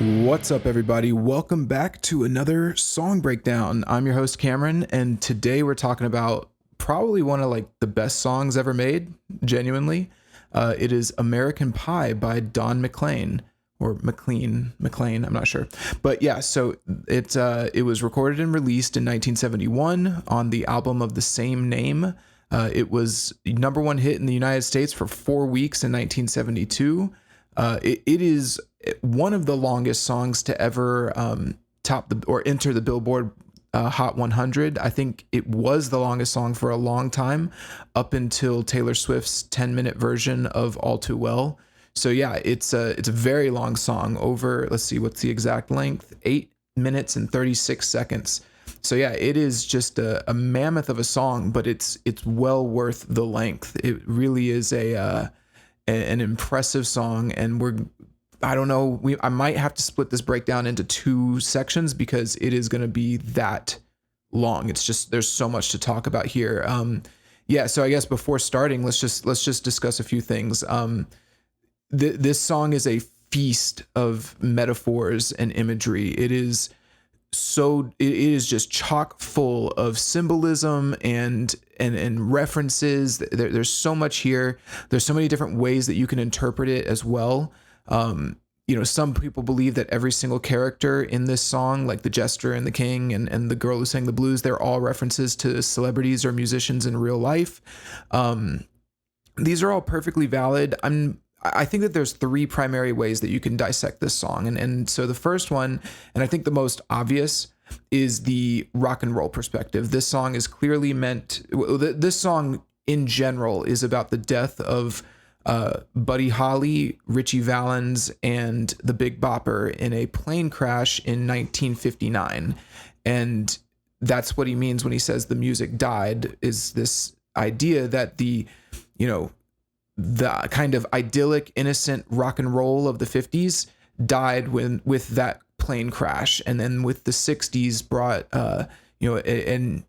What's up, everybody? Welcome back to another song breakdown. I'm your host, Cameron, and today we're talking about probably one of the best songs ever made, genuinely. It is American Pie by Don McLean or McLean, I'm not sure. But yeah, so it was recorded and released in 1971 on the album of the same name. It was number one hit in the United States for 4 weeks in 1972. It is one of the longest songs to ever top the or enter the Billboard Hot 100. I think it was the longest song for a long time, up until Taylor Swift's 10-minute version of All Too Well. So yeah, it's a very long song. Over, let's see, what's the exact length? 8 minutes and 36 seconds. So yeah, it is just a mammoth of a song, but it's well worth the length. It really is an impressive song, and I don't know, I might have to split this breakdown into 2 sections because it is going to be that long. It's just, there's so much to talk about here. Yeah, so I guess before starting, let's just discuss a few things. This song is a feast of metaphors and imagery. It is just chock full of symbolism and references. There's so much here. There's so many different ways that you can interpret it as well. Some people believe that every single character in this song, like the jester and the king and the girl who sang the blues, they're all references to celebrities or musicians in real life. These are all perfectly valid. I think that there's 3 primary ways that you can dissect this song. And so the first one, and I think the most obvious, is the rock and roll perspective. This song is clearly this song in general is about the death of Buddy Holly, Ritchie Valens, and the Big Bopper in a plane crash in 1959. And that's what he means when he says the music died, is this idea that the kind of idyllic, innocent rock and roll of the 50s died with that plane crash, and then with the 60s brought an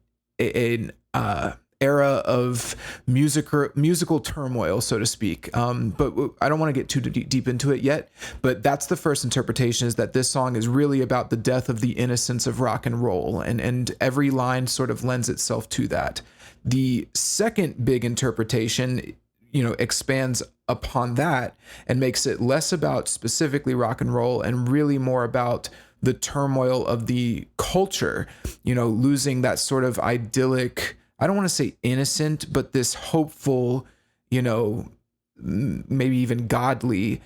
era of musical turmoil, so to speak. But I don't want to get too deep into it yet. But that's the first interpretation, is that this song is really about the death of the innocence of rock and roll, and every line sort of lends itself to that. The second big interpretation expands upon that and makes it less about specifically rock and roll and really more about the turmoil of the culture, losing that sort of idyllic, I don't want to say innocent, but this hopeful, maybe even godly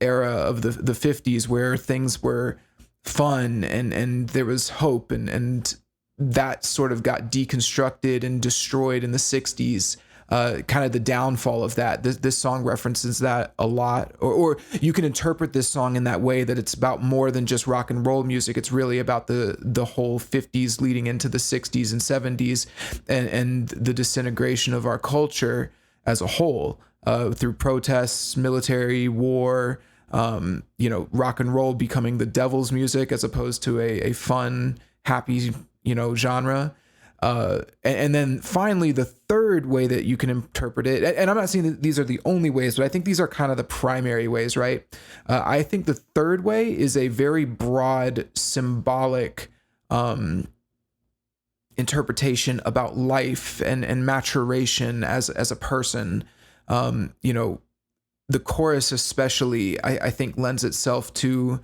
era of the 50s, where things were fun and there was hope, and that sort of got deconstructed and destroyed in the 60s. Kind of the downfall of that. This song references that a lot, or you can interpret this song in that way, that it's about more than just rock and roll music. It's really about the whole 50s leading into the 60s and 70s, and the disintegration of our culture as a whole, through protests, military, war, rock and roll becoming the devil's music as opposed to a fun, happy, genre. And then finally, the third way that you can interpret it, and I'm not saying that these are the only ways, but I think these are kind of the primary ways, right? I think the third way is a very broad, symbolic interpretation about life and maturation as a person. The chorus especially, I think, lends itself to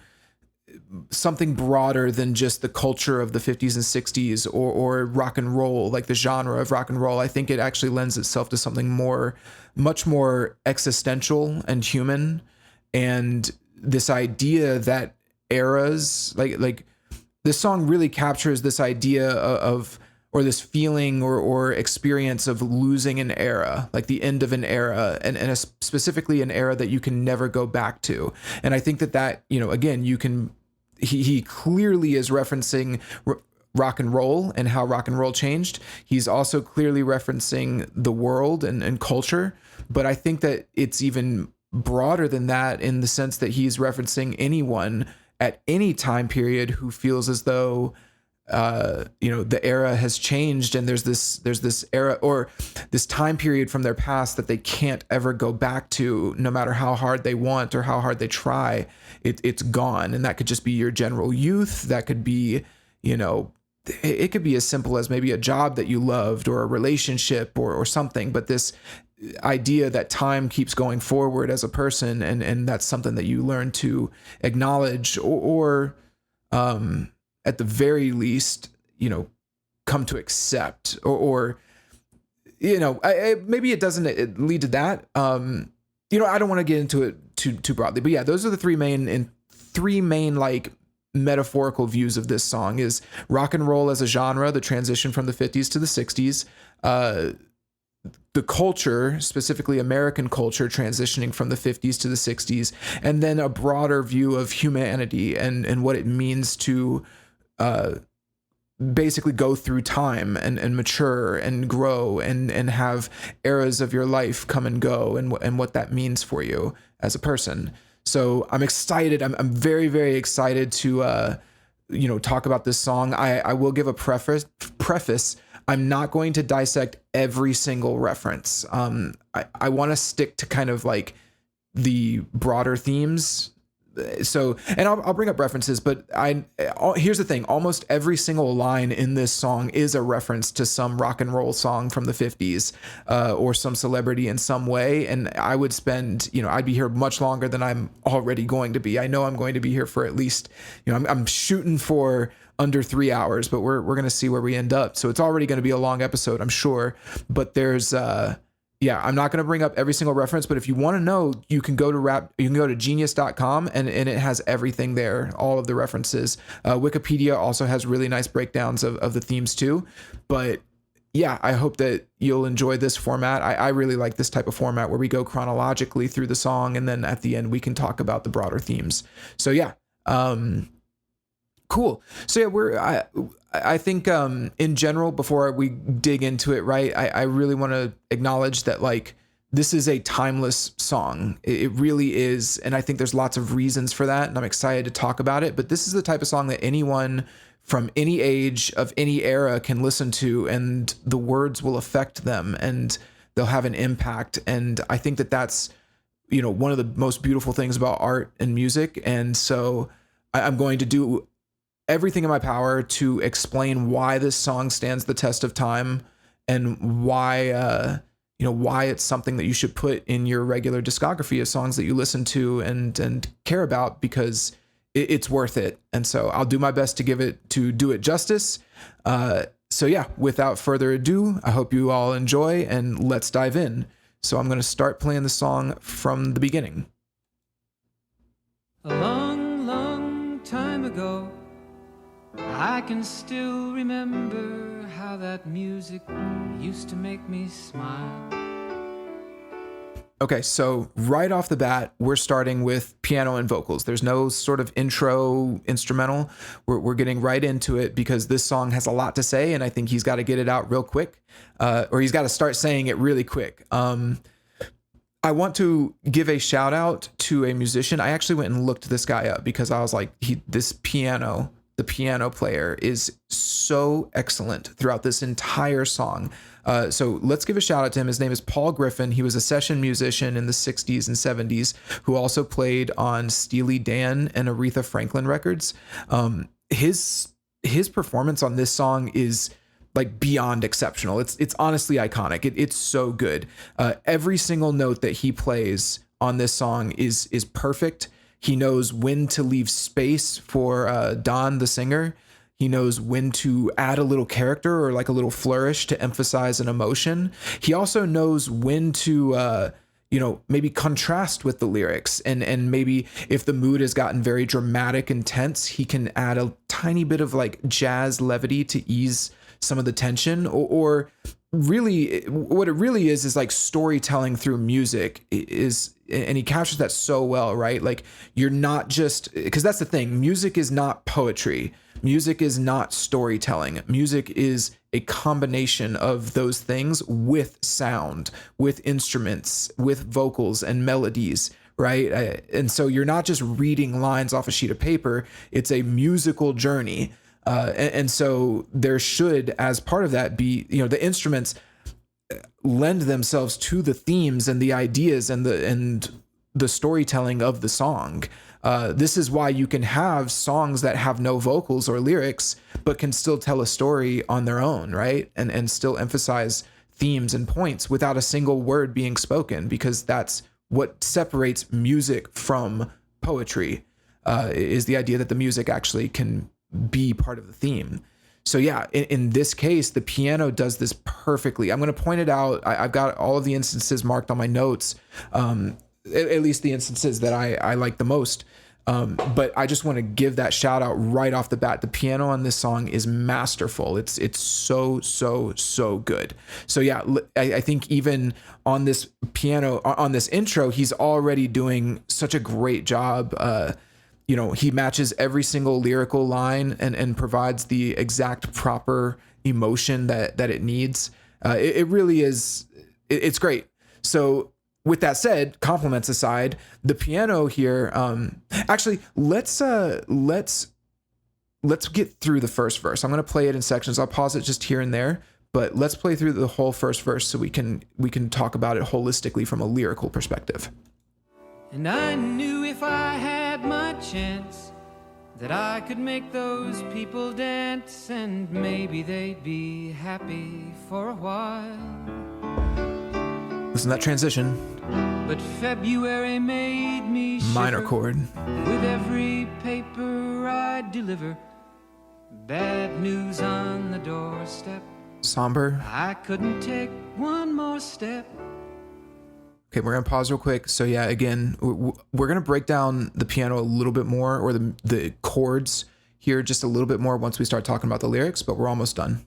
something broader than just the culture of the 50s and 60s or rock and roll, like the genre of rock and roll. I think it actually lends itself to something much more existential and human. And this idea that eras, like this song really captures this idea of or this feeling or experience of losing an era, like the end of an era, and specifically an era that you can never go back to. And I think that again, he clearly is referencing rock and roll and how rock and roll changed. He's also clearly referencing the world and culture, but I think that it's even broader than that, in the sense that he's referencing anyone at any time period who feels as though the era has changed, and there's this era or this time period from their past that they can't ever go back to, no matter how hard they want or how hard they try. It's gone. And that could just be your general youth. That could be, it could be as simple as maybe a job that you loved or a relationship or something. But this idea that time keeps going forward as a person, and that's something that you learn to acknowledge or at the very least, come to accept or maybe it doesn't lead to that. I don't want to get into it too broadly, but yeah, those are the three main like metaphorical views of this song: is rock and roll as a genre, the transition from the 50s to the 60s, the culture, specifically American culture, transitioning from the 50s to the 60s, and then a broader view of humanity and what it means to basically go through time and mature and grow and have eras of your life come and go, and what that means for you as a person. So I'm excited. I'm very, very excited to, talk about this song. I will give a preface. I'm not going to dissect every single reference. I want to stick to kind of like the broader themes. So, and I'll bring up references, but here's the thing: almost every single line in this song is a reference to some rock and roll song from the 50s, or some celebrity in some way. And I would spend, I'd be here much longer than I'm already going to be. I know I'm going to be here for at least, I'm shooting for under 3 hours, but we're going to see where we end up. So it's already going to be a long episode, I'm sure, but there's, I'm not going to bring up every single reference, but if you want to know, you can go to genius.com and it has everything there, all of the references. Wikipedia also has really nice breakdowns of the themes too. But yeah, I hope that you'll enjoy this format. I really like this type of format where we go chronologically through the song, and then at the end we can talk about the broader themes. So yeah, cool. So yeah, I think in general, before we dig into it, right, I really want to acknowledge that like this is a timeless song. It really is, and I think there's lots of reasons for that, and I'm excited to talk about it. But this is the type of song that anyone from any age of any era can listen to, and the words will affect them, and they'll have an impact. And I think that that's one of the most beautiful things about art and music. And so I'm going to do everything in my power to explain why this song stands the test of time, and why why it's something that you should put in your regular discography of songs that you listen to and care about, because it's worth it. And so I'll do my best to do it justice. So yeah, without further ado, I hope you all enjoy, and let's dive in. So I'm going to start playing the song from the beginning. A long, long time ago, I can still remember how that music used to make me smile. Okay, so right off the bat, we're starting with piano and vocals. There's no sort of intro instrumental. We're getting right into it because this song has a lot to say, and I think he's got to get it out real quick, or he's got to start saying it really quick. I want to give a shout out to a musician. I actually went and looked this guy up because I was like, the piano player is so excellent throughout this entire song. So let's give a shout out to him. His name is Paul Griffin. He was a session musician in the 60s and 70s who also played on Steely Dan and Aretha Franklin records. His performance on this song is like beyond exceptional. It's honestly iconic. It's so good. Every single note that he plays on this song is perfect. He knows when to leave space for Don, the singer. He knows when to add a little character or like a little flourish to emphasize an emotion. He also knows when to, maybe contrast with the lyrics. And maybe if the mood has gotten very dramatic and tense, he can add a tiny bit of like jazz levity to ease some of the tension, or really what it really is like storytelling through music is, and he captures that so well, right? Like you're not just, because that's the thing, music is not poetry. Music is not storytelling. Music is a combination of those things with sound, with instruments, with vocals and melodies, right? And so you're not just reading lines off a sheet of paper. It's a musical journey. And so there should, as part of that, be, you know, the instruments lend themselves to the themes and the ideas and the storytelling of the song. This is why you can have songs that have no vocals or lyrics, but can still tell a story on their own, right? And still emphasize themes and points without a single word being spoken, because that's what separates music from poetry, is the idea that the music actually can be part of the theme. So yeah, in this case, the piano does this perfectly. I'm going to point it out. I've got all of the instances marked on my notes, at least the instances that I like the most. But I just want to give that shout out right off the bat. The piano on this song is masterful. It's so good. So yeah, I think even on this piano, on this intro, he's already doing such a great job. You know, he matches every single lyrical line and provides the exact proper emotion that it needs. It really is. It's great. So with that said, compliments aside, the piano here, actually, let's get through the first verse. I'm going to play it in sections. I'll pause it just here and there, but let's play through the whole first verse so we can talk about it holistically from a lyrical perspective. And I knew if I had my chance that I could make those people dance, and maybe they'd be happy for a while. Listen to that transition. But February made me shiver. Minor chord. With every paper I deliver, bad news on the doorstep. Somber. I couldn't take one more step. Okay, we're going to pause real quick. So yeah, again, we're going to break down the piano a little bit more, or the chords here just a little bit more once we start talking about the lyrics, but we're almost done.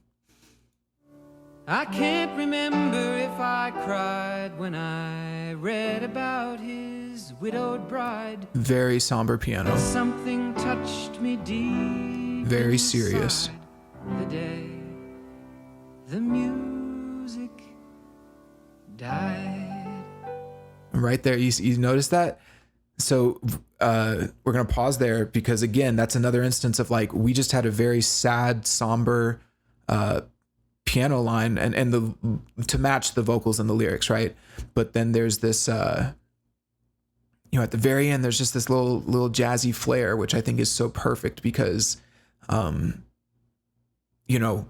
I can't remember if I cried when I read about his widowed bride. Very somber piano. Something touched me deep. Very serious. The day the music died. Right there, you notice that? So we're going to pause there because, again, that's another instance of like, we just had a very sad, somber piano line and to match the vocals and the lyrics, right? But then there's this, you know, at the very end, there's just this little jazzy flair, which I think is so perfect because, you know,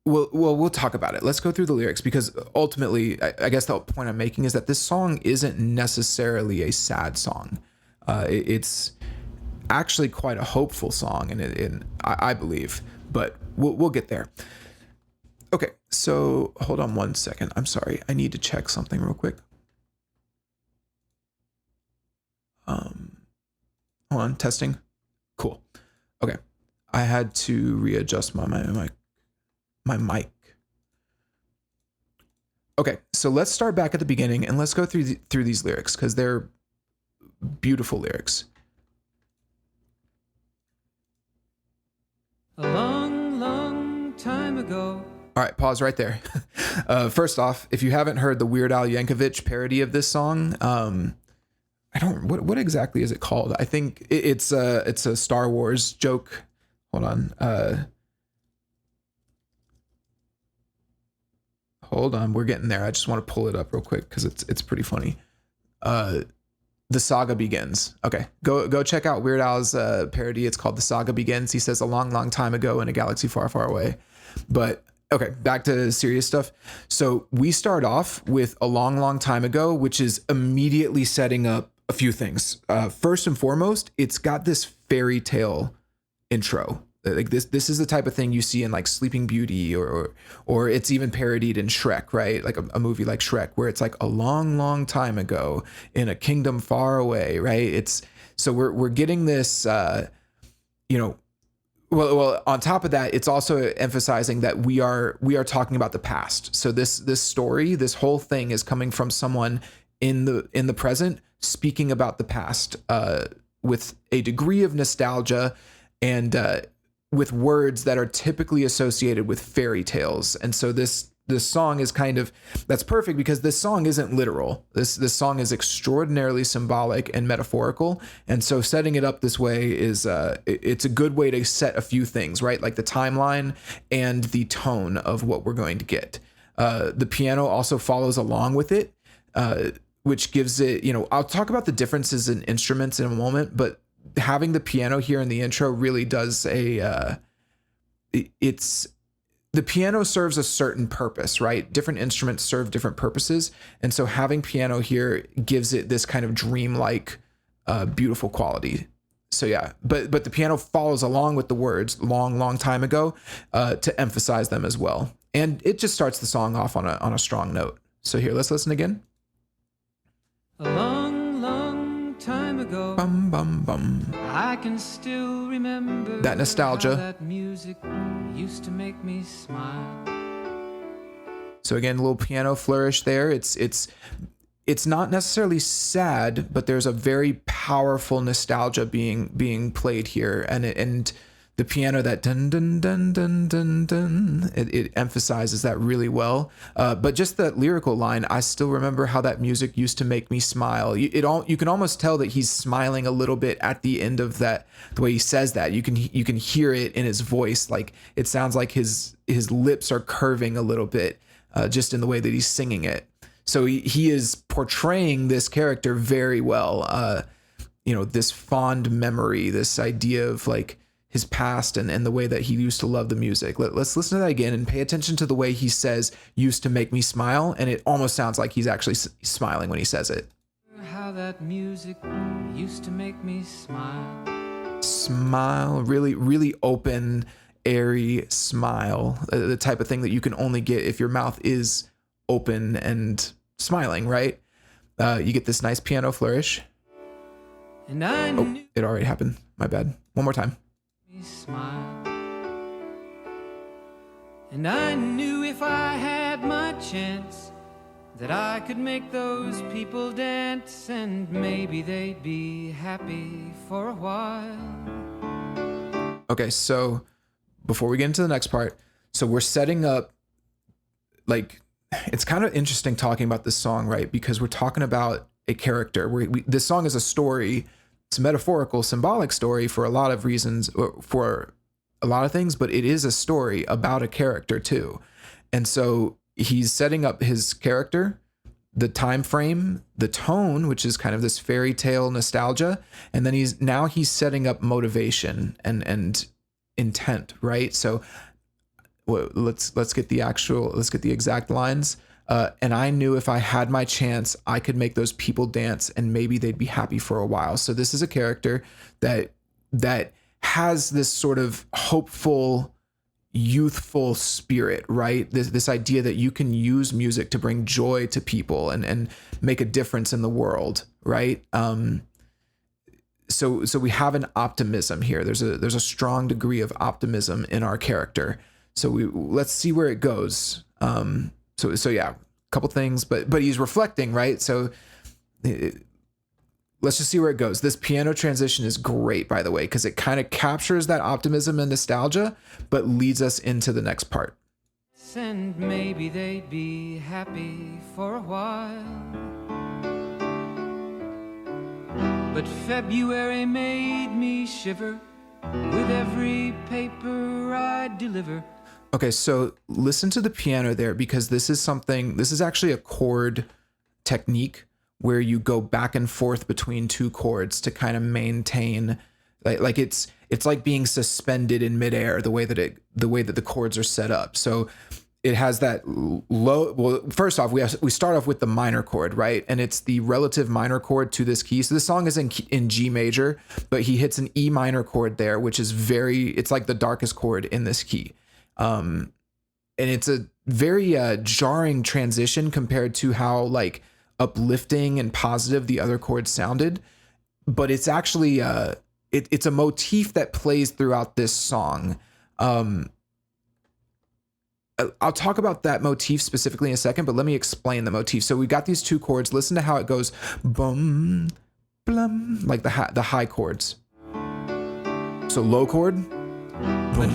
we'll talk about it. Let's go through the lyrics because ultimately, I guess the point I'm making is that this song isn't necessarily a sad song. It's actually quite a hopeful song, and I believe, but we'll get there. Okay, so hold on one second. I'm sorry. I need to check something real quick. Hold on, testing. Cool. Okay, I had to readjust my mic. Okay, so let's start back at the beginning and let's go through these lyrics because they're beautiful lyrics. A long, long time ago. All right, pause right there. First off, if you haven't heard the Weird Al Yankovic parody of this song, what exactly is it called? I think it's a Star Wars joke. Hold on. Hold on, we're getting there. I just want to pull it up real quick because it's pretty funny. The Saga Begins. Okay, go check out Weird Al's parody. It's called The Saga Begins. He says a long, long time ago in a galaxy far, far away. But okay, back to serious stuff. So we start off with a long, long time ago, which is immediately setting up a few things. First and foremost, it's got this fairy tale intro. Like this is the type of thing you see in like Sleeping Beauty or it's even parodied in Shrek, right? Like a movie like Shrek, where it's like a long, long time ago in a kingdom far away, right? So we're getting this, you know, well, on top of that, it's also emphasizing that we are talking about the past. So this story, this whole thing is coming from someone in the present, speaking about the past, with a degree of nostalgia and with words that are typically associated with fairy tales. And so this this song is kind of, that's perfect because this song isn't literal. This song is extraordinarily symbolic and metaphorical. And so setting it up this way is it's a good way to set a few things, right? Like the timeline and the tone of what we're going to get. The piano also follows along with it, which gives it, I'll talk about the differences in instruments in a moment, but having the piano here in the intro really does the piano serves a certain purpose, right? Different instruments serve different purposes. And so having piano here gives it this kind of dreamlike, beautiful quality. So yeah, but the piano follows along with the words long time ago, to emphasize them as well. And it just starts the song off on a strong note. So here, let's listen again. A long time ago, Bum, bum, bum. I can still remember That nostalgia. how that music used to make me smile. So again, a little piano flourish there. It's not necessarily sad, but there's a very powerful nostalgia being played here, and the piano, that dun dun dun dun dun dun, it emphasizes that really well. But just that lyrical line, I still remember how that music used to make me smile. You can almost tell that he's smiling a little bit at the end of that. The way he says that, you can hear it in his voice. Like it sounds like his lips are curving a little bit, just in the way that he's singing it. So he is portraying this character very well. This fond memory, this idea of like his past and the way that he used to love the music. Let's listen to that again and pay attention to the way he says "used to make me smile," and it almost sounds like he's actually smiling when he says it. How that music used to make me smile. Smile, really, really open, airy smile, the type of thing that you can only get if your mouth is open and smiling, right? You get this nice piano flourish. And I knew It already happened. My bad. One more time. smile. And I knew if I had my chance that I could make those people dance, and maybe they'd be happy for a while. Okay, so before we get into the next part, so we're setting up, like, it's kind of interesting talking about this song, right? Because we're talking about a character. This song is a story. It's a metaphorical, symbolic story for a lot of reasons, for a lot of things, but it is a story about a character too. And so he's setting up his character, the time frame, the tone, which is kind of this fairy tale nostalgia, and then he's setting up motivation and intent, right? So let's get the exact lines. And I knew if I had my chance, I could make those people dance and maybe they'd be happy for a while. So this is a character that has this sort of hopeful, youthful spirit, right? This idea that you can use music to bring joy to people and make a difference in the world, right? So we have an optimism here. There's a strong degree of optimism in our character. So let's see where it goes. So yeah, a couple things, but he's reflecting, right? So let's just see where it goes. This piano transition is great, by the way, because it kind of captures that optimism and nostalgia, but leads us into the next part. And maybe they'd be happy for a while. But February made me shiver with every paper I deliver. Okay, so listen to the piano there, because this is actually a chord technique where you go back and forth between two chords to kind of maintain, like it's like being suspended in midair, the way that the chords are set up. So it has that low. Well, first off, we start off with the minor chord, right? And it's the relative minor chord to this key. So this song is in G major, but he hits an E minor chord there, which is it's like the darkest chord in this key. And it's a very jarring transition compared to how like uplifting and positive the other chords sounded, but it's actually it's a motif that plays throughout this song. I'll talk about that motif specifically in a second, but let me explain the motif. So we got these two chords. Listen to how it goes, bum, blum, like the high chords. So low chord, boom,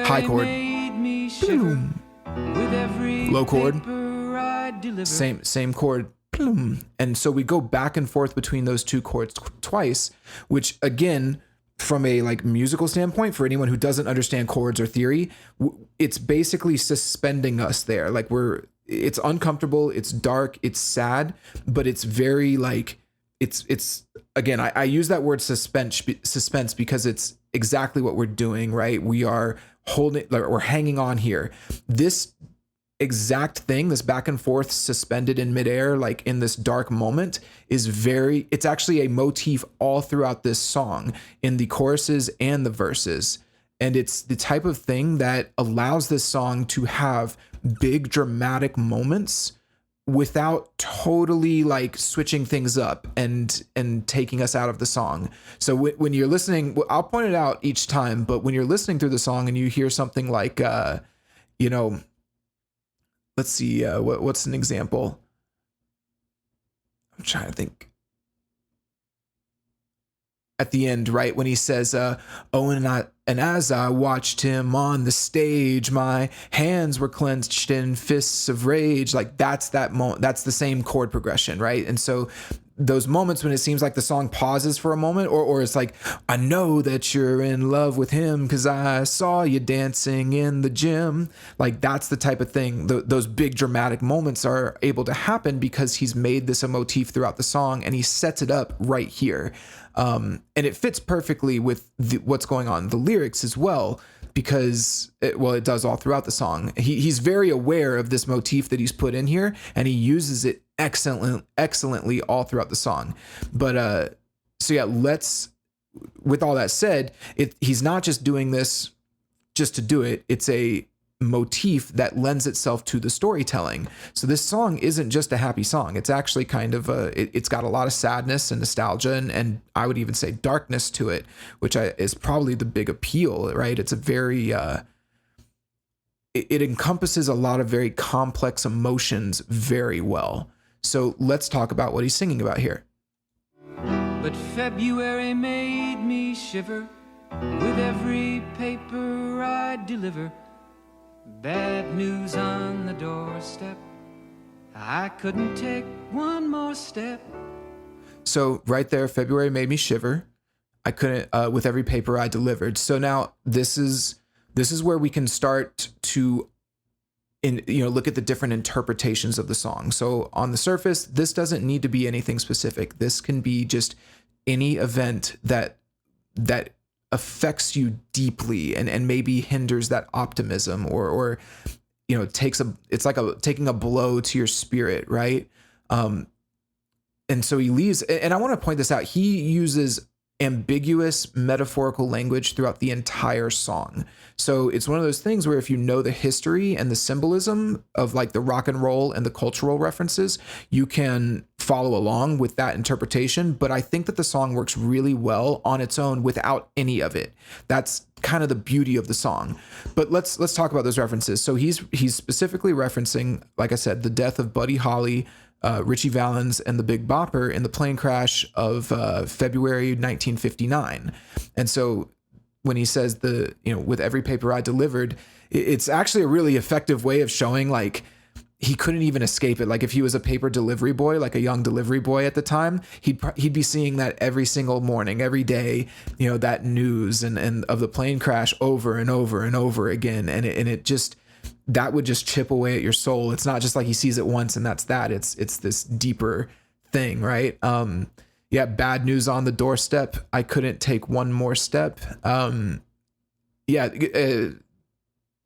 high chord, boom, With every low chord, paper I deliver. same chord, plum. And so we go back and forth between those two chords twice, which again, from a like musical standpoint, for anyone who doesn't understand chords or theory, it's basically suspending us there. Like it's uncomfortable, it's dark, it's sad, but it's very like, it's again, I use that word suspense because it's exactly what we're doing, right? We are we're hanging on here. This exact thing, this back and forth suspended in midair, like in this dark moment, it's actually a motif all throughout this song in the choruses and the verses. And it's the type of thing that allows this song to have big dramatic moments without totally like switching things up and taking us out of the song. So when you're listening, I'll point it out each time, but when you're listening through the song and you hear something like, let's see, what's an example? I'm trying to think. At the end, right, when he says, and as I watched him on the stage, my hands were clenched in fists of rage. Like that's that moment. That's the same chord progression, right? And so those moments when it seems like the song pauses for a moment, or it's like, I know that you're in love with him because I saw you dancing in the gym. Like that's the type of thing. Those big dramatic moments are able to happen because he's made this a motif throughout the song and he sets it up right here. And it fits perfectly with what's going on in the lyrics as well, because it does all throughout the song. He's very aware of this motif that he's put in here, and he uses it excellently all throughout the song. But so yeah, with all that said, he's not just doing this just to do it. It's a motif that lends itself to the storytelling. So this song isn't just a happy song. It's actually kind of it's got a lot of sadness and nostalgia and I would even say darkness to it, which is probably the big appeal, right? It's a very it encompasses a lot of very complex emotions very well. So let's talk about what he's singing about here. But February made me shiver with every paper I deliver. Bad news on the doorstep. I couldn't take one more step. So right there, February made me shiver. I couldn't with every paper I delivered. So now this is where we can start to look at the different interpretations of the song. So on the surface, this doesn't need to be anything specific. This can be just any event that affects you deeply and maybe hinders that optimism or it's like taking a blow to your spirit, right? And so he leaves, and I want to point this out. He uses ambiguous metaphorical language throughout the entire song. So it's one of those things where if you know the history and the symbolism of like the rock and roll and the cultural references, you can follow along with that interpretation. But I think that the song works really well on its own without any of it. That's kind of the beauty of the song. But let's talk about those references. So he's specifically referencing, like I said, the death of Buddy Holly, Ritchie Valens, and the Big Bopper in the plane crash of February 1959. And so when he says with every paper I delivered, it's actually a really effective way of showing like he couldn't even escape it. Like if he was a paper delivery boy, like a young delivery boy at the time, he'd be seeing that every single morning, every day, that news and of the plane crash over and over and over again. And it just, that would just chip away at your soul. It's not just like he sees it once and that's that. It's this deeper thing, right? Bad news on the doorstep. I couldn't take one more step.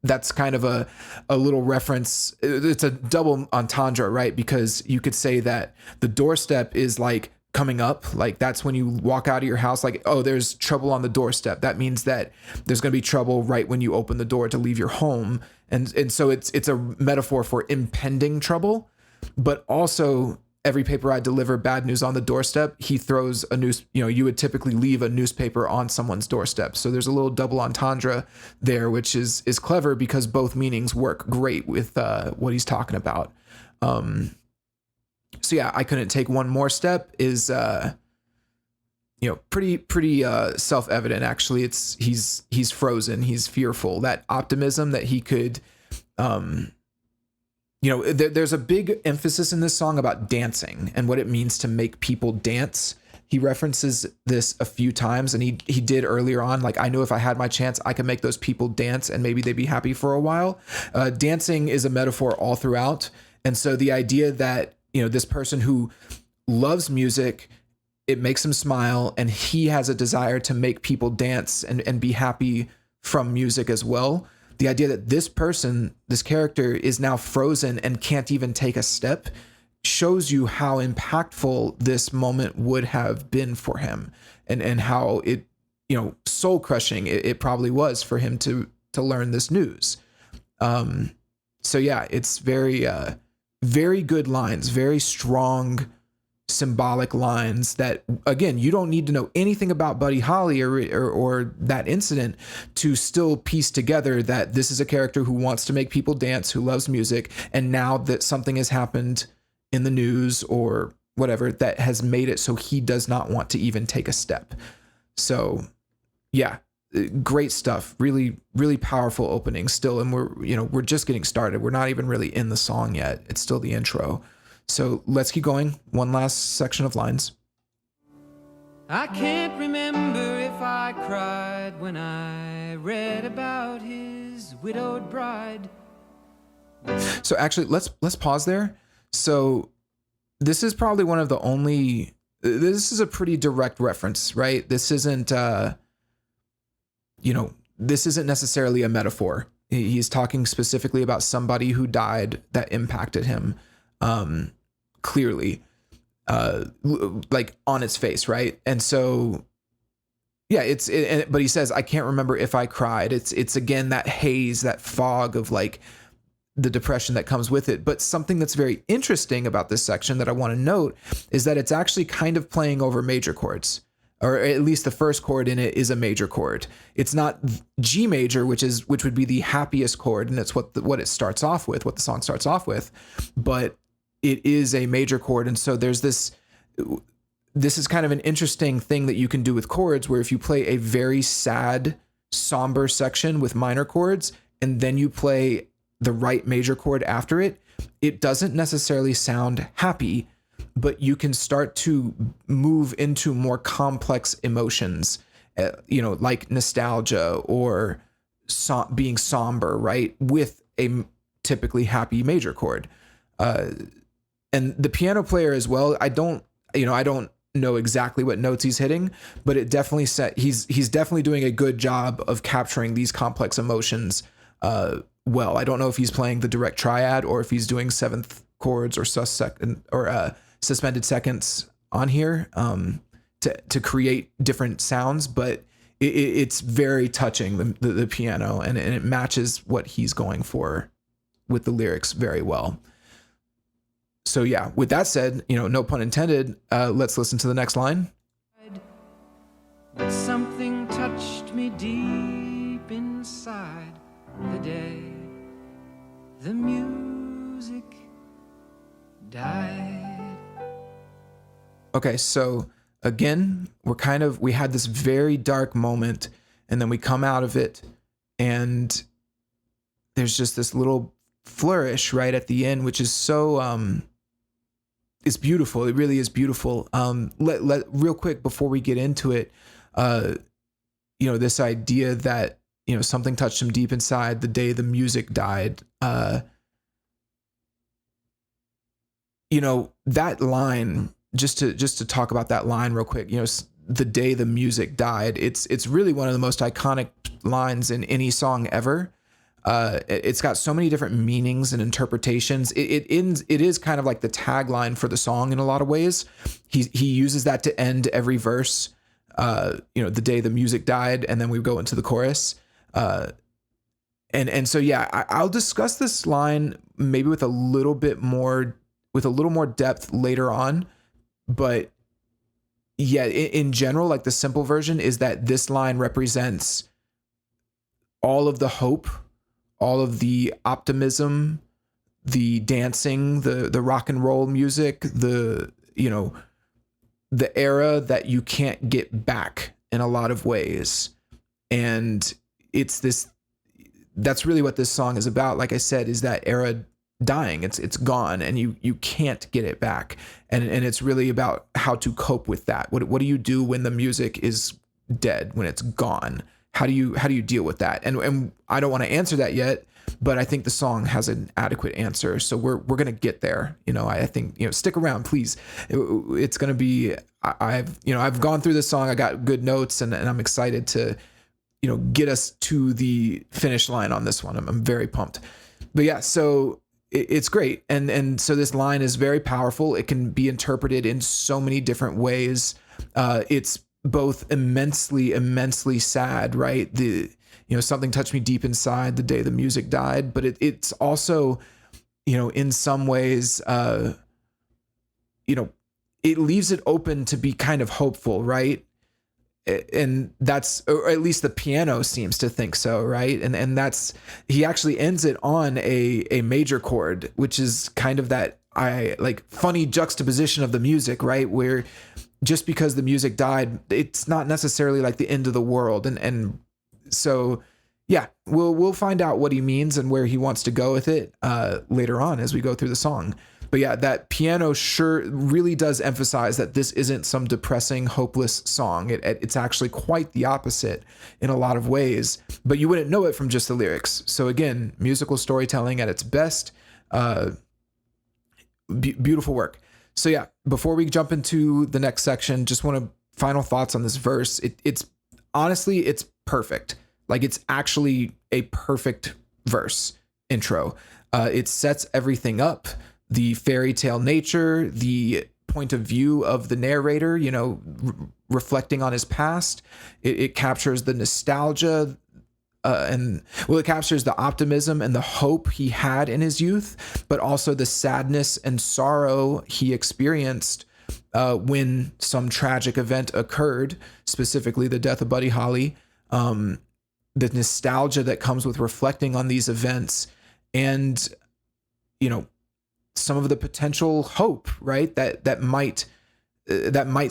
That's kind of a little reference. It's a double entendre, right? Because you could say that the doorstep is like coming up, like that's when you walk out of your house, like, oh, there's trouble on the doorstep. That means that there's going to be trouble right when you open the door to leave your home. And so it's a metaphor for impending trouble, but also every paper I deliver, bad news on the doorstep. He throws a news, you would typically leave a newspaper on someone's doorstep. So there's a little double entendre there, which is clever because both meanings work great with what he's talking about. So yeah, I couldn't take one more step is, pretty self-evident. Actually, he's frozen. He's fearful. That optimism that he could there's a big emphasis in this song about dancing and what it means to make people dance. He references this a few times, and he did earlier on. Like, I knew if I had my chance, I could make those people dance and maybe they'd be happy for a while. Dancing is a metaphor all throughout. And so the idea that, this person who loves music, it makes him smile, and he has a desire to make people dance and be happy from music as well. The idea that this person, this character, is now frozen and can't even take a step shows you how impactful this moment would have been for him, and how it, soul crushing it probably was for him to learn this news. So yeah, it's very, very good lines, very strong symbolic lines that, again, you don't need to know anything about Buddy Holly or that incident to still piece together that this is a character who wants to make people dance, who loves music, and now that something has happened in the news or whatever that has made it so he does not want to even take a step. So yeah, great stuff. Really, really powerful opening still, and we're just getting started. We're not even really in the song yet. It's still the intro. So let's keep going. One last section of lines. I can't remember if I cried when I read about his widowed bride. So actually, let's pause there. So this is probably one of the only, this is a pretty direct reference, right? This isn't, this isn't necessarily a metaphor. He's talking specifically about somebody who died that impacted him. Clearly, like on its face, right? And so, yeah, but he says, I can't remember if I cried. It's again, that haze, that fog of like the depression that comes with it. But something that's very interesting about this section that I want to note is that it's actually kind of playing over major chords, or at least the first chord in it is a major chord. It's not G major, which would be the happiest chord, and it's what it starts off with, what the song starts off with, but it is a major chord. And so there's this is kind of an interesting thing that you can do with chords, where if you play a very sad, somber section with minor chords, and then you play the right major chord after it, it doesn't necessarily sound happy, but you can start to move into more complex emotions, like nostalgia or being somber, right? With a typically happy major chord. And the piano player as well, I don't know exactly what notes he's hitting, but it definitely he's definitely doing a good job of capturing these complex emotions well. I don't know if he's playing the direct triad or if he's doing seventh chords or suspended seconds on here to create different sounds, but it's very touching, the piano, and it matches what he's going for with the lyrics very well. So yeah, with that said, no pun intended, let's listen to the next line. But something touched me deep inside the day the music died. Okay, so again, we had this very dark moment, and then we come out of it, and there's just this little flourish right at the end, which is so it's beautiful. It really is beautiful. Let real quick before we get into it, this idea that something touched him deep inside the day the music died. That line, just to talk about that line real quick. The day the music died. It's really one of the most iconic lines in any song ever. It's got so many different meanings and interpretations. It is kind of like the tagline for the song in a lot of ways. He uses that to end every verse. The day the music died, and then we go into the chorus. And so yeah, I'll discuss this line maybe with a little more depth later on, but yeah, in general, like the simple version is that this line represents all of the hope, all of the optimism, the dancing, the rock and roll music, the era that you can't get back in a lot of ways. And that's really what this song is about. Like I said, is that era dying. It's gone, and you can't get it back. And it's really about how to cope with that. What do you do when the music is dead, when it's gone? How do you deal with that? And I don't want to answer that yet, but I think the song has an adequate answer. So we're gonna get there. I think stick around, please. It's gonna be. I've gone through this song. I got good notes, and I'm excited to get us to the finish line on this one. I'm very pumped. But yeah, so it's great. And so this line is very powerful. It can be interpreted in so many different ways. It's both immensely sad, right? Something touched me deep inside the day the music died, but it's also, in some ways, it leaves it open to be kind of hopeful, right? And that's, or at least the piano seems to think so, right? And that's, he actually ends it on a major chord, which is kind of that funny juxtaposition of the music, right? Where just because the music died, it's not necessarily like the end of the world. And so, yeah, we'll find out what he means and where he wants to go with it later on as we go through the song. But yeah, that piano sure really does emphasize that this isn't some depressing, hopeless song. It's actually quite the opposite in a lot of ways, but you wouldn't know it from just the lyrics. So again, musical storytelling at its best. Beautiful work. So yeah, before we jump into the next section, just want to final thoughts on this verse. It's honestly, it's perfect. Like, it's actually a perfect verse intro. It sets everything up. The fairy tale nature, the point of view of the narrator, reflecting on his past. It captures the nostalgia, it captures the optimism and the hope he had in his youth, but also the sadness and sorrow he experienced when some tragic event occurred, specifically the death of Buddy Holly. The nostalgia that comes with reflecting on these events, and some of the potential hope, right? That might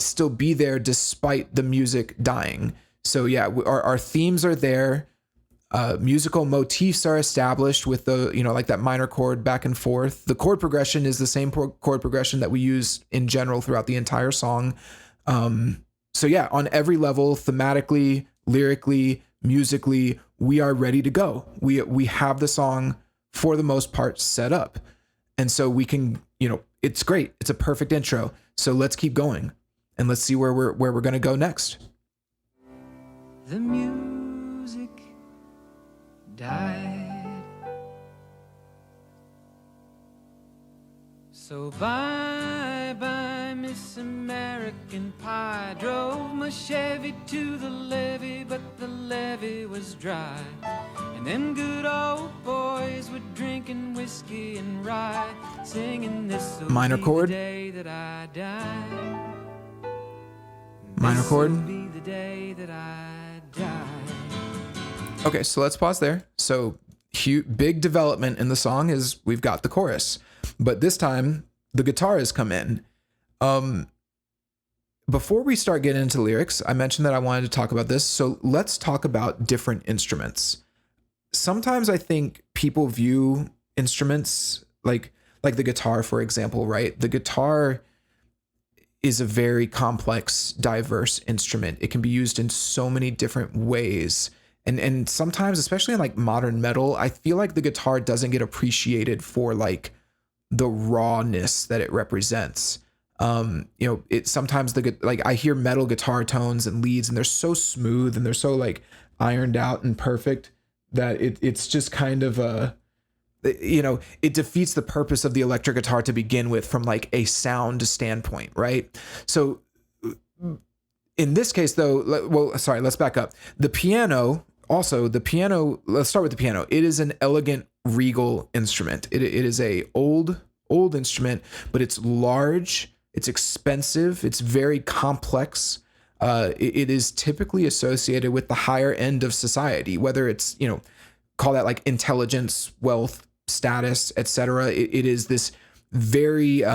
still be there despite the music dying. So yeah, our themes are there. Musical motifs are established with the, like that minor chord back and forth. The chord progression is the same chord progression that we use in general throughout the entire song. So yeah, on every level, thematically, lyrically, musically, we are ready to go. We have the song for the most part set up. And so we can, it's great. It's a perfect intro. So let's keep going and let's see where we're going to go next. The music died. So bye Miss American Pie. Drove my Chevy to the levee, but the levee was dry. And them good old boys were drinking whiskey and rye, singing this minor chord. Day that I die. Minor chord. This'll be the day that I die. Okay, so let's pause there. So big development in the song is we've got the chorus, but this time the guitar has come in. Before we start getting into lyrics, I mentioned that I wanted to talk about this. So let's talk about different instruments. Sometimes I think people view instruments like the guitar, for example, right? The guitar is a very complex, diverse instrument. It can be used in so many different ways. And sometimes, especially in like modern metal, I feel like the guitar doesn't get appreciated for like the rawness that it represents. It sometimes I hear metal guitar tones and leads, and they're so smooth and they're so like ironed out and perfect that it's just kind of it defeats the purpose of the electric guitar to begin with from like a sound standpoint, right? So in this case though, let's back up. Let's start with the piano. It is an elegant, regal instrument. It is a old instrument, but it's large, it's expensive, it's very complex. It is typically associated with the higher end of society, whether it's, call that like intelligence, wealth, status, etc. It is this very,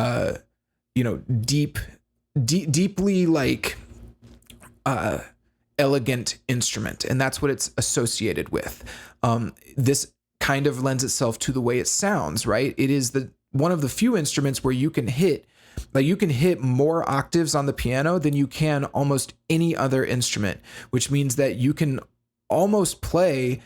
deeply like, elegant instrument. And that's what it's associated with. This kind of lends itself to the way it sounds, right? It is one of the few instruments where you can hit more octaves on the piano than you can almost any other instrument, which means that you can almost play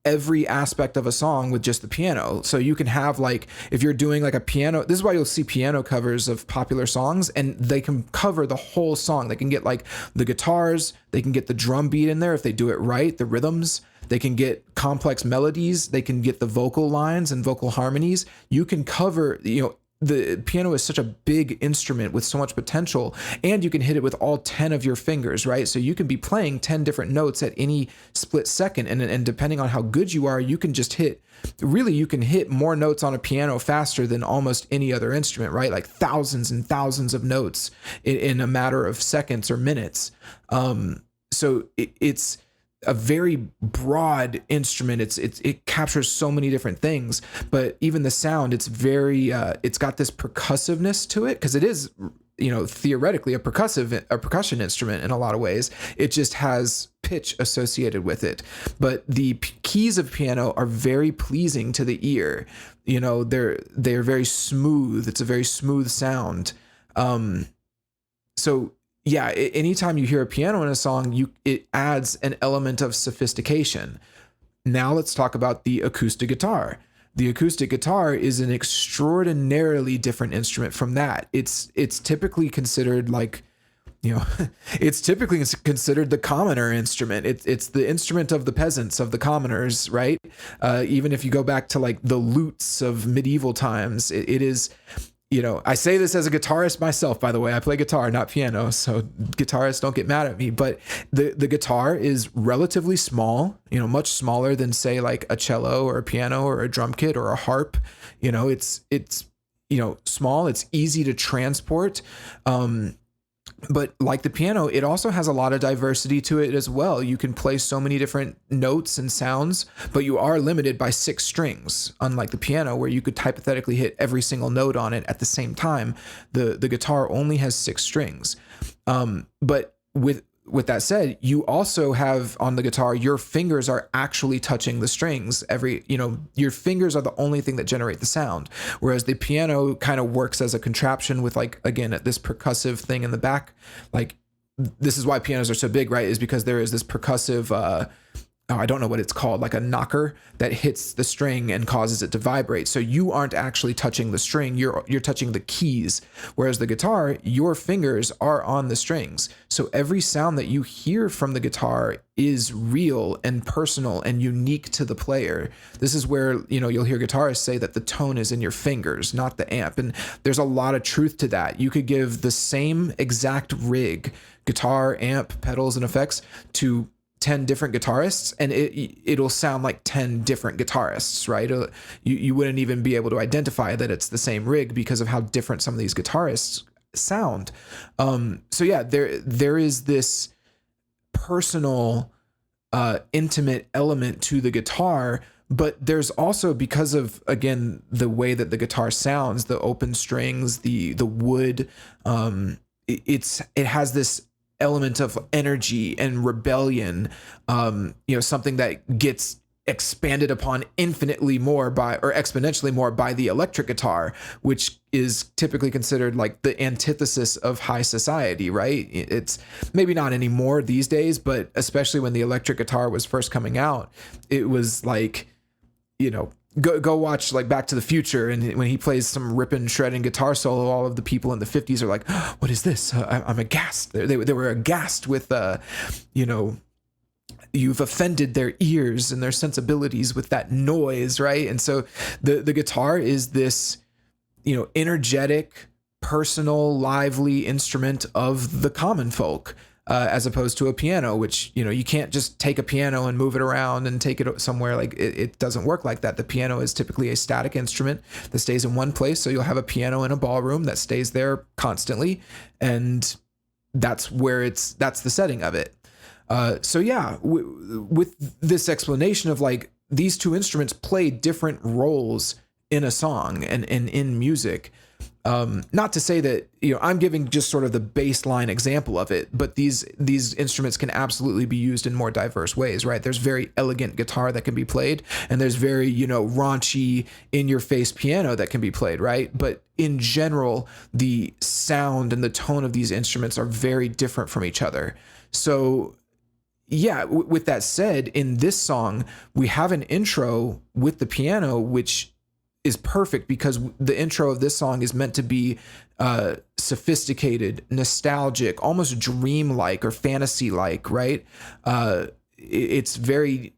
every aspect of a song with just the piano. So you can have, like, if you're doing like a piano, this is why you'll see piano covers of popular songs, and they can cover the whole song. They can get like the guitars, they can get the drum beat in there if they do it right, the rhythms, they can get complex melodies, they can get the vocal lines and vocal harmonies. You can cover, the piano is such a big instrument with so much potential, and you can hit it with all 10 of your fingers, right? So you can be playing 10 different notes at any split second. And depending on how good you are, you can hit more notes on a piano faster than almost any other instrument, right? Like thousands and thousands of notes in a matter of seconds or minutes. So it's a very broad instrument. It captures so many different things, but even the sound, it's very, it's got this percussiveness to it, because it is, theoretically a percussion instrument in a lot of ways. It just has pitch associated with it, but the keys of piano are very pleasing to the ear. They're very smooth. It's a very smooth sound. So yeah, anytime you hear a piano in a song, it adds an element of sophistication. Now let's talk about the acoustic guitar. The acoustic guitar is an extraordinarily different instrument from that. It's typically considered like, it's typically considered the commoner instrument. It's the instrument of the peasants, of the commoners, right? Even if you go back to like the lutes of medieval times, it is. I say this as a guitarist myself, by the way. I play guitar, not piano, so guitarists don't get mad at me. But the guitar is relatively small, much smaller than, say, like a cello or a piano or a drum kit or a harp. It's small. It's easy to transport. But like the piano, it also has a lot of diversity to it as well. You can play so many different notes and sounds, but you are limited by 6 strings, unlike the piano, where you could hypothetically hit every single note on it at the same time. The guitar only has 6 strings. But with that said, you also have on the guitar, your fingers are actually touching the strings. Your fingers are the only thing that generate the sound. Whereas the piano kind of works as a contraption with, like, again, this percussive thing in the back. Like, this is why pianos are so big, right? Is because there is this percussive, I don't know what it's called, like a knocker that hits the string and causes it to vibrate. So you aren't actually touching the string, you're touching the keys. Whereas the guitar, your fingers are on the strings. So every sound that you hear from the guitar is real and personal and unique to the player. This is where, you'll hear guitarists say that the tone is in your fingers, not the amp. And there's a lot of truth to that. You could give the same exact rig, guitar, amp, pedals, and effects to 10 different guitarists, and it'll sound like 10 different guitarists, right? You wouldn't even be able to identify that it's the same rig because of how different some of these guitarists sound. So yeah, there is this personal, intimate element to the guitar, but there's also, because of, again, the way that the guitar sounds, the open strings, the wood, it has this element of energy and rebellion, something that gets expanded upon infinitely more exponentially more by the electric guitar, which is typically considered like the antithesis of high society, right? It's maybe not anymore these days, but especially when the electric guitar was first coming out, it was like, go watch like Back to the Future, and when he plays some ripping, shredding guitar solo, all of the people in the 50s are like, oh, what is this? I'm aghast. They were aghast with, you've offended their ears and their sensibilities with that noise, right? And so the guitar is this, energetic, personal, lively instrument of the common folk. As opposed to a piano, which, you can't just take a piano and move it around and take it somewhere. Like it doesn't work like that. The piano is typically a static instrument that stays in one place. So you'll have a piano in a ballroom that stays there constantly. And that's that's the setting of it. So yeah, with this explanation of like these two instruments play different roles in a song and in music, Not to say that, I'm giving just sort of the baseline example of it, but these instruments can absolutely be used in more diverse ways, right? There's very elegant guitar that can be played, and there's very, raunchy, in your face piano that can be played, right? But in general, the sound and the tone of these instruments are very different from each other. So yeah, with that said, in this song, we have an intro with the piano, which is perfect because the intro of this song is meant to be sophisticated, nostalgic, almost dreamlike or fantasy-like, right? It's very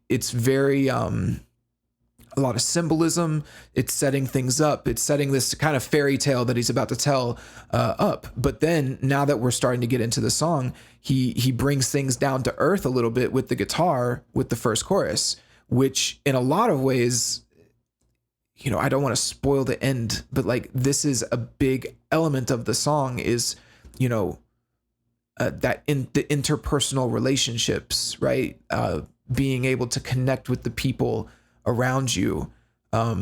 a lot of symbolism. It's setting things up. It's setting this kind of fairy tale that he's about to tell up. But then now that we're starting to get into the song, he brings things down to earth a little bit with the guitar, with the first chorus, which in a lot of ways, I don't want to spoil the end, but like this is a big element of the song is, that in the interpersonal relationships, right? Being able to connect with the people around you. I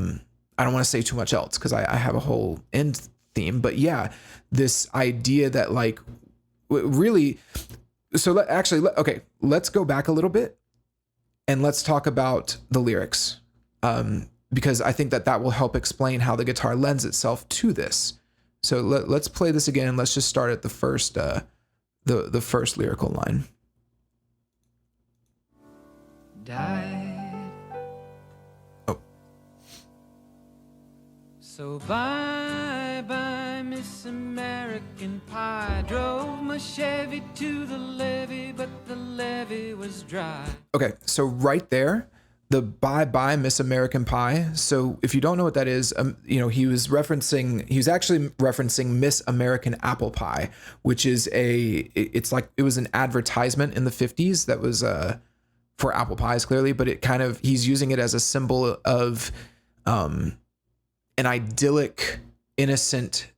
don't want to say too much else because I have a whole end theme, but yeah, this idea that like really, so let's go back a little bit and let's talk about the lyrics. Because I think that will help explain how the guitar lends itself to this. So let's play this again. Let's just start at the first, the first lyrical line. Died. Oh. So bye, Miss American Pie. Drove my Chevy to the levee, but the levee was dry. Okay, so right there, the bye Miss American Pie. So if you don't know what that is, he was actually referencing Miss American Apple Pie, which is it was an advertisement in the 50s that was for apple pies clearly, but he's using it as a symbol of an idyllic, innocent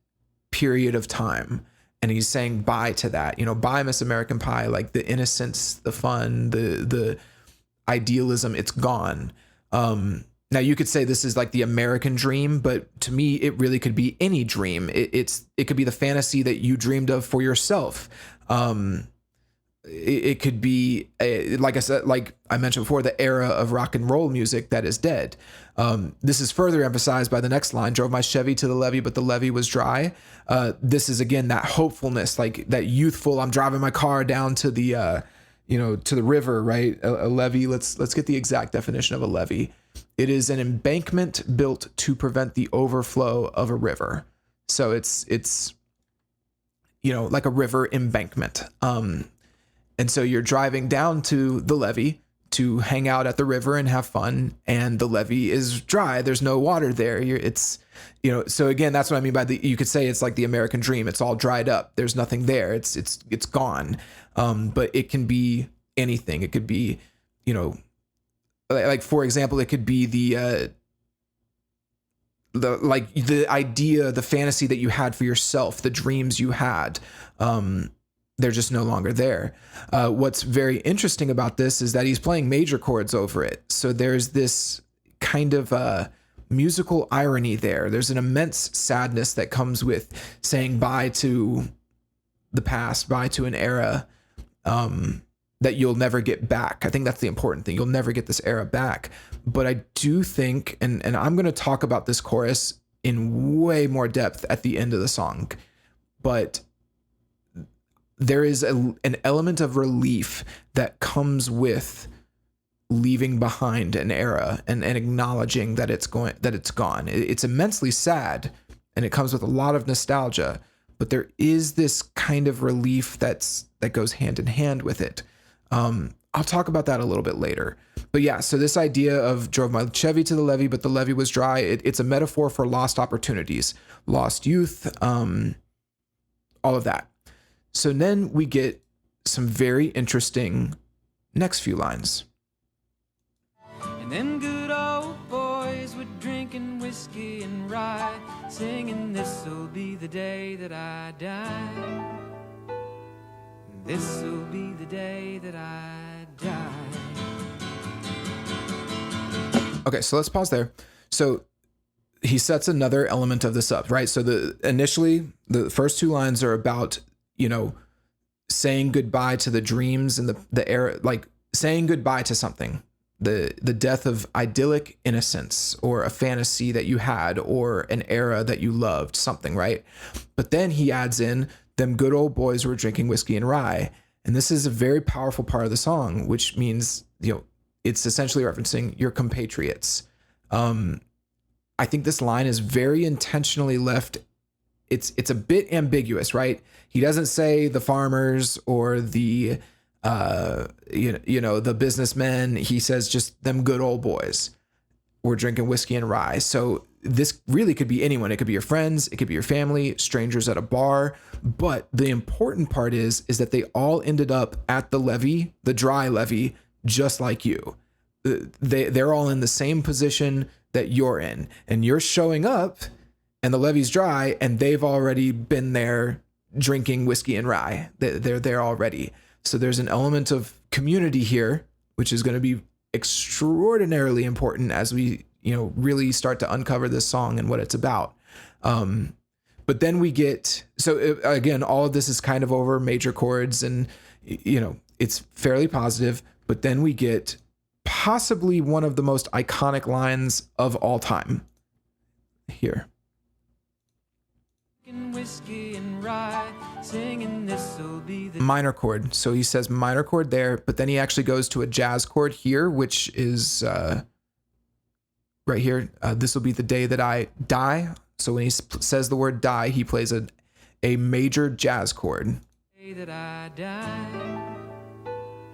period of time. And he's saying bye to that, bye Miss American Pie, like the innocence, the fun, the idealism, it's gone. Now you could say this is like the American dream, but to me, it really could be any dream. It could be the fantasy that you dreamed of for yourself. It could be, like I said, like I mentioned before, the era of rock and roll music that is dead. This is further emphasized by the next line, drove my Chevy to the levee, but the levee was dry. This is again, that hopefulness, like that youthful, I'm driving my car down to the, to the river, right? A levee. Let's get the exact definition of a levee. It is an embankment built to prevent the overflow of a river. So it's like a river embankment. And so you're driving down to the levee to hang out at the river and have fun, and the levee is dry. There's no water there. So again, that's what I mean by you could say it's like the American dream. It's all dried up. There's nothing there. It's gone. But it can be anything. It could be, like for example, it could be the idea, the fantasy that you had for yourself, the dreams you had. They're just no longer there. What's very interesting about this is that he's playing major chords over it. So there's this kind of musical irony there. There's an immense sadness that comes with saying bye to the past, bye to an era that you'll never get back. I think that's the important thing. You'll never get this era back. But I do think, and I'm going to talk about this chorus in way more depth at the end of the song, but there is an element of relief that comes with leaving behind an era and acknowledging that it's gone. It's immensely sad, and it comes with a lot of nostalgia, but there is this kind of relief that goes hand in hand with it. I'll talk about that a little bit later. But yeah, so this idea of drove my Chevy to the levee, but the levee was dry. It's a metaphor for lost opportunities, lost youth, all of that. So then we get some very interesting next few lines. And them good old boys were drinking whiskey and rye, singing, this'll be the day that I die. This'll be the day that I die. Okay, so let's pause there. So he sets another element of this up, right? So initially the first two lines are about, saying goodbye to the dreams and the era, like saying goodbye to something, the death of idyllic innocence or a fantasy that you had or an era that you loved, something, right? But then he adds in, them good old boys were drinking whiskey and rye. And this is a very powerful part of the song, which means, it's essentially referencing your compatriots. I think this line is very intentionally left. It's a bit ambiguous, right? He doesn't say the farmers or the the businessmen. He says just them good old boys were drinking whiskey and rye. So this really could be anyone. It could be your friends, it could be your family, strangers at a bar. But the important part is that they all ended up at the levee, the dry levee, just like you. They're all in the same position that you're in, and you're showing up and the levee's dry and they've already been there drinking whiskey and rye. They're there already. So there's an element of community here, which is going to be extraordinarily important as we, really start to uncover this song and what it's about. But then we get, again, all of this is kind of over major chords and, it's fairly positive, but then we get possibly one of the most iconic lines of all time here. Whiskey and rye, singing this'll be the minor chord. So he says minor chord there, but then he actually goes to a jazz chord here, which is right here. This will be the day that I die. So when he says the word die, he plays a major jazz chord. day that I die.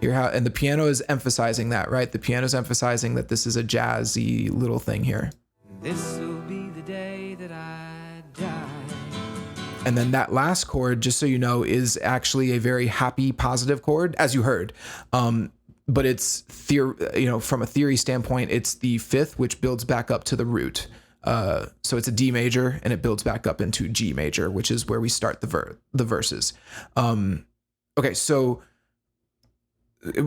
Hear how, and the piano is emphasizing that, right? The piano is emphasizing that this is a jazzy little thing here. This'll be the day that I die. And then that last chord, just so you know, is actually a very happy, positive chord, as you heard. But it's from a theory standpoint, it's the fifth, which builds back up to the root. So it's a D major, and it builds back up into G major, which is where we start the verses. Okay, so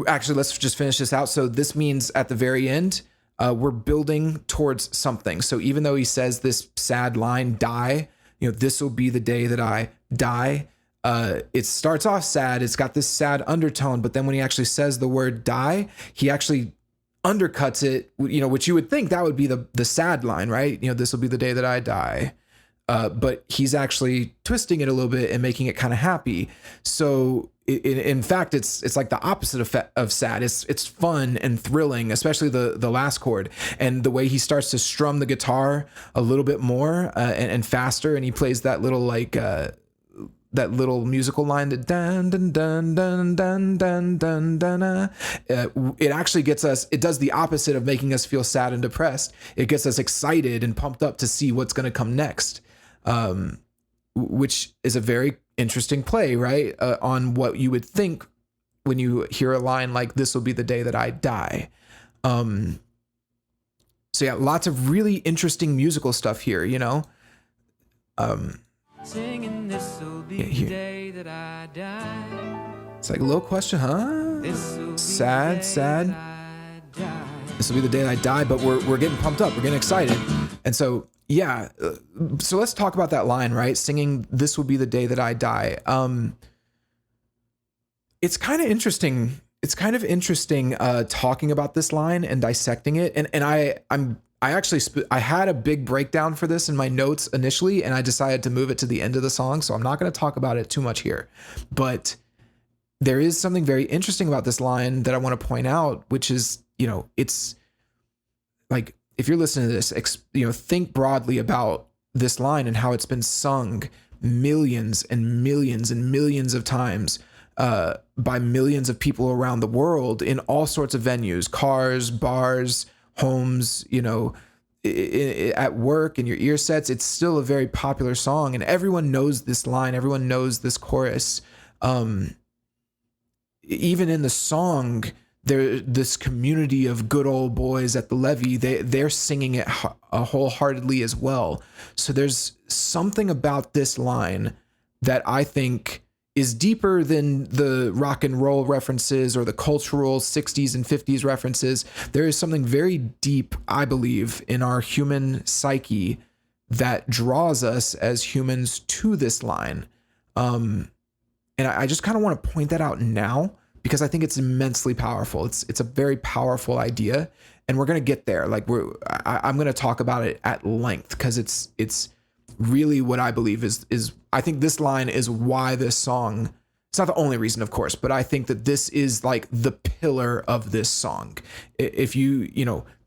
actually, let's just finish this out. So this means at the very end, we're building towards something. So even though he says this sad line, die, this will be the day that I die. It starts off sad. It's got this sad undertone, but then when he actually says the word die, he actually undercuts it, which you would think that would be the sad line, right? This will be the day that I die. But he's actually twisting it a little bit and making it kind of happy. So in fact, it's like the opposite of sad. It's fun and thrilling, especially the last chord, and the way he starts to strum the guitar a little bit more and faster, and he plays that little that little musical line, that dun dun dun dun dun dun dun dun. It actually gets us. It does the opposite of making us feel sad and depressed. It gets us excited and pumped up to see what's going to come next, which is a very interesting play, right? On what you would think when you hear a line like "This will be the day that I die." So yeah, lots of really interesting musical stuff here. Singing this'll be the day that I die. It's like a little question, huh? This'll be Sad, the day sad. that I die. This will be the day that I die, but we're getting pumped up. We're getting excited. And so, yeah. So let's talk about that line, right? Singing, "This will be the day that I die." It's kind of interesting. It's kind of interesting talking about this line and dissecting it. And I actually I had a big breakdown for this in my notes initially, and I decided to move it to the end of the song. So I'm not going to talk about it too much here, but there is something very interesting about this line that I want to point out, which is, it's like, if you're listening to this, think broadly about this line and how it's been sung millions and millions and millions of times by millions of people around the world in all sorts of venues, cars, bars, homes, at work, in your ear sets. It's still a very popular song, and everyone knows this line. Everyone knows this chorus. Even in the song, this community of good old boys at the levee, they're singing it wholeheartedly as well. So there's something about this line that I think is deeper than the rock and roll references or the cultural 60s and 50s references. There is something very deep, I believe, in our human psyche that draws us as humans to this line. And I just kind of want to point that out now because I think it's immensely powerful. It's a very powerful idea, and we're going to get there. Like I'm going to talk about it at length because it's really what I believe is I think this line is why this song, it's not the only reason, of course, but I think that this is like the pillar of this song. If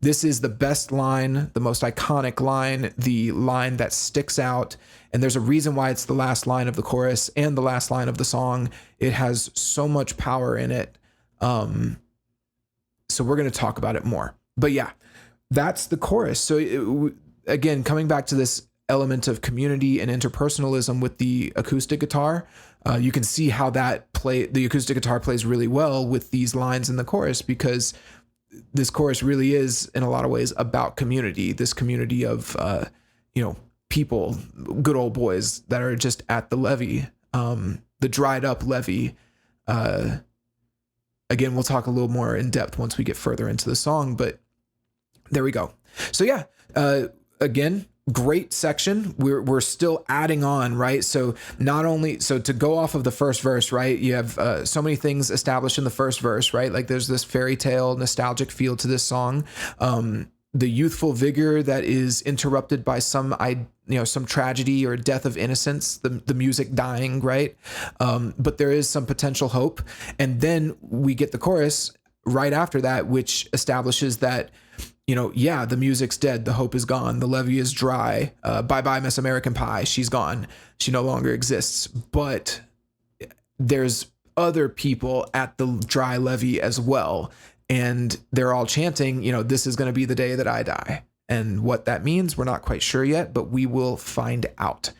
this is the best line, the most iconic line, the line that sticks out. And there's a reason why it's the last line of the chorus and the last line of the song. It has so much power in it. So we're going to talk about it more. But yeah, that's the chorus. So again, coming back to this element of community and interpersonalism with the acoustic guitar, you can see how the acoustic guitar plays really well with these lines in the chorus, because this chorus really is in a lot of ways about community, this community of, people, good old boys that are just at the levee, the dried up levee. Again, we'll talk a little more in depth once we get further into the song, but there we go. So yeah, again, great section. We're still adding on, right? So to go off of the first verse, right? You have so many things established in the first verse, right? Like there's this fairy tale nostalgic feel to this song. The youthful vigor that is interrupted by some tragedy or death of innocence, the music dying, right? But there is some potential hope. And then we get the chorus right after that, which establishes that, the music's dead. The hope is gone. The levee is dry. Bye-bye, Miss American Pie. She's gone. She no longer exists. But there's other people at the dry levee as well. And they're all chanting, this is going to be the day that I die. And what that means, we're not quite sure yet, but we will find out.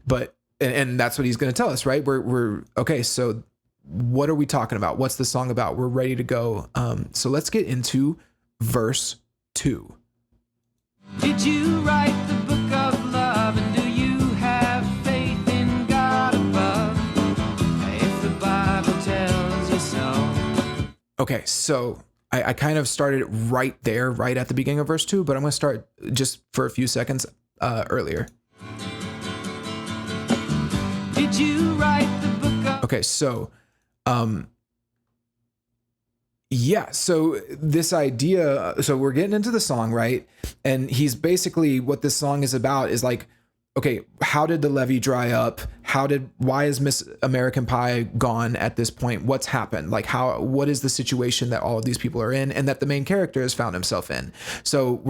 But, and that's what he's going to tell us, right? We're okay. So what are we talking about? What's the song about? We're ready to go. So let's get into verse 2. Did you write the book of love, and do you have faith in God above? If the Bible tells you so. Okay, so I kind of started right there, right at the beginning of verse 2, but I'm going to start just for a few seconds earlier. Did you write the book of... Okay, so so this idea, so we're getting into the song, right? And he's basically, what this song is about is like, okay, how did the levee dry up? Why is Miss American Pie gone at this point? What's happened? Like what is the situation that all of these people are in and that the main character has found himself in? So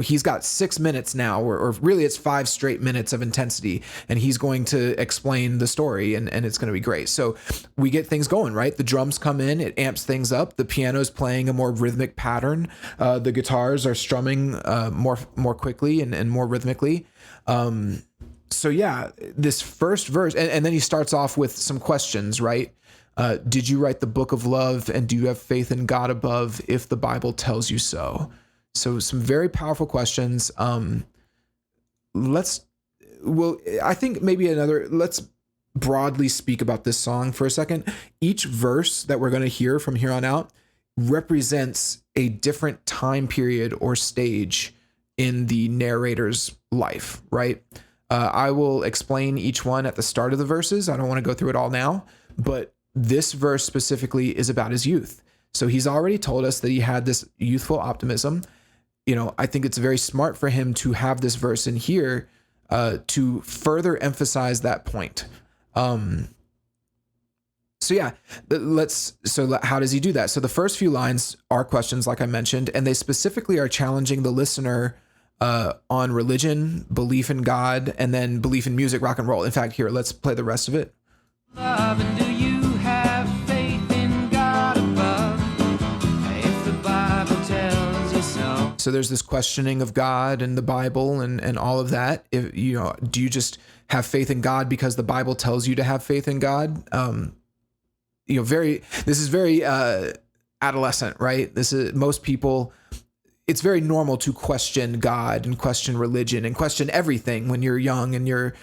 he's got 6 minutes now, or really it's 5 straight minutes of intensity, and he's going to explain the story and it's going to be great. So we get things going, right? The drums come in, it amps things up. The piano's playing a more rhythmic pattern. The guitars are strumming more quickly and more rhythmically. So yeah, this first verse, and then he starts off with some questions, right? Did you write the book of love, and do you have faith in God above if the Bible tells you so? So some very powerful questions. Let's broadly speak about this song for a second. Each verse that we're going to hear from here on out represents a different time period or stage in the narrator's life, right? I will explain each one at the start of the verses. I don't want to go through it all now, but this verse specifically is about his youth. So he's already told us that he had this youthful optimism. I think it's very smart for him to have this verse in here to further emphasize that point. So how does he do that? So the first few lines are questions, like I mentioned, and they specifically are challenging the listener on religion, belief in God, and then belief in music, rock and roll. In fact, here, let's play the rest of it. Love, and do you have faith in God above? If the Bible tells you so. So there's this questioning of God and the Bible and all of that. Do you just have faith in God because the Bible tells you to have faith in God? This is very adolescent, right? Most people. It's very normal to question God and question religion and question everything when you're young and you're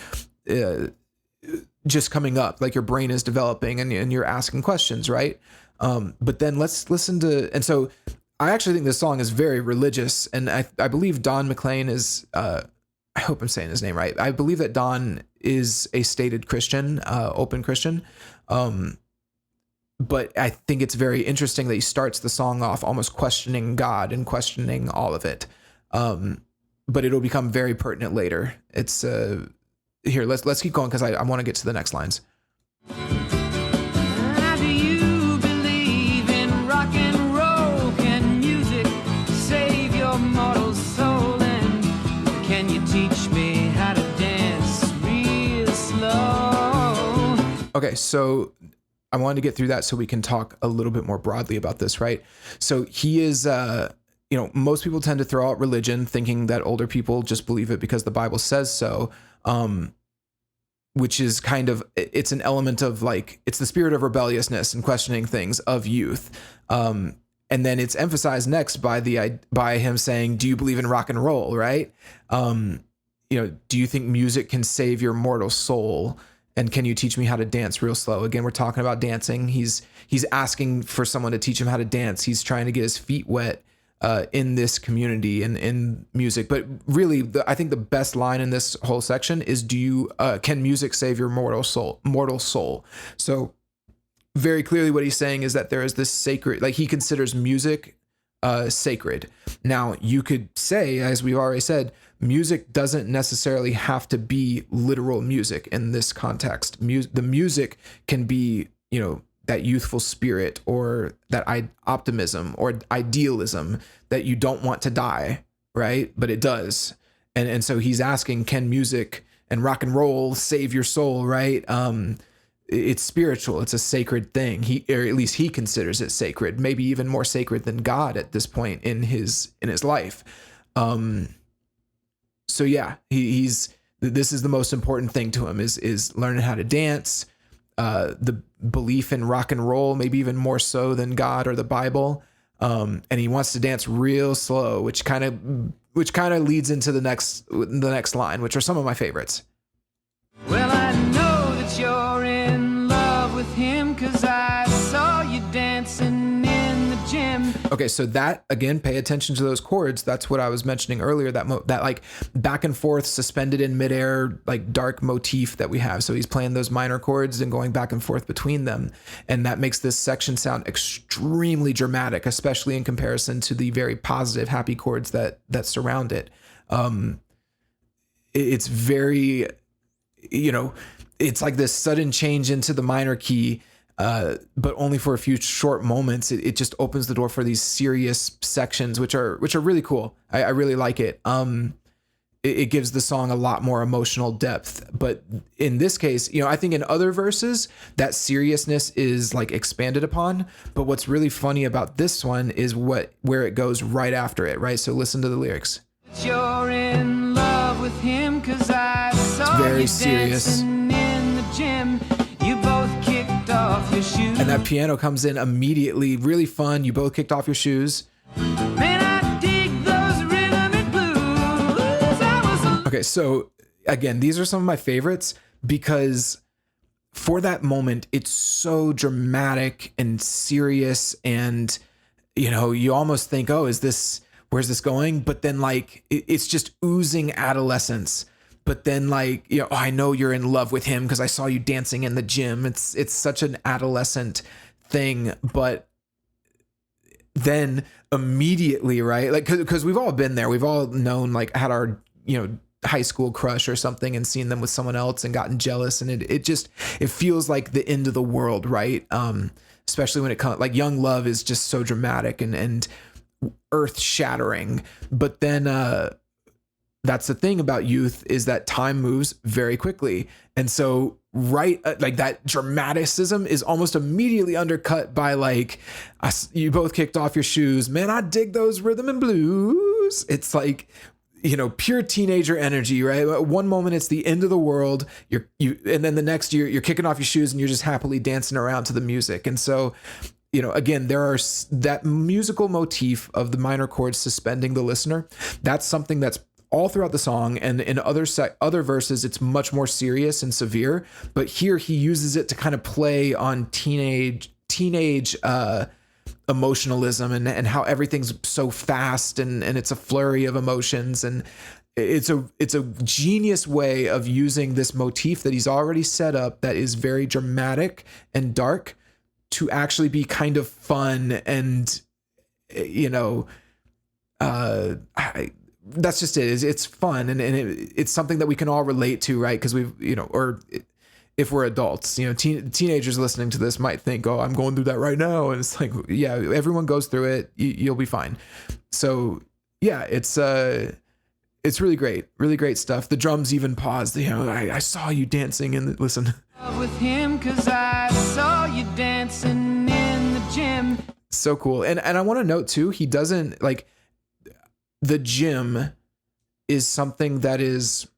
just coming up, like your brain is developing and you're asking questions, right? But then let's listen to, and so I actually think this song is very religious, and I believe Don McLean is, I hope I'm saying his name right. I believe that Don is a stated Christian, open Christian. But I think it's very interesting that he starts the song off almost questioning God and questioning all of it. But it'll become very pertinent later. It's here. Let's keep going because I want to get to the next lines. Do you believe in rock and roll? Can music save your mortal soul? And can you teach me how to dance real slow? Okay, so I wanted to get through that so we can talk a little bit more broadly about this, right? So he is, most people tend to throw out religion thinking that older people just believe it because the Bible says so, which is kind of, it's an element of like, it's the spirit of rebelliousness and questioning things of youth. And then it's emphasized next by him saying, do you believe in rock and roll, right? Do you think music can save your mortal soul? And can you teach me how to dance real slow? Again, we're talking about dancing. He's asking for someone to teach him how to dance. He's trying to get his feet wet in this community and in music. But really, I think the best line in this whole section is, can music save your mortal soul? So very clearly what he's saying is that there is this sacred, like he considers music sacred. Now you could say, as we've already said, music doesn't necessarily have to be literal music in this context. The music can be, that youthful spirit or that optimism or idealism that you don't want to die, right? But it does. And so he's asking, can music and rock and roll save your soul, right? It's spiritual. It's a sacred thing. Or at least he considers it sacred, maybe even more sacred than God at this point in his life. So yeah, this is the most important thing to him is learning how to dance, the belief in rock and roll, maybe even more so than God or the Bible. And he wants to dance real slow, which kind of leads into the next line, which are some of my favorites. Well, I know that you're in love with him, 'cause I saw you dancing in the gym. Okay, so that, again, pay attention to those chords. That's what I was mentioning earlier, that like back and forth, suspended in midair, like dark motif that we have. So he's playing those minor chords and going back and forth between them. And that makes this section sound extremely dramatic, especially in comparison to the very positive, happy chords that surround it. It's very, it's like this sudden change into the minor key, but only for a few short moments. It just opens the door for these serious sections, which are really cool. I really like it. It gives the song a lot more emotional depth. But in this case, I think in other verses that seriousness is like expanded upon. But what's really funny about this one is where it goes right after it, right? So listen to the lyrics. You're in love with him, 'cause I saw very you serious. dancing in the gym. You both kicked off your shoes. And that piano comes in immediately, really fun. You both kicked off your shoes. Man, I dig those rhythm and blues. Okay, so again, these are some of my favorites because for that moment, it's so dramatic and serious, and you almost think, oh, where's this going? But then like it's just oozing adolescence. But then like, I know you're in love with him because I saw you dancing in the gym. It's such an adolescent thing. But then immediately, right? Like, because we've all been there. We've all known, like, had our, high school crush or something and seen them with someone else and gotten jealous. And it feels like the end of the world, right? Especially when it comes, like, young love is just so dramatic and earth shattering. But then, that's the thing about youth, is that time moves very quickly. And so like that dramaticism is almost immediately undercut by like, you both kicked off your shoes. Man, I dig those rhythm and blues. It's like, pure teenager energy, right? One moment it's the end of the world, and then the next you're kicking off your shoes and you're just happily dancing around to the music. And so, again, there are that musical motif of the minor chords suspending the listener. That's something that's all throughout the song. And in other verses, it's much more serious and severe. But here he uses it to kind of play on teenage emotionalism and how everything's so fast and it's a flurry of emotions. And it's a genius way of using this motif that he's already set up that is very dramatic and dark to actually be kind of fun. And, that's just it. It's fun. And it's something that we can all relate to, right? Because if we're adults, teenagers listening to this might think, oh, I'm going through that right now. And it's like, yeah, everyone goes through it. You'll be fine. So yeah, it's really great stuff. The drums even paused, I saw you dancing and listen. With him, 'cause I saw you dancing in the gym. So cool. And I want to note too, he doesn't like the gym is something that is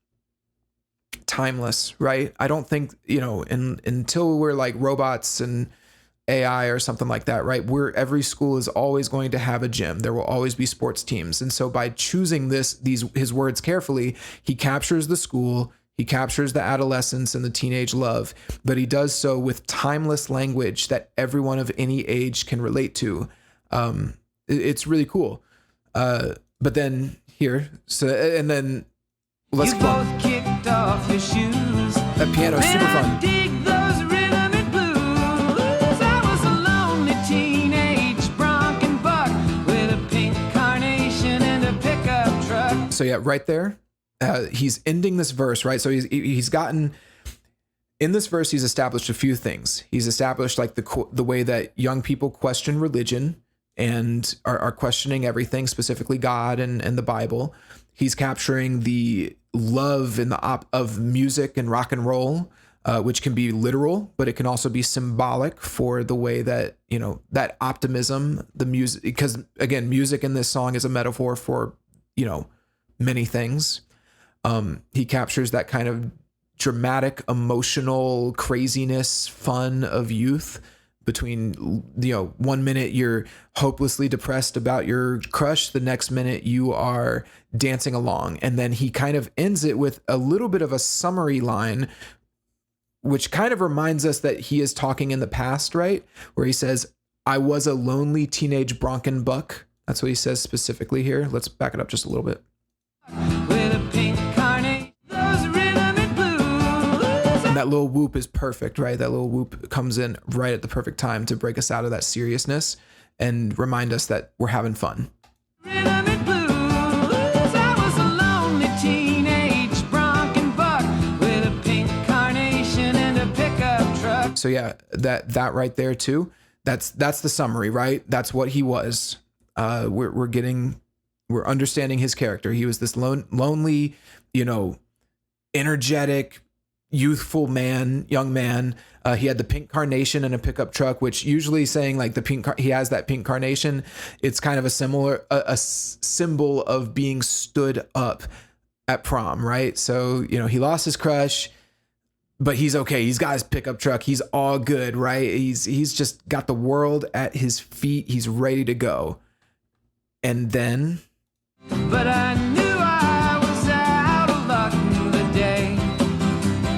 timeless, right? I don't think, until we're like robots and AI or something like that, right? Every school is always going to have a gym. There will always be sports teams. And so by choosing his words carefully, he captures the school, he captures the adolescence and the teenage love, but he does so with timeless language that everyone of any age can relate to. It's really cool. But then here, and then let's you both kicked off your shoes. That piano is super fun. Dig those rhythm and blues. I was a lonely teenage bronc and buck with a pink carnation and a pickup truck. So yeah, right there, he's ending this verse, right? So he's gotten in this verse, he's established a few things. He's established like the way that young people question religion and are questioning everything, specifically God and the Bible. He's capturing the love and of music and rock and roll, which can be literal, but it can also be symbolic for the way that, that optimism, the music, because again, music in this song is a metaphor for, many things. He captures that kind of dramatic, emotional craziness, fun of youth between, 1 minute you're hopelessly depressed about your crush, the next minute you are dancing along. And then he kind of ends it with a little bit of a summary line, which kind of reminds us that he is talking in the past, right? Where he says, I was a lonely teenage bronc buck. That's what he says specifically here. Let's back it up just a little bit. With a pink carnation, those rhythm and blues. And that little whoop is perfect, right? That little whoop comes in right at the perfect time to break us out of that seriousness and remind us that we're having fun. Rhythm and blues. I was a lonely teenage bronc and buck with a pink carnation and a pickup truck. So yeah, that right there too. That's the summary, right? That's what he was. We're understanding his character. He was this lonely, energetic, youthful young man. He had the pink carnation and a pickup truck, which usually saying like he has that pink carnation. It's kind of a symbol of being stood up at prom, right? So, he lost his crush, but he's okay. He's got his pickup truck. He's all good, right? He's just got the world at his feet. He's ready to go. And then, but I knew I was out of luck the day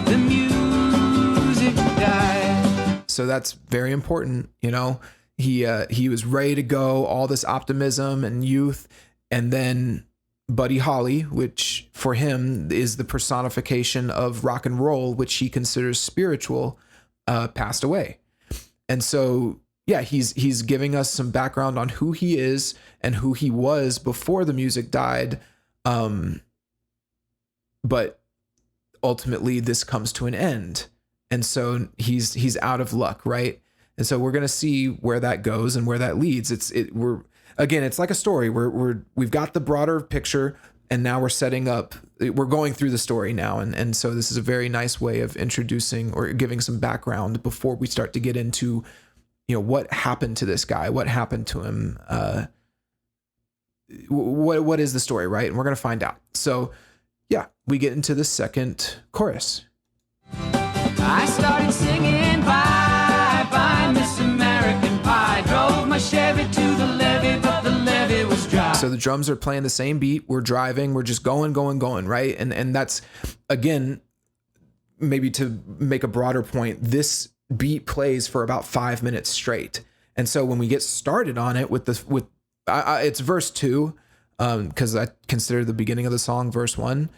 the music died. So that's very important. He was ready to go, all this optimism and youth. And then Buddy Holly, which for him is the personification of rock and roll, which he considers spiritual, passed away. And so, yeah, he's giving us some background on who he is and who he was before the music died. But ultimately this comes to an end. And so he's out of luck, right? And so we're going to see where that goes and where that leads. It's like a story. We've got the broader picture, and now we're going through the story now. And so this is a very nice way of introducing or giving some background before we start to get into, what happened to this guy, what happened to him, what is the story, right? And we're going to find out. So yeah, we get into the second chorus. I started singing bye bye Miss American Pie. Drove my Chevy to the levee, but the levee was dry. So the drums are playing the same beat. We're driving. We're just going, right? And that's, again, maybe to make a broader point, this beat plays for about 5 minutes straight. And so when we get started on it it's verse 2, because I consider the beginning of the song verse 1,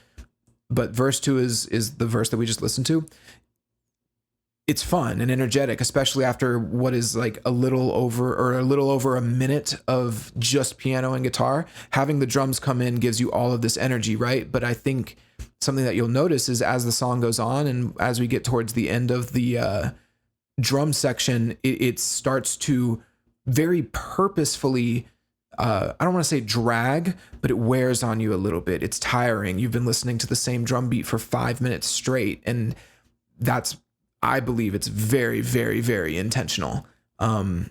but verse 2 is the verse that we just listened to. It's fun and energetic, especially after what is like a little over a minute of just piano and guitar. Having the drums come in gives you all of this energy, right? But I think something that you'll notice is as the song goes on and as we get towards the end of the drum section, it starts to very purposefully, I don't want to say drag, but it wears on you a little bit. It's tiring. You've been listening to the same drum beat for 5 minutes straight. And I believe it's very, very, very intentional. So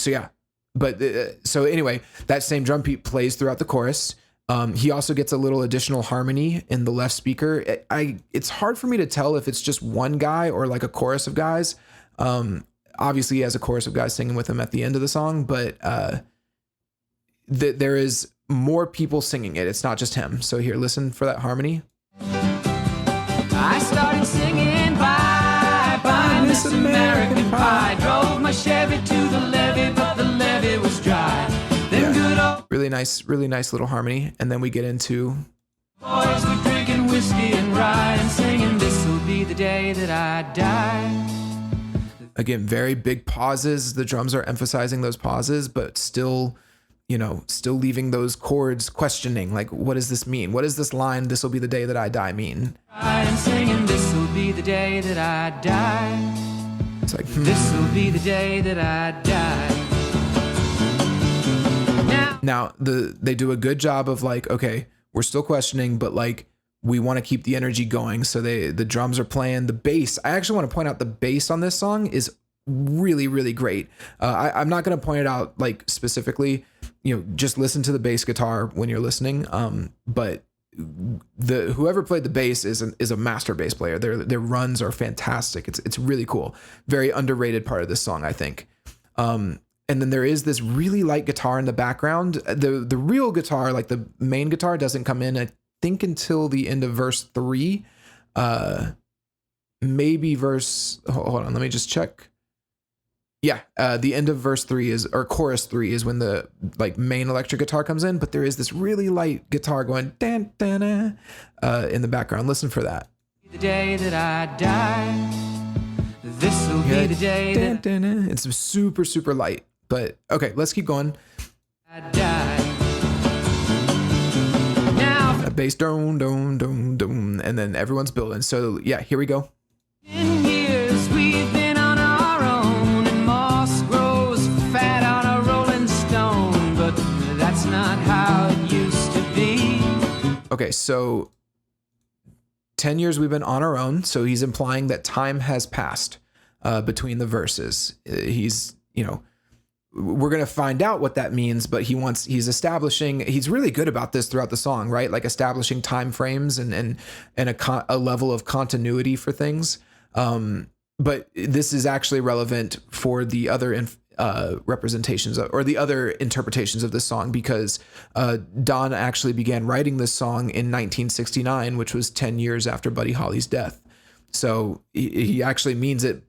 yeah, but so anyway, that same drum beat plays throughout the chorus. He also gets a little additional harmony in the left speaker. It's hard for me to tell if it's just one guy or like a chorus of guys. Obviously he has a chorus of guys singing with him at the end of the song, but there is more people singing it. It's not just him. So here, listen for that harmony. I started singing bye, bye, Miss American Pie. Drove my Chevy to the levee, but the levee was dry. Them good old really nice little harmony. And then we get into boys were drinking whiskey and rye and singing, this'll be the day that I die. Again, very big pauses. The drums are emphasizing those pauses, but still leaving those chords questioning, like, what does this mean? What does this line, this'll be the day that I die, mean? I'm singing, this'll be the day that I die. It's like, this'll be the day that I die. Now, they do a good job of like, okay, we're still questioning, but like, we want to keep the energy going. So the drums are playing. The bass, I actually want to point out the bass on this song is really, really great. I'm not going to point it out like specifically, just listen to the bass guitar when you're listening. But whoever played the bass is a master bass player. Their runs are fantastic. It's really cool. Very underrated part of this song, I think. And then there is this really light guitar in the background. The real guitar, like the main guitar, doesn't come in, I think, until the end of verse 3. Maybe hold on, let me just check. Yeah, the end of verse 3 chorus 3 is when the like main electric guitar comes in, but there is this really light guitar going dan, dan, in the background. Listen for that. The day that I die, this'll be the day that it's super, super light. But okay, let's keep going. I die. Now, a bass, dum, dum, dum, dum, and then everyone's building. So yeah, here we go. in years we've been on our own, and moss grows fat on a rolling stone, but that's not how it used to be. Okay, so 10 years we've been on our own. So he's implying that time has passed between the verses. He's we're going to find out what that means, but he's really good about this throughout the song, right? Like establishing time frames and a level of continuity for things. But this is actually relevant for the other representations or the other interpretations of this song, because Don actually began writing this song in 1969, which was 10 years after Buddy Holly's death. So he actually means it,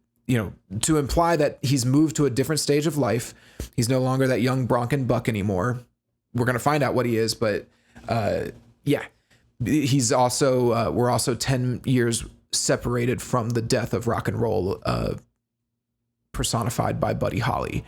to imply that he's moved to a different stage of life. He's no longer that young Bronco buck anymore. We're going to find out what he is, but yeah, he's also, we're also 10 years separated from the death of rock and roll, personified by Buddy Holly.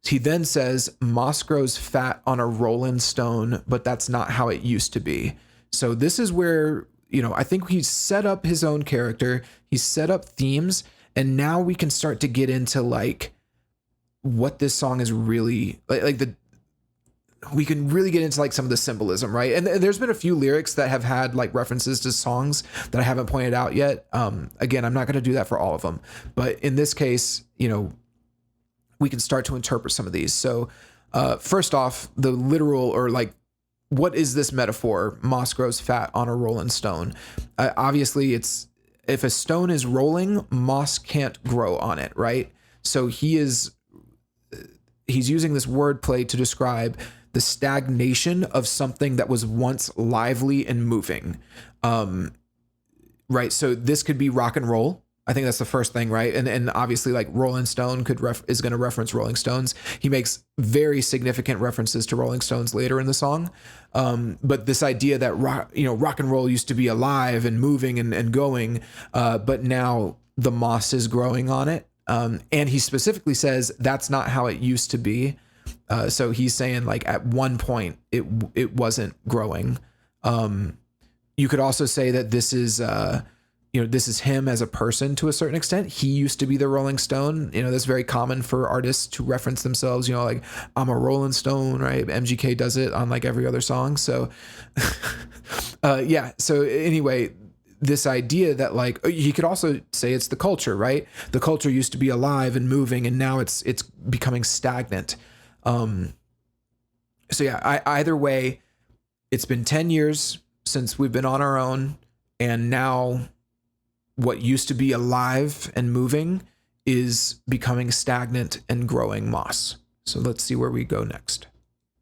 He then says, moss grows fat on a rolling stone, but that's not how it used to be. So this is where, I think he's set up his own character. He's set up themes. And now we can start to get into like what this song is really we can really get into like some of the symbolism, right? And there's been a few lyrics that have had like references to songs that I haven't pointed out yet. Again, I'm not going to do that for all of them, but in this case, we can start to interpret some of these. So first off, the literal, or like, what is this metaphor? Moss grows fat on a rolling stone. Obviously if a stone is rolling, moss can't grow on it, right? So he's using this wordplay to describe the stagnation of something that was once lively and moving. Right. So this could be rock and roll. I think that's the first thing, right? And obviously, like Rolling Stone is going to reference Rolling Stones. He makes very significant references to Rolling Stones later in the song. But this idea that rock and roll used to be alive and moving and going, but now the moss is growing on it. And he specifically says that's not how it used to be. So he's saying like at one point it wasn't growing. You could also say that this is, this is him as a person to a certain extent. He used to be the Rolling Stone. That's very common for artists to reference themselves, like I'm a Rolling Stone, right? MGK does it on like every other song. So, yeah. So anyway, this idea that like, he could also say it's the culture, right? The culture used to be alive and moving, and now it's becoming stagnant. So yeah, either way, it's been 10 years since we've been on our own, and now what used to be alive and moving is becoming stagnant and growing moss. So let's see where we go next.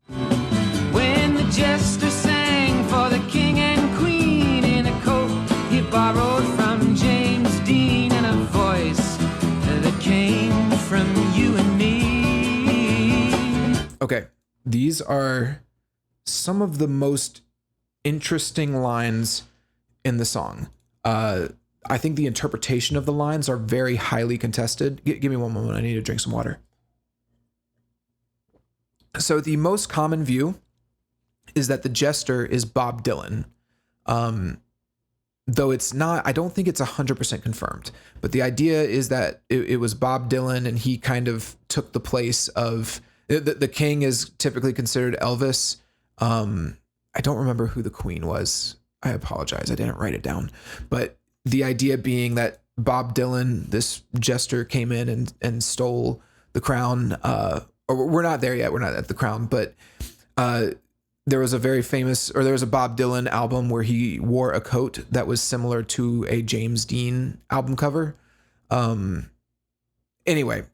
When the jester sang for the king and queen in a coat he borrowed from James Dean, and a voice that came from you and me. Okay, these are some of the most interesting lines in the song. I think the interpretation of the lines are very highly contested. Give me one moment. I need to drink some water. So the most common view is that the jester is Bob Dylan. Though it's not, I don't think it's 100% confirmed, but the idea is that it was Bob Dylan, and he kind of took the place of, the king is typically considered Elvis. I don't remember who the queen was. I apologize. I didn't write it down, but the idea being that Bob Dylan, this jester, came in and stole the crown. Or we're not there yet. We're not at the crown, but there was a Bob Dylan album where he wore a coat that was similar to a James Dean album cover. Anyway,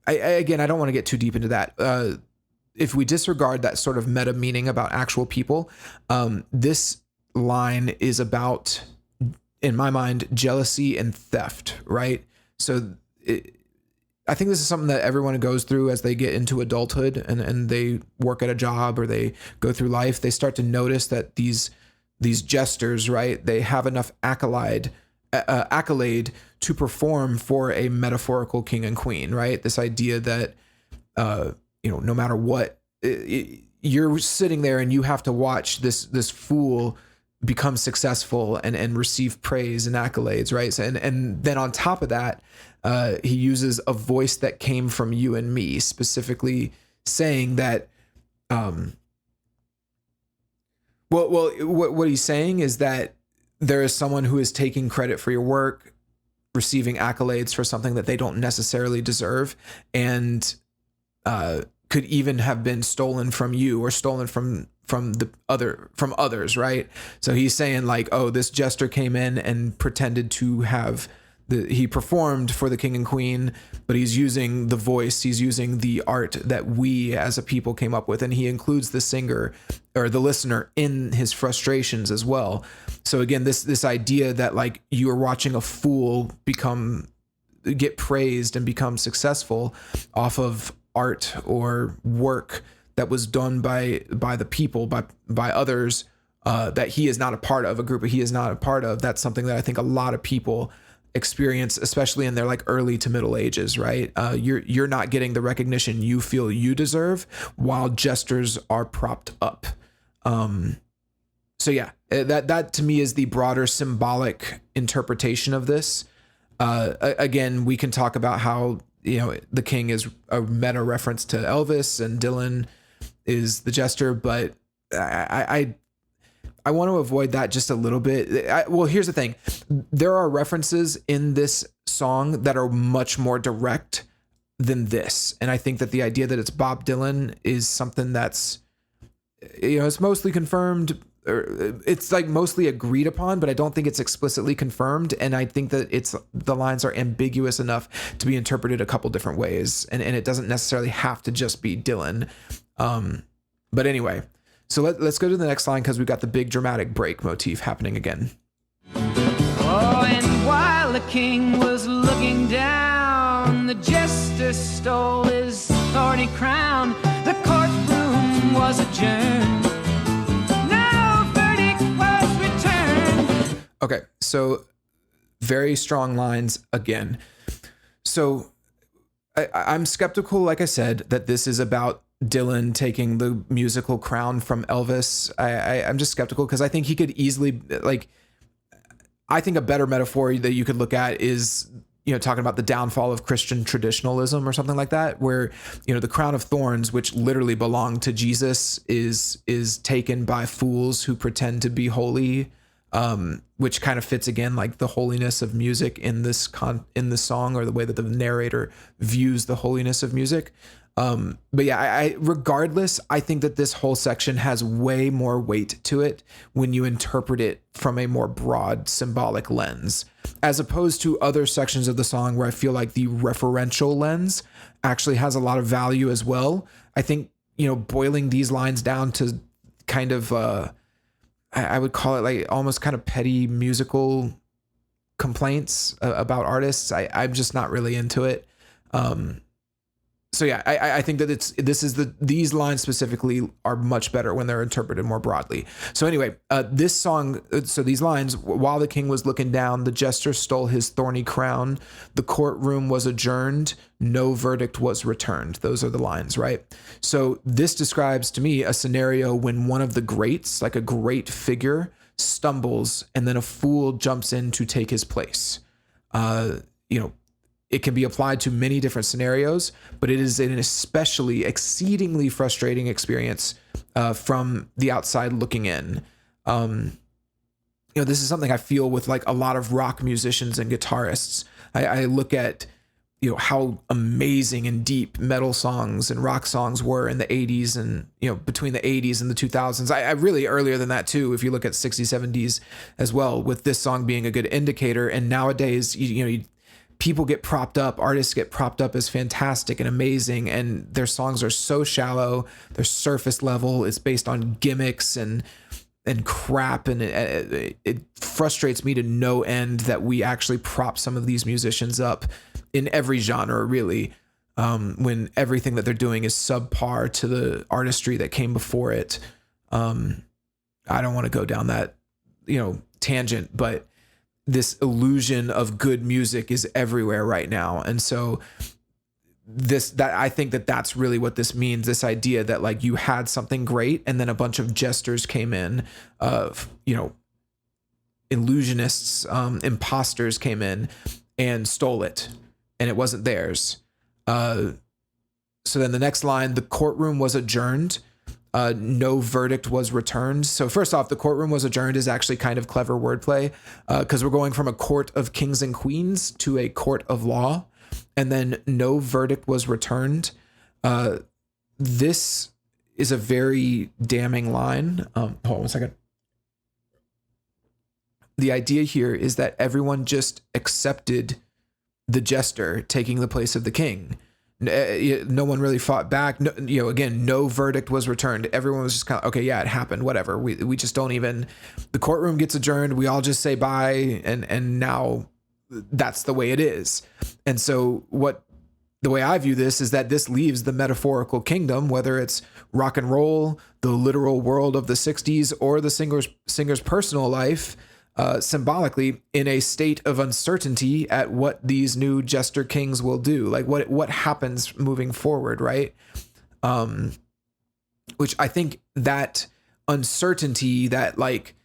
I don't want to get too deep into that. If we disregard that sort of meta meaning about actual people, this line is about, in my mind, jealousy and theft, right? So I think this is something that everyone goes through as they get into adulthood and they work at a job or they go through life. They start to notice that these jesters, right, they have enough accolade to perform for a metaphorical king and queen, right? This idea that, no matter what, you're sitting there and you have to watch this fool become successful and receive praise and accolades, right? So, and then on top of that, he uses a voice that came from you and me, specifically saying that, what he's saying is that there is someone who is taking credit for your work, receiving accolades for something that they don't necessarily deserve, and could even have been stolen from you or stolen from others, right? So he's saying like, oh, this jester came in and pretended to have he performed for the king and queen, but he's using the voice, he's using the art that we as a people came up with, and he includes the singer or the listener in his frustrations as well. So again, this idea that like you are watching a fool get praised and become successful off of art or work that was done by the people, by others, that he is not a part of, a group he is not a part of. That's something that I think a lot of people experience, especially in their like early to middle ages, right? You're not getting the recognition you feel you deserve while jesters are propped up. So yeah, that to me is the broader symbolic interpretation of this. Again, we can talk about how, the king is a meta reference to Elvis and Dylan is the jester, but I want to avoid that just a little bit. Here's the thing. There are references in this song that are much more direct than this. And I think that the idea that it's Bob Dylan is something that's, it's mostly confirmed, or it's like mostly agreed upon, but I don't think it's explicitly confirmed. And I think that the lines are ambiguous enough to be interpreted a couple different ways. And it doesn't necessarily have to just be Dylan. But anyway, So let's go to the next line because we've got the big dramatic break motif happening again. Oh, and while the king was looking down, the jester stole his thorny crown. The courtroom was adjourned. No verdict was returned. Okay, so very strong lines again. So I'm skeptical, like I said, that this is about Dylan taking the musical crown from Elvis. I'm just skeptical because I think he could easily, like, I think a better metaphor that you could look at is, talking about the downfall of Christian traditionalism or something like that, where, the crown of thorns, which literally belonged to Jesus, is taken by fools who pretend to be holy, which kind of fits again, like the holiness of music in this song, or the way that the narrator views the holiness of music. But yeah, regardless, I think that this whole section has way more weight to it when you interpret it from a more broad symbolic lens, as opposed to other sections of the song where I feel like the referential lens actually has a lot of value as well. I think, boiling these lines down to kind of, I would call it like almost kind of petty musical complaints about artists. I'm just not really into it. So yeah, I think that these lines specifically are much better when they're interpreted more broadly. So anyway, this song, so these lines: while the king was looking down, the jester stole his thorny crown, the courtroom was adjourned, no verdict was returned. Those are the lines, right? So this describes to me a scenario when one of the greats, like a great figure, stumbles and then a fool jumps in to take his place. It can be applied to many different scenarios, but it is an especially exceedingly frustrating experience from the outside looking in. This is something I feel with like a lot of rock musicians and guitarists. I look at, how amazing and deep metal songs and rock songs were in the 80s and, between the 80s and the 2000s. I really earlier than that too, if you look at 60s, 70s as well, with this song being a good indicator. And nowadays, people get propped up, artists get propped up as fantastic and amazing, and their songs are so shallow, they're surface level, it's based on gimmicks and crap, and it frustrates me to no end that we actually prop some of these musicians up in every genre, really, when everything that they're doing is subpar to the artistry that came before it. I don't want to go down that, tangent, but this illusion of good music is everywhere right now. And so I think that that's really what this means. This idea that like you had something great and then a bunch of jesters came in, illusionists, imposters came in and stole it, and it wasn't theirs. So then the next line, the courtroom was adjourned. No verdict was returned. So first off, the courtroom was adjourned is actually kind of clever wordplay, because we're going from a court of kings and queens to a court of law, and then no verdict was returned. This is a very damning line. Hold on 1 second. The idea here is that everyone just accepted the jester taking the place of the king. No one really fought back. No, again, no verdict was returned. Everyone was just kind of, okay, yeah, it happened, whatever. We just don't even, the courtroom gets adjourned. We all just say bye. And now that's the way it is. And so the way I view this is that this leaves the metaphorical kingdom, whether it's rock and roll, the literal world of the 60s, or the singer's personal life, symbolically in a state of uncertainty at what these new jester kings will do, like what happens moving forward, right? Which I think that uncertainty, that like,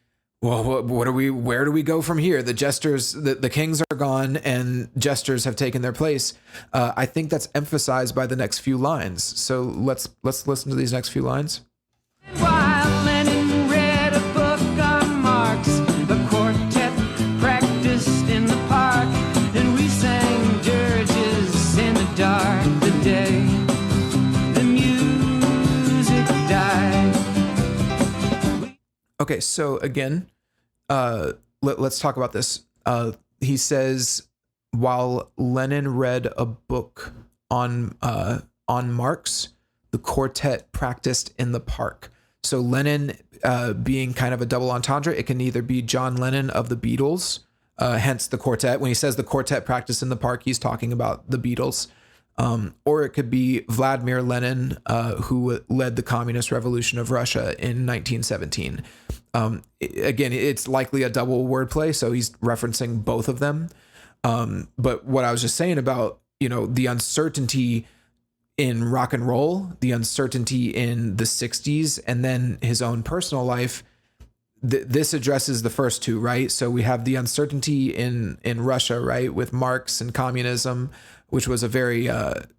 well, where do we go from here? The jesters, the kings are gone and jesters have taken their place. I think that's emphasized by the next few lines. So let's listen to these next few lines. While Lenin read a book on Marx, the quartet practiced in the park, and we sang dirges in the dark. The day the music died. Okay, so again, let's talk about this. He says, while Lenin read a book on Marx, the quartet practiced in the park. So Lennon being kind of a double entendre, it can either be John Lennon of the Beatles, hence the quartet. When he says the quartet practice in the park, he's talking about the Beatles. Or it could be Vladimir Lenin, who led the communist revolution of Russia in 1917. Again, it's likely a double wordplay, so he's referencing both of them. But what I was just saying about, the uncertainty in rock and roll, the uncertainty in the 60s, and then his own personal life, this addresses the first two, right? So we have the uncertainty in Russia, right, with Marx and communism, which was a very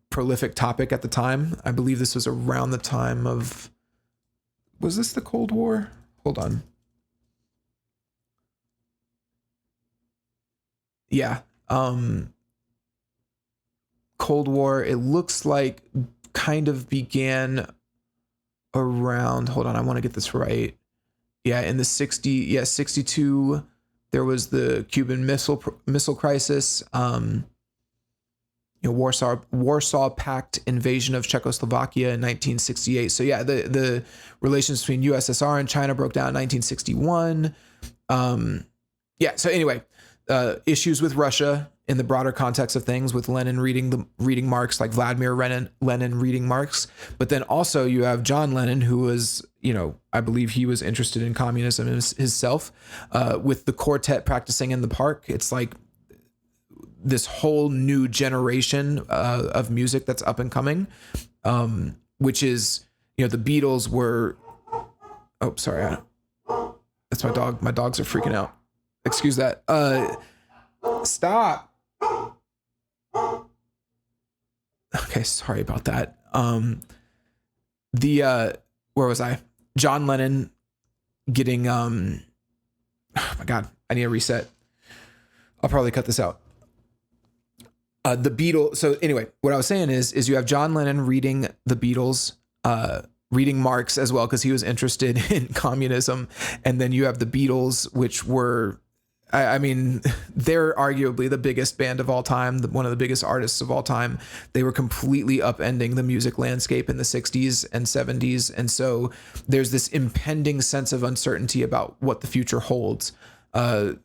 prolific topic at the time. I believe this was around the time of, was this the Cold War? Hold on. Yeah. Cold War, it looks like kind of began around, hold on, I want to get this right. Yeah, in the 62, there was the Cuban Missile Crisis. Warsaw Pact invasion of Czechoslovakia in 1968. So yeah, the relations between USSR and China broke down in 1961. Yeah. So anyway, issues with Russia in the broader context of things, with Lenin reading Marx, like Vladimir Lenin reading Marx. But then also you have John Lennon, who was, I believe he was interested in communism himself, with the quartet practicing in the park. It's like this whole new generation of music that's up and coming, which is, the Beatles were, oh, sorry. That's my dog. My dogs are freaking out. Excuse that. Stop. Okay. Sorry about that. Where was I? John Lennon getting, oh my God, I need a reset. I'll probably cut this out. The Beatles. So anyway, what I was saying is you have John Lennon reading the Beatles, reading Marx as well, because he was interested in communism. And then you have the Beatles, which were, I mean, they're arguably the biggest band of all time, one of the biggest artists of all time. They were completely upending the music landscape in the 60s and 70s. And so there's this impending sense of uncertainty about what the future holds. And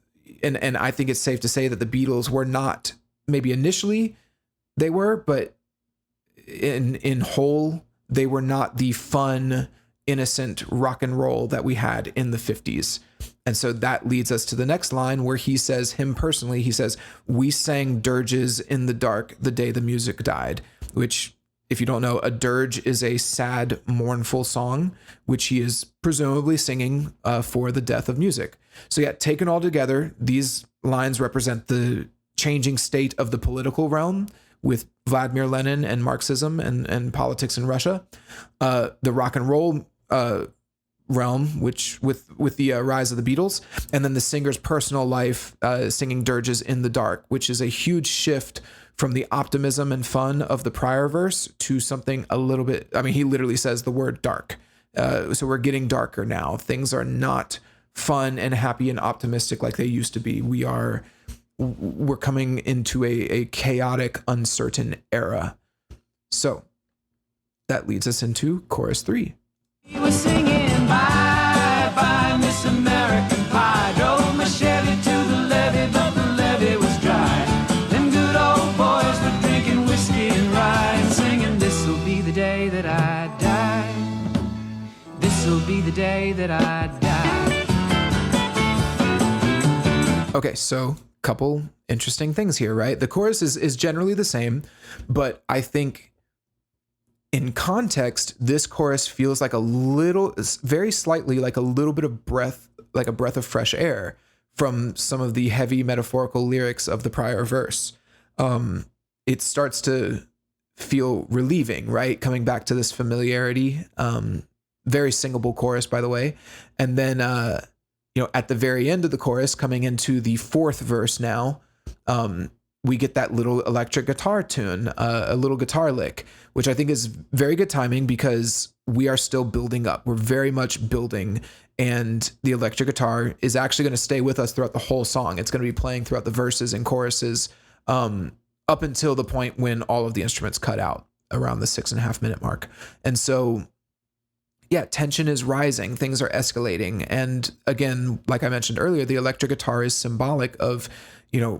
I think it's safe to say that the Beatles were not, maybe initially they were, but in whole, they were not the fun, innocent rock and roll that we had in the 50s. And so that leads us to the next line where he says, him personally, he says, "We sang dirges in the dark the day the music died," which, if you don't know, a dirge is a sad, mournful song, which he is presumably singing for the death of music. So yeah, taken all together, these lines represent the changing state of the political realm with Vladimir Lenin and Marxism and politics in Russia. The rock and roll realm, which with the rise of the Beatles, and then the singer's personal life, singing dirges in the dark, which is a huge shift from the optimism and fun of the prior verse to something a little bit, I mean, he literally says the word dark. So we're getting darker now. Things are not fun and happy and optimistic like they used to be. We're coming into a chaotic, uncertain era. So that leads us into chorus 3. He was singing bye bye Miss American Pie. Drove my Chevy to the levee, but the levee was dry. Them good old boys were drinking whiskey and rye and singing, "This'll be the day that I die. This'll be the day that I die." Okay, so couple interesting things here, right? The chorus is generally the same, but I think in context, this chorus feels like very slightly like a little bit of breath, like a breath of fresh air from some of the heavy metaphorical lyrics of the prior verse. It starts to feel relieving, right? Coming back to this familiarity, very singable chorus, by the way. And then, at the very end of the chorus, coming into the fourth verse now, we get that little electric guitar tune, a little guitar lick, which I think is very good timing because we are still building up. We're very much building, and the electric guitar is actually going to stay with us throughout the whole song. It's going to be playing throughout the verses and choruses up until the point when all of the instruments cut out around the 6.5 minute mark. And so, yeah, tension is rising, things are escalating. And again, like I mentioned earlier, the electric guitar is symbolic of,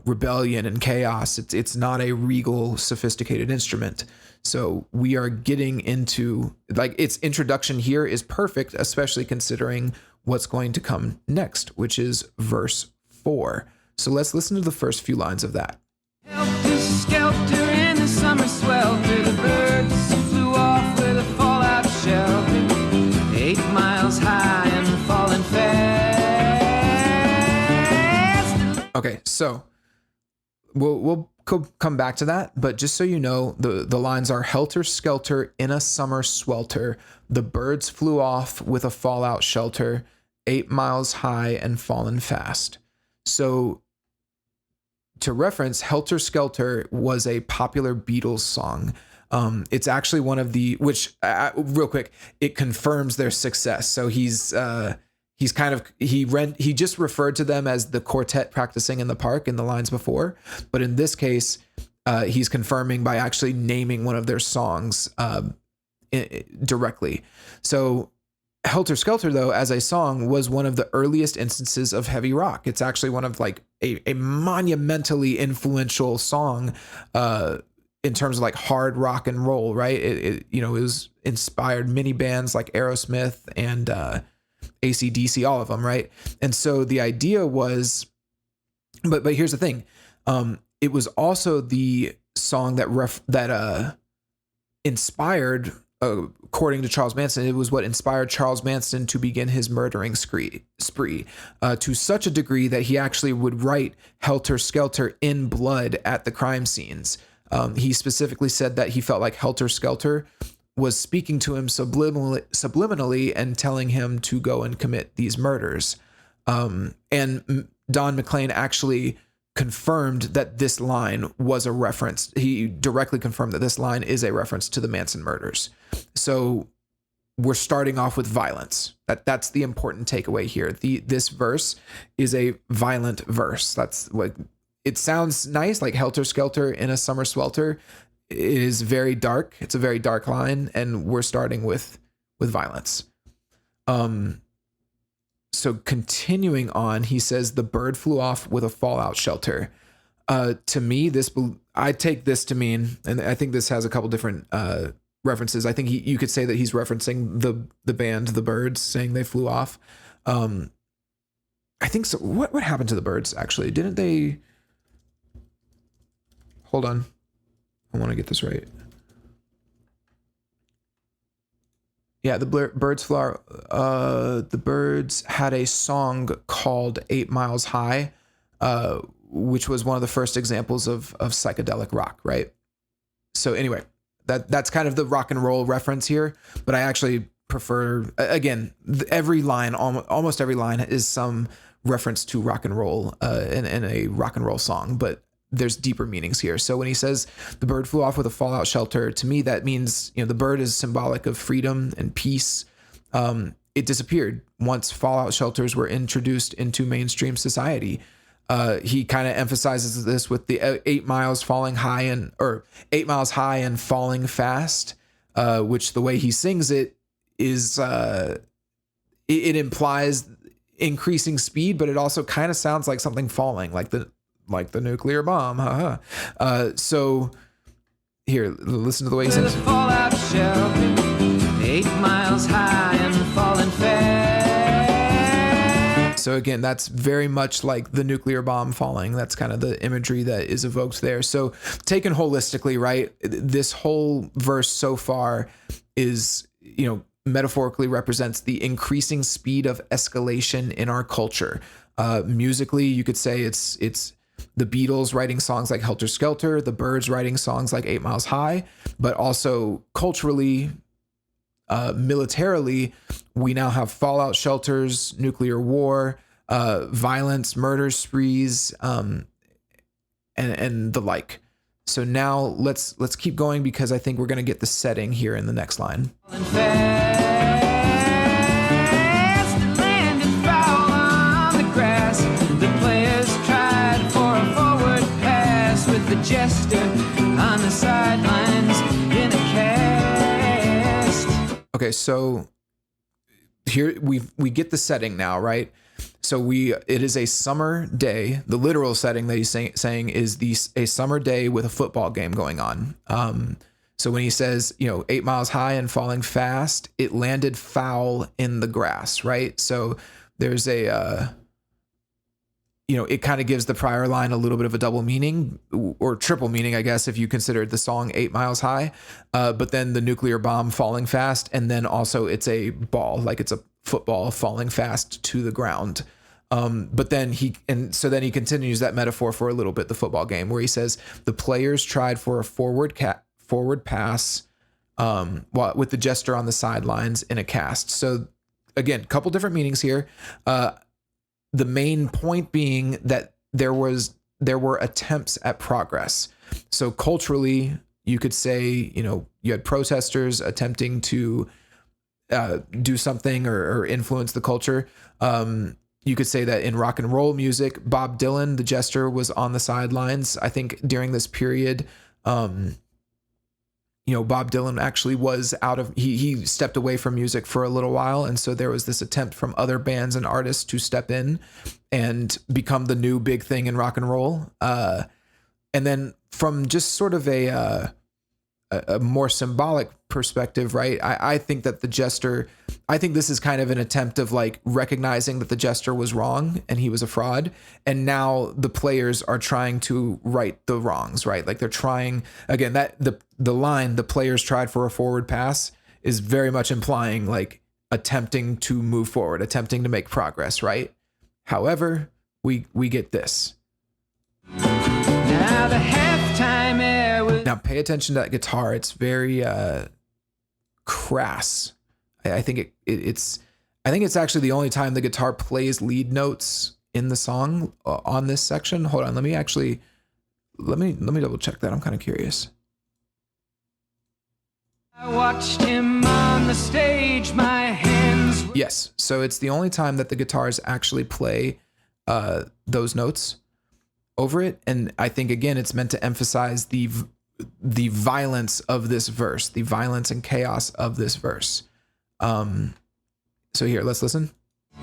rebellion and chaos. It's not a regal, sophisticated instrument. So we are getting into, like, its introduction here is perfect, especially considering what's going to come next, which is verse 4. So let's listen to the first few lines of that. Helter skelter in the summer swelter, the birds flew off with a fallout shelter, 8 miles high and falling fast. Okay, so we'll come back to that, but just so you know, the lines are helter skelter in a summer swelter, the birds flew off with a fallout shelter, 8 miles high and fallen fast. So to reference, Helter Skelter was a popular Beatles song. It's actually one of the, which real quick, it confirms their success. So he just referred to them as the quartet practicing in the park in the lines before, but in this case, he's confirming by actually naming one of their songs directly. So Helter Skelter, though, as a song, was one of the earliest instances of heavy rock. It's actually one of like a monumentally influential song in terms of like hard rock and roll, right? It was inspired many bands like Aerosmith and AC/DC, all of them, right? And so the idea was, but here's the thing, it was also the song that inspired. According to Charles Manson, it was what inspired Charles Manson to begin his murdering spree to such a degree that he actually would write Helter Skelter in blood at the crime scenes. He specifically said that he felt like Helter Skelter was speaking to him subliminally and telling him to go and commit these murders. And Don McLean actually confirmed that this line was a reference. He directly confirmed that this line is a reference to the Manson murders. So we're starting off with violence. That's the important takeaway here. This verse is a violent verse. That's what it sounds nice, like Helter Skelter in a summer swelter. It is very dark. It's a very dark line, and we're starting with violence. So continuing on, he says the bird flew off with a fallout shelter. To me, I take this to mean, and I think this has a couple different references. I think you could say that he's referencing the band, the Birds, saying they flew off. I think so. What happened to the Birds actually? Didn't they? Hold on, I want to get this right. Yeah, the Birds had a song called 8 Miles High, which was one of the first examples of psychedelic rock, right? So anyway, that's kind of the rock and roll reference here, but I actually prefer, again, every line, almost every line is some reference to rock and roll in a rock and roll song, but there's deeper meanings here. So when he says the bird flew off with a fallout shelter, to me, that means, the bird is symbolic of freedom and peace. It disappeared once fallout shelters were introduced into mainstream society. He kind of emphasizes this with the 8 miles high and falling fast, which the way he sings it is, it implies increasing speed, but it also kind of sounds like something falling, like the nuclear bomb. So here, listen to the way he sings. Fallout shelter, 8 miles high and falling fast. So again, that's very much like the nuclear bomb falling. That's kind of the imagery that is evoked there. So taken holistically, right, this whole verse so far is, metaphorically represents the increasing speed of escalation in our culture. Musically, you could say it's the Beatles writing songs like Helter Skelter, the Birds writing songs like 8 Miles High, but also culturally, militarily, we now have fallout shelters, nuclear war, violence, murder sprees, and the like. So now let's keep going, because I think we're going to get the setting here in the next line. The jester on the sidelines in a cast. Okay, so here we get the setting now, right? So it is a summer day. The literal setting that he's saying is a summer day with a football game going on. So when he says, 8 miles high and falling fast, it landed foul in the grass, right? So there's it kind of gives the prior line a little bit of a double meaning, or triple meaning, I guess, if you considered the song 8 miles high. But then the nuclear bomb falling fast, and then also it's a ball, like it's a football falling fast to the ground. But then he continues that metaphor for a little bit, the football game, where he says the players tried for a forward pass, with the jester on the sidelines in a cast. So again, couple different meanings here. The main point being that there were attempts at progress. So culturally, you could say, you had protesters attempting to do something or influence the culture. You could say that in rock and roll music, Bob Dylan, the jester, was on the sidelines. I think during this period, Bob Dylan actually was he stepped away from music for a little while. And so there was this attempt from other bands and artists to step in and become the new big thing in rock and roll. And then from just sort of a more symbolic perspective, right? I think that I think this is kind of an attempt of like recognizing that the jester was wrong and he was a fraud. And now the players are trying to right the wrongs, right? Like they're trying, again, that the line, the players tried for a forward pass, is very much implying like attempting to move forward, attempting to make progress, right? However, we get this. Now the halftime air was... Now pay attention to that guitar. It's very crass. I think it's actually the only time the guitar plays lead notes in the song on this section. Hold on, let me double check that. I'm kind of curious. I watched him on the stage, my hands... Yes, so it's the only time that the guitars actually play those notes over it. And I think, again, it's meant to emphasize the violence of this verse, the violence and chaos of this verse. So here, let's listen.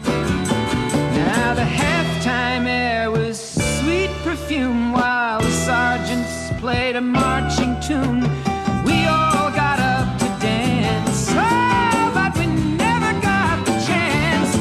Now the halftime air was sweet perfume while the sergeants played a marching tune. We all got up to dance, but we never got the chance.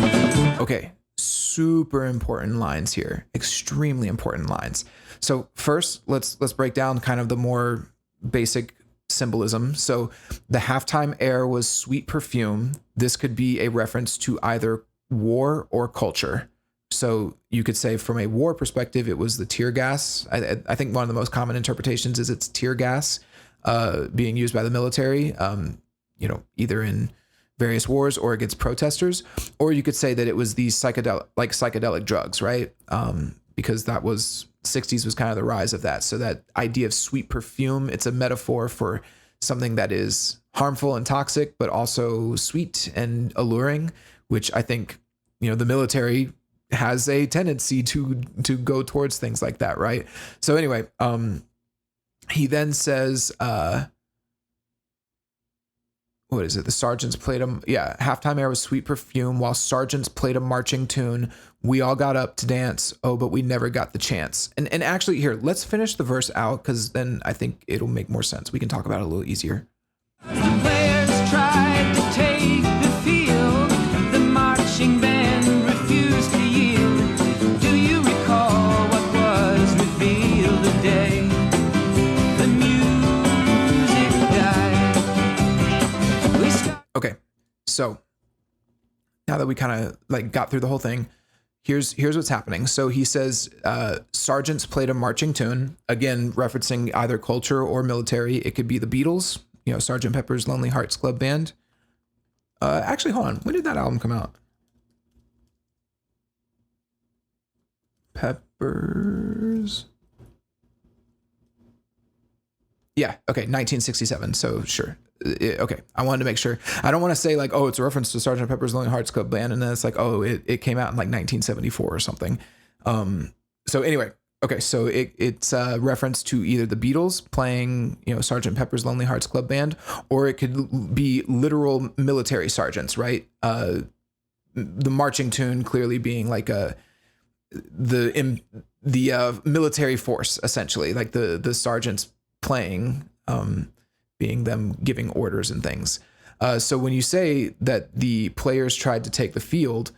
Okay, super important lines here, extremely important lines. So first, let's break down kind of the more basic symbolism. So the halftime air was sweet perfume. This could be a reference to either war or culture. So you could say from a war perspective, it was the tear gas. I think one of the most common interpretations is it's tear gas being used by the military, either in various wars or against protesters. Or you could say that it was these psychedelic drugs, right? Because that was 60s was kind of the rise of that. So that idea of sweet perfume, it's a metaphor for something that is harmful and toxic, but also sweet and alluring, which I think, the military has a tendency to go towards things like that. Right. So anyway, he then says, what is it? The sergeants played halftime air was sweet perfume while sergeants played a marching tune. We all got up to dance. Oh, but we never got the chance. And actually here, let's finish the verse out, because then I think it'll make more sense. We can talk about it a little easier. The players tried to take the field. The marching band refused to yield. Do you recall what was revealed today? The music died. Okay, so now that we kind of got through the whole thing, here's what's happening. So he says sergeants played a marching tune, again referencing either culture or military. It could be the Beatles, Sgt. Pepper's Lonely Hearts Club Band. Actually, hold on. When did that album come out? Peppers. Yeah. Okay. 1967. So sure. Okay. I wanted to make sure. I don't want to say it's a reference to Sgt. Pepper's Lonely Hearts Club Band, and then it's it came out in 1974 or something. So anyway, okay. So it's a reference to either the Beatles playing, Sgt. Pepper's Lonely Hearts Club Band, or it could be literal military sergeants, right? the marching tune clearly being like the military force, essentially, like the sergeants playing, being them giving orders and things. So when you say that the players tried to take the field,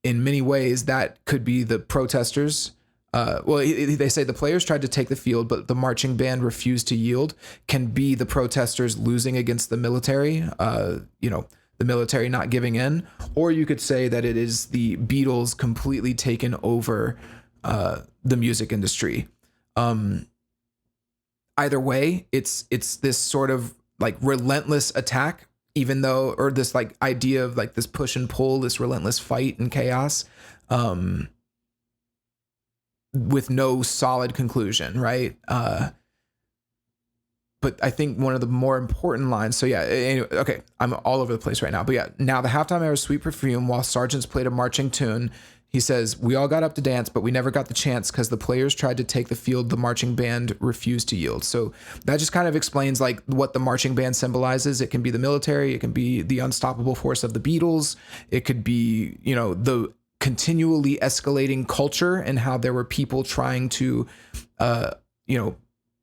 in many ways that could be the protesters. They say the players tried to take the field, but the marching band refused to yield, can be the protesters losing against the military, the military not giving in. Or you could say that it is the Beatles completely taken over the music industry. Either way, it's this sort of like relentless attack, even though, or this like idea of like this push and pull, this relentless fight and chaos, with no solid conclusion, right? But I think one of the more important lines. So yeah, anyway, okay, I'm all over the place right now. But yeah, now the halftime era, Sweet Perfume, while sergeants played a marching tune. He says, we all got up to dance, but we never got the chance because the players tried to take the field. The marching band refused to yield. So that just kind of explains like what the marching band symbolizes. It can be the military. It can be the unstoppable force of the Beatles. It could be, the continually escalating culture and how there were people trying to,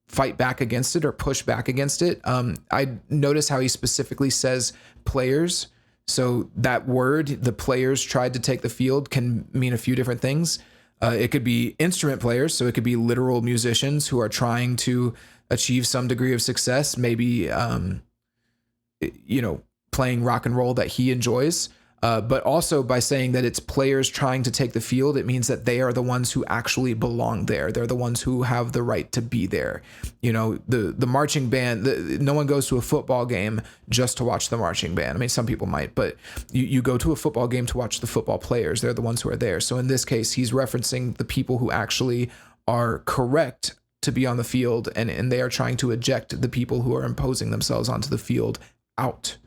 fight back against it or push back against it. I notice how he specifically says players. So that word, the players tried to take the field, can mean a few different things. It could be instrument players. So it could be literal musicians who are trying to achieve some degree of success, maybe, playing rock and roll that he enjoys. But also by saying that it's players trying to take the field, it means that they are the ones who actually belong there. They're the ones who have the right to be there. The marching band, no one goes to a football game just to watch the marching band. I mean, some people might, but you go to a football game to watch the football players. They're the ones who are there. So in this case, he's referencing the people who actually are correct to be on the field, and they are trying to eject the people who are imposing themselves onto the field out.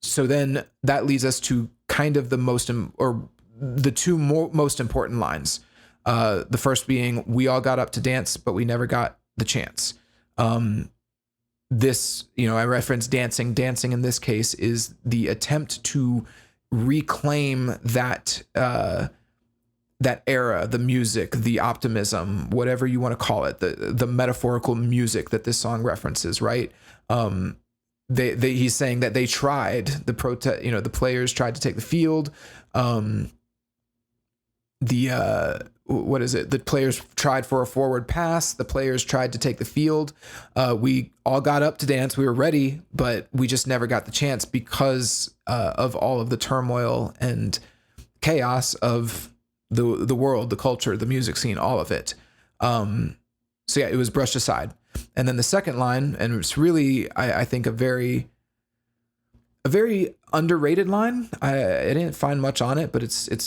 So then that leads us to kind of the two most important lines. The first being, we all got up to dance, but we never got the chance. This, I referenced dancing. Dancing in this case is the attempt to reclaim that, that era, the music, the optimism, whatever you want to call it, the metaphorical music that this song references, right? He's saying that they tried the players tried to take the field. The players tried for a forward pass. The players tried to take the field. We all got up to dance. We were ready, but we just never got the chance because of all of the turmoil and chaos of the world, the culture, the music scene, all of it. So yeah, it was brushed aside. And then the second line, and it's really, I think, a very underrated line. I didn't find much on it, but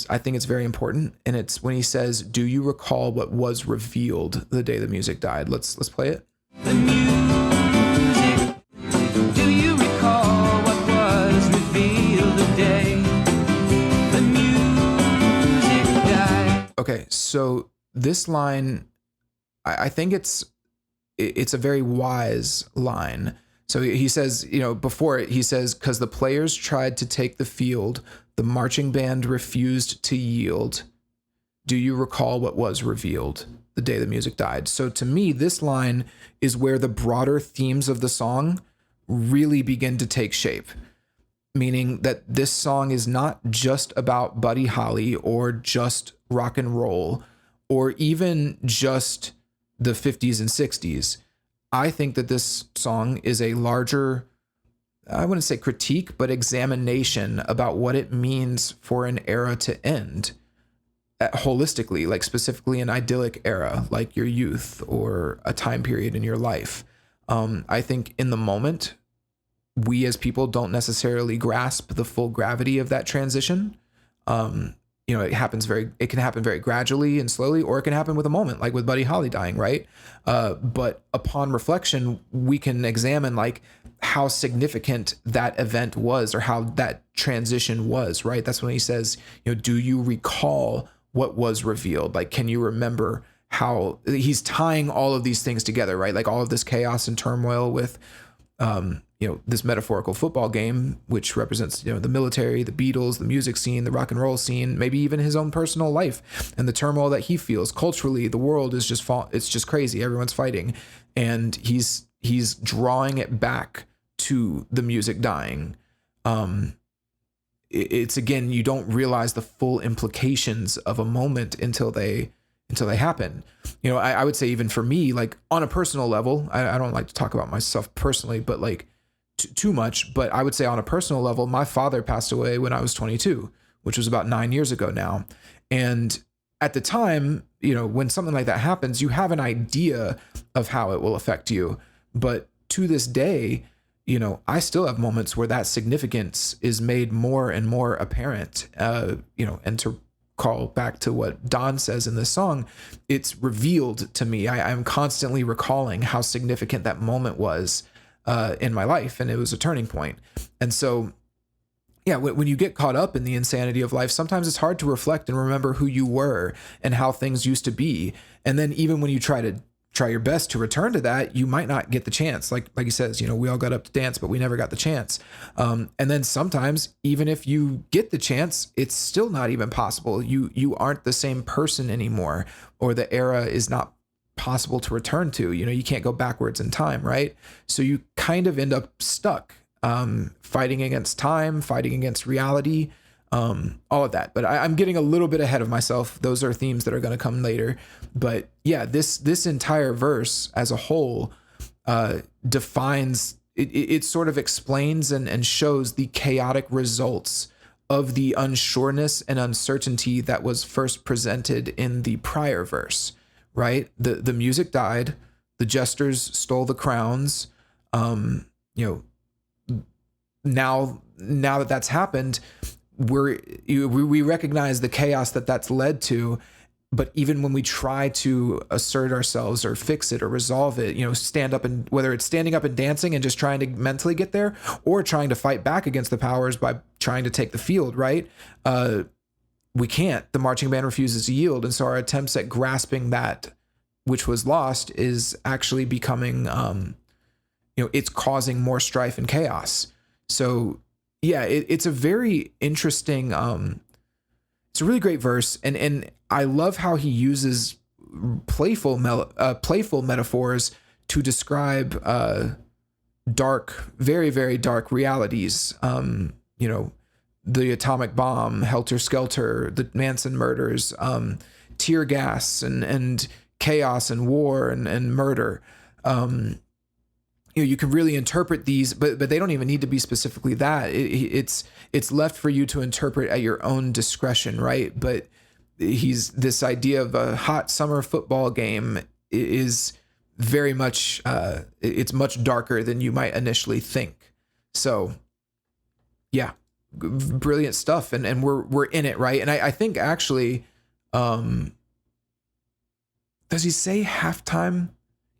I think it's very important. And it's when he says, "Do you recall what was revealed the day the music died?" Let's play it. The music. Do you recall what was revealed the day the music died? Okay, so this line, I think it's a very wise line. So he says, before it, he says, because the players tried to take the field, the marching band refused to yield. Do you recall what was revealed the day the music died? So to me, this line is where the broader themes of the song really begin to take shape. Meaning that this song is not just about Buddy Holly or just rock and roll or even just the 50s and 60s. I think that this song is a larger, I wouldn't say critique, but examination about what it means for an era to end holistically, like specifically an idyllic era, like your youth or a time period in your life. I think in the moment, we as people don't necessarily grasp the full gravity of that transition. It can happen very gradually and slowly, or it can happen with a moment, like with Buddy Holly dying, right? But upon reflection, we can examine like how significant that event was or how that transition was, right? That's when he says, do you recall what was revealed? Like, can you remember how he's tying all of these things together, right? Like all of this chaos and turmoil with, this metaphorical football game, which represents, the military, the Beatles, the music scene, the rock and roll scene, maybe even his own personal life and the turmoil that he feels culturally. The world is it's just crazy. Everyone's fighting. And he's drawing it back to the music dying. It's again, you don't realize the full implications of a moment until they happen. I would say even for me, like on a personal level, I don't like to talk about myself personally, but like too much, but I would say on a personal level, my father passed away when I was 22, which was about 9 years ago now. And at the time, when something like that happens, you have an idea of how it will affect you. But to this day, I still have moments where that significance is made more and more apparent, and to call back to what Don says in this song, it's revealed to me. I'm constantly recalling how significant that moment was in my life, and it was a turning point. And so, yeah, when you get caught up in the insanity of life, sometimes it's hard to reflect and remember who you were and how things used to be. And then even when you try your best to return to that, you might not get the chance. Like he says, we all got up to dance, but we never got the chance. And then sometimes, even if you get the chance, it's still not even possible. You aren't the same person anymore, or the era is not possible to return to. You can't go backwards in time, right? So you kind of end up stuck, fighting against time, fighting against reality, all of that. But I'm getting a little bit ahead of myself. Those are themes that are going to come later. But yeah, this entire verse as a whole defines, it sort of explains and shows the chaotic results of the unsureness and uncertainty that was first presented in the prior verse, right? The music died, the jesters stole the crowns. Now that that's happened, we recognize the chaos that's led to. But even when we try to assert ourselves or fix it or resolve it, stand up, and whether it's standing up and dancing and just trying to mentally get there, or trying to fight back against the powers by trying to take the field, right? We can't. The marching band refuses to yield. And so our attempts at grasping that which was lost is actually becoming, it's causing more strife and chaos. So yeah, it's a very interesting, it's a really great verse. And I love how he uses playful metaphors to describe, dark, very, very dark realities. The atomic bomb, Helter Skelter, the Manson murders, tear gas and chaos and war and murder. You can really interpret these, but they don't even need to be specifically that. It's left for you to interpret at your own discretion, right? But this idea of a hot summer football game is very much, it's much darker than you might initially think. So yeah, brilliant stuff. And we're in it, right? And I think actually, does he say halftime?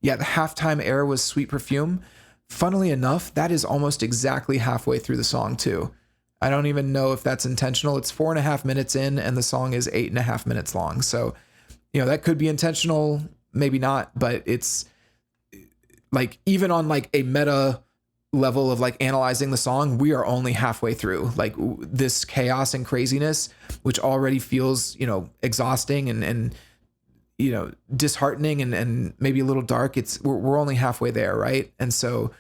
Yeah, the halftime era was Sweet Perfume. Funnily enough, that is almost exactly halfway through the song too. I don't even know if that's intentional. It's 4.5 minutes in and the song is 8.5 minutes long. So, that could be intentional, maybe not, but it's like, even on like a meta level of like analyzing the song, we are only halfway through. Like this chaos and craziness, which already feels, exhausting and disheartening and maybe a little dark. We're only halfway there, right? And so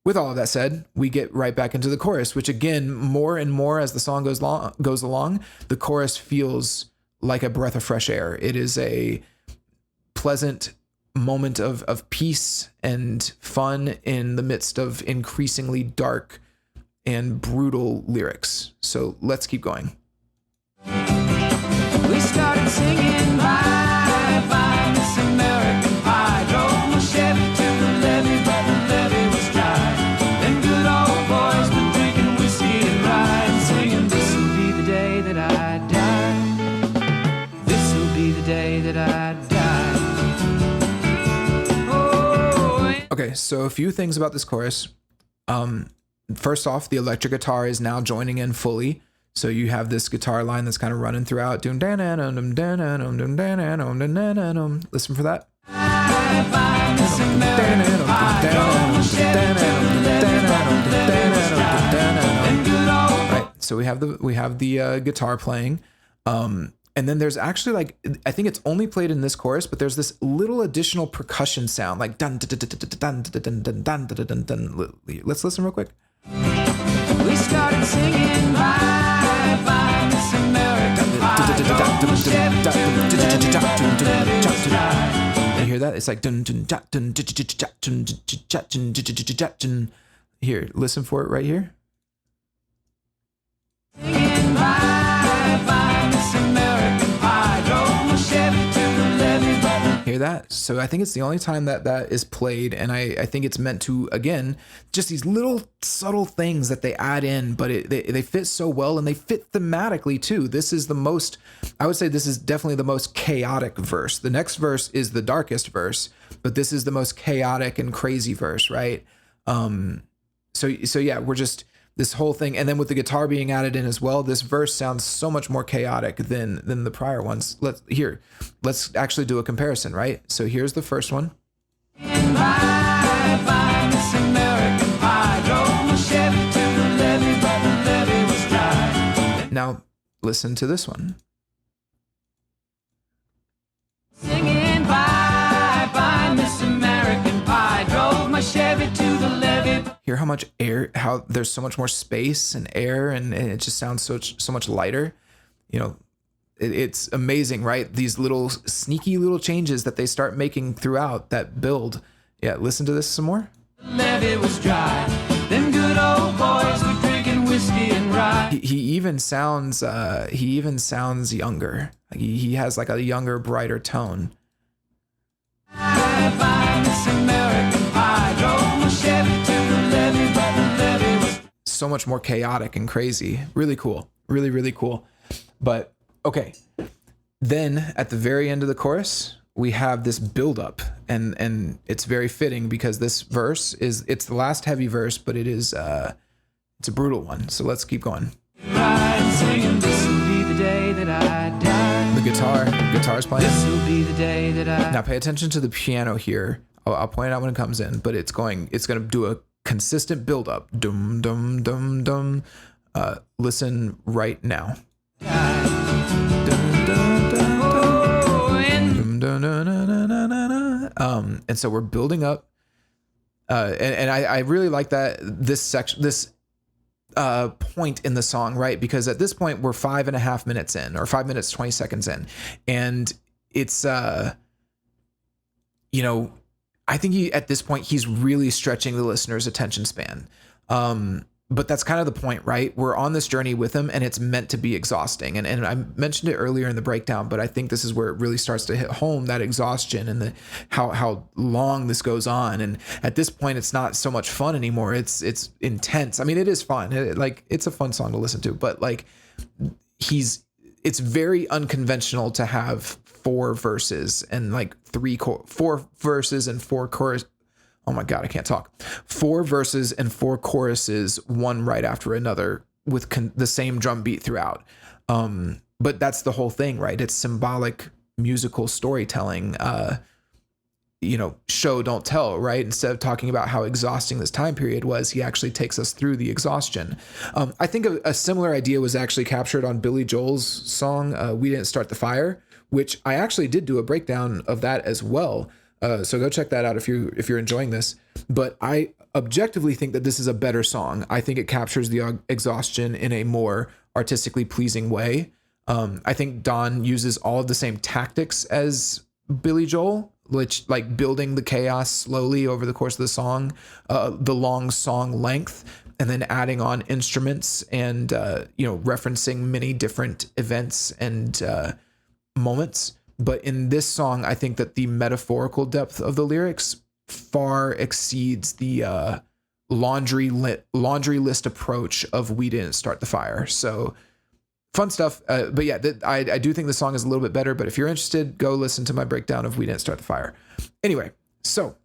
with all of that said, we get right back into the chorus, which again, more and more as the song goes along, the chorus feels like a breath of fresh air. It is a pleasant moment of peace and fun in the midst of increasingly dark and brutal lyrics. So let's keep going. We started singing bye bye Miss American Pie. Drove my Chevy to the levee, but the levee was dry. Them good old boys been drinking whiskey and rye and singing, this'll be the day that I die. This'll be the day that I die. Oh. Okay, so a few things about this chorus. First off, the electric guitar is now joining in fully. So you have this guitar line that's kind of running throughout. Listen for that. bye, Miss American Pie. Drove my Chevy to the levee, but the levee was dry. Them good old Right. So we have the guitar playing. And then there's actually like, I think it's only played in this chorus, but there's this little additional percussion sound like dun dun dun dun dun dun dun dun dun dun. Let's listen real quick. we started singing bye, bye, Miss American Pie. Drove my Chevy to the levee, but the levee was dry. You hear that? It's like dun dun dun dun dun dun dun dun dun. Here, listen for it right here. Singing bye, bye, Miss American Pie. Drove my Chevy to the levee, but the Hear that? So I think it's the only time that that is played, and I think it's meant to, again, just these little subtle things that they add in, but they fit so well, and they fit thematically too. This is the most, I would say this is definitely the most chaotic verse. The next verse is the darkest verse, but this is the most chaotic and crazy verse, right? So yeah, we're just this whole thing, and then with the guitar being added in as well, this verse sounds so much more chaotic than the prior ones. Let's actually do a comparison, right? So here's the first one. bye, bye, Miss American Pie. Drove my Chevy to the levee, but the levee was dry. Now listen to this one. Singing bye, bye, Miss American Pie. Drove my Chevy to the levee. Hear how much air, how there's so much more space and air, and it just sounds so much lighter. You know, it's amazing, right? These little sneaky little changes that they start making throughout that build. Yeah, listen to this some more. The levee was dry. Them good old boys were drinking whiskey and rye. He even sounds younger. Like he has like a younger, brighter tone. Bye, bye, Miss American Pie. Drove my Chevy to the levee, but the levee was So much more chaotic and crazy. Really cool. Really, really cool. But okay. Then at the very end of the chorus, we have this buildup, and it's very fitting because this verse it's the last heavy verse, but it's a brutal one. So let's keep going. ride, singing, this'll be the day that I die. The guitar's playing. This'll be the day that I. Now pay attention to the piano here. I'll point it out when it comes in, but it's going to do a consistent build up. Dum dum dum dum. Listen right now. And so we're building up, and I really like that this section, this point in the song, right? Because at this point we're 5.5 minutes in, or 5 minutes 20 seconds in, and it's you know, I think at this point he's really stretching the listener's attention span. But that's kind of the point, right? We're on this journey with him, and it's meant to be exhausting. And I mentioned it earlier in the breakdown, but I think this is where it really starts to hit home, that exhaustion and how long this goes on. And at this point, it's not so much fun anymore. It's intense. I mean, it is fun. It's a fun song to listen to, but like it's very unconventional to have 4 verses and like 4 verses and 4 chorus. Oh my God, I can't talk. 4 verses and 4 choruses, one right after another, with the same drum beat throughout. But that's the whole thing, right? It's symbolic musical storytelling. Show don't tell, right? Instead of talking about how exhausting this time period was, he actually takes us through the exhaustion. I think a similar idea was actually captured on Billy Joel's song, "We Didn't Start the Fire," which I actually did do a breakdown of that as well. So go check that out if you're enjoying this. But I objectively think that this is a better song. I think it captures the exhaustion in a more artistically pleasing way. I think Don uses all of the same tactics as Billy Joel, which like building the chaos slowly over the course of the song, the long song length, and then adding on instruments and referencing many different events and moments. But in this song, I think that the metaphorical depth of the lyrics far exceeds the laundry list approach of "We Didn't Start the Fire." So fun stuff. But yeah, I do think the song is a little bit better. But if you're interested, go listen to my breakdown of "We Didn't Start the Fire." Anyway, so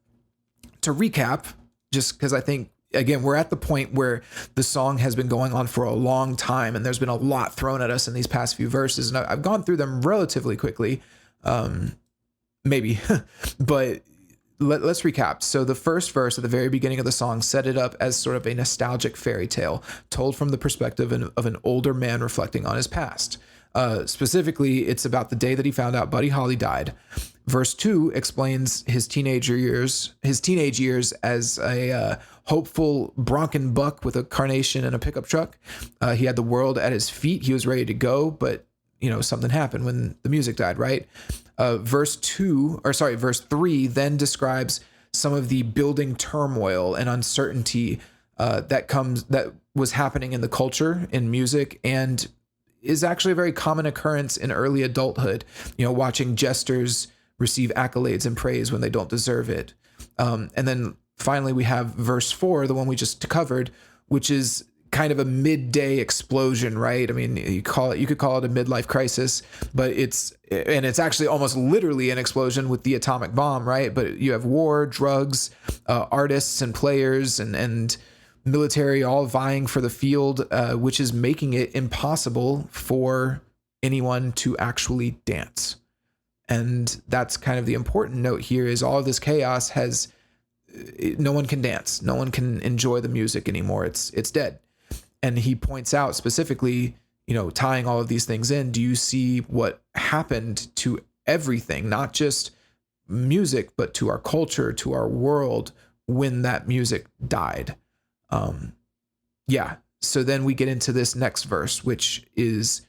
to recap, just because I think, again, we're at the point where the song has been going on for a long time, and there's been a lot thrown at us in these past few verses, and I've gone through them relatively quickly. Maybe, but let's recap. So the first verse at the very beginning of the song set it up as sort of a nostalgic fairy tale told from the perspective of an older man reflecting on his past. Specifically, it's about the day that he found out Buddy Holly died. Verse 2 explains his teenage years as a hopeful Bronco buck with a carnation and a pickup truck. He had the world at his feet. He was ready to go, but something happened when the music died, right? Verse 3 then describes some of the building turmoil and uncertainty that was happening in the culture, in music, and is actually a very common occurrence in early adulthood. Watching jesters receive accolades and praise when they don't deserve it. And then finally we have verse 4, the one we just covered, which is kind of a midday explosion, right? I mean, you could call it a midlife crisis, but it's actually almost literally an explosion with the atomic bomb, right? But you have war, drugs, artists and players and military all vying for the field, which is making it impossible for anyone to actually dance. And that's kind of the important note here, is all of this chaos no one can dance. No one can enjoy the music anymore. It's dead. And he points out specifically, tying all of these things in, do you see what happened to everything, not just music, but to our culture, to our world when that music died? So then we get into this next verse, which is,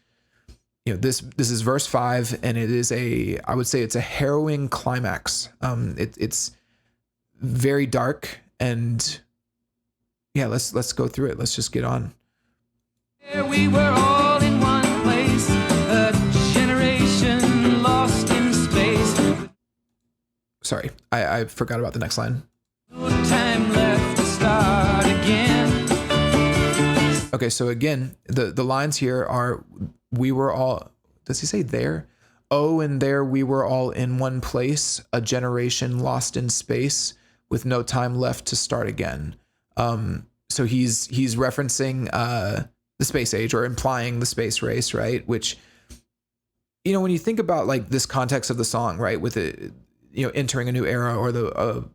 this is verse 5, and it is I would say it's a harrowing climax. It's very dark, and let's go through it. Let's just get on. We were all in one place, a generation lost in space. Sorry, I forgot about the next line. No time left to start again. Okay, so again, the lines here are, we were all, does he say there? Oh, and there we were all in one place, a generation lost in space with no time left to start again. So he's referencing the space age, or implying the space race, right? Which, when you think about like this context of the song, right, with it, entering a new era, or the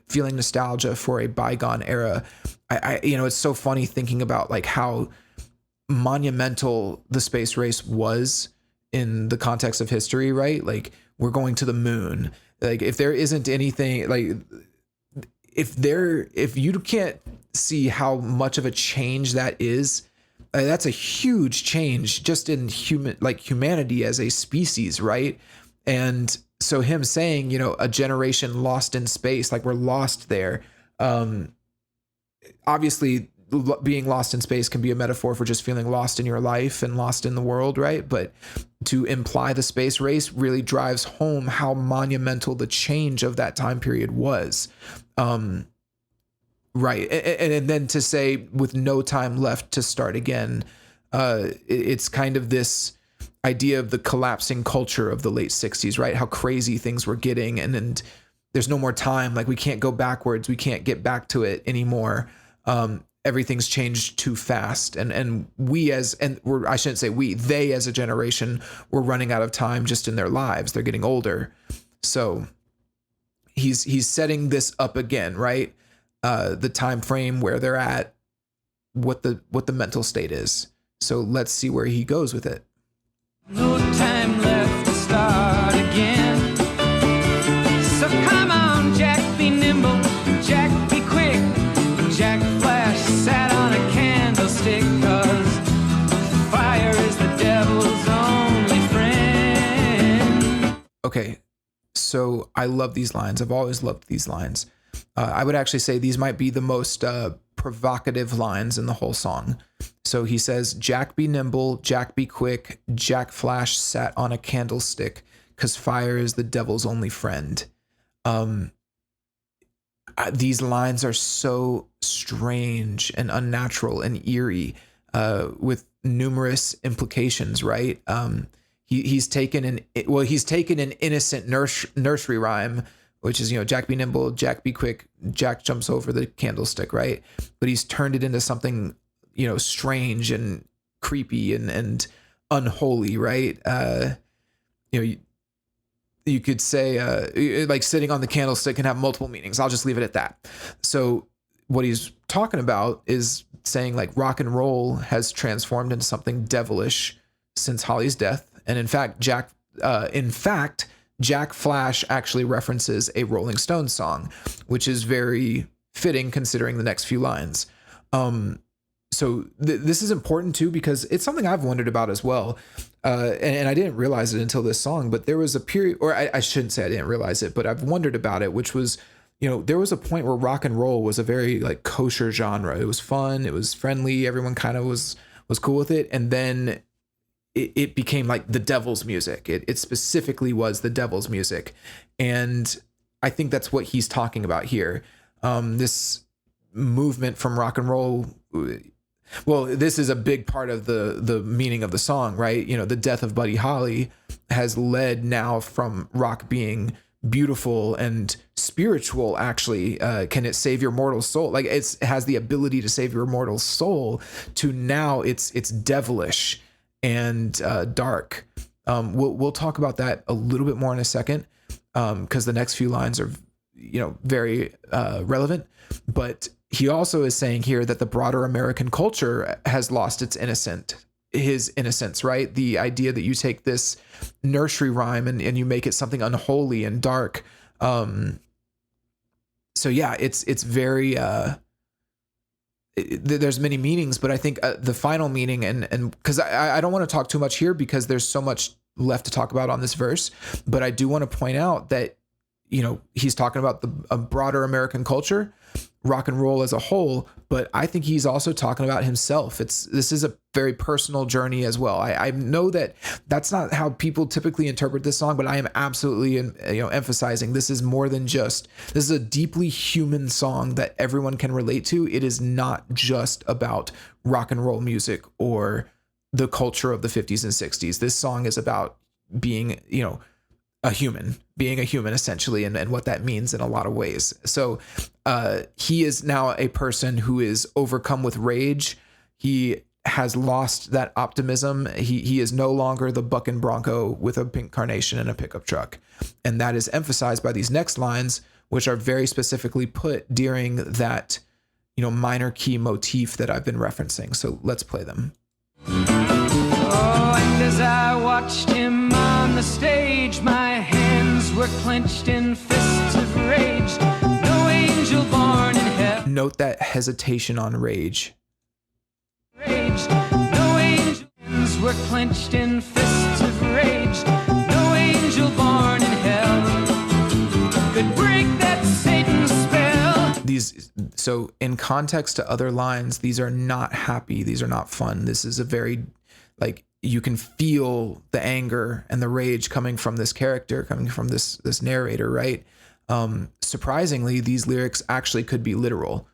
feeling nostalgia for a bygone era, I it's so funny thinking about like how monumental the space race was in the context of history, right? Like, we're going to the moon. Like, if there isn't anything, like, if you can't see how much of a change that is, that's a huge change just in humanity as a species, right? And so him saying, a generation lost in space, like we're lost there. Obviously, being lost in space can be a metaphor for just feeling lost in your life and lost in the world, right? But to imply the space race really drives home how monumental the change of that time period was. Right. And then to say with no time left to start again, it's kind of this idea of the collapsing culture of the late 60s, right? How crazy things were getting, and there's no more time. Like, we can't go backwards. We can't get back to it anymore. Everything's changed too fast. And I shouldn't say we, they as a generation were running out of time just in their lives. They're getting older. So he's setting this up again, right? The time frame where they're at, what the mental state is. So let's see where he goes with it. No time left to start again. So come on, Jack, be nimble, Jack, be quick. Jack Flash sat on a candlestick, 'cause fire is the devil's only friend. Okay, so I love these lines. I've always loved these lines. I would actually say these might be the most provocative lines in the whole song. So he says, Jack be nimble, Jack be quick, Jack Flash sat on a candlestick, 'cause fire is the devil's only friend. These lines are so strange and unnatural and eerie, with numerous implications, right? He's taken an innocent nursery rhyme, which is, Jack be nimble, Jack be quick, Jack jumps over the candlestick, right? But he's turned it into something, strange and creepy and unholy, right? you could say like sitting on the candlestick can have multiple meanings. I'll just leave it at that. So what he's talking about is saying like rock and roll has transformed into something devilish since Holly's death. And in fact, Jack Flash actually references a Rolling Stones song, which is very fitting considering the next few lines. So this is important too, because it's something I've wondered about as well. And I didn't realize it until this song, but there was a period, or I shouldn't say I didn't realize it, but I've wondered about it, which was, there was a point where rock and roll was a very like kosher genre. It was fun. It was friendly. Everyone kind of was cool with it. And then it became like the devil's music. It specifically was the devil's music. And I think that's what he's talking about here. This movement from rock and roll. Well, this is a big part of the meaning of the song, right? The death of Buddy Holly has led now from rock being beautiful and spiritual. Actually, can it save your mortal soul? Like it has the ability to save your mortal soul, to now it's devilish and dark. We'll talk about that a little bit more in a second, because the next few lines are very relevant. But he also is saying here that the broader American culture has lost his innocence, right? The idea that you take this nursery rhyme and you make it something unholy and dark. So yeah, it's very, there's many meanings, but I think the final meaning, and because I don't want to talk too much here because there's so much left to talk about on this verse, but I do want to point out that, he's talking about a broader American culture, rock and roll as a whole, but I think he's also talking about himself. This is a very personal journey as well. I know that that's not how people typically interpret this song, but I am absolutely emphasizing this is more than this is a deeply human song that everyone can relate to. It is not just about rock and roll music or the culture of the 50s and 60s. This song is about being, being a human essentially, and what that means in a lot of ways. So he is now a person who is overcome with rage. He has lost that optimism. He is no longer the bucking bronco with a pink carnation and a pickup truck. And that is emphasized by these next lines, which are very specifically put during that, minor key motif that I've been referencing. So let's play them. Oh, and as I watched him on the stage, my hands were clenched in fists of rage. No angel born in hell. Note that hesitation on rage. Rage. No angels were clenched in fists of rage. No angel born in hell could break that Satan's spell. So in context to other lines, these are not happy. These are not fun. This is a very, you can feel the anger and the rage coming from this character, coming from this narrator, right? Surprisingly, these lyrics actually could be literal.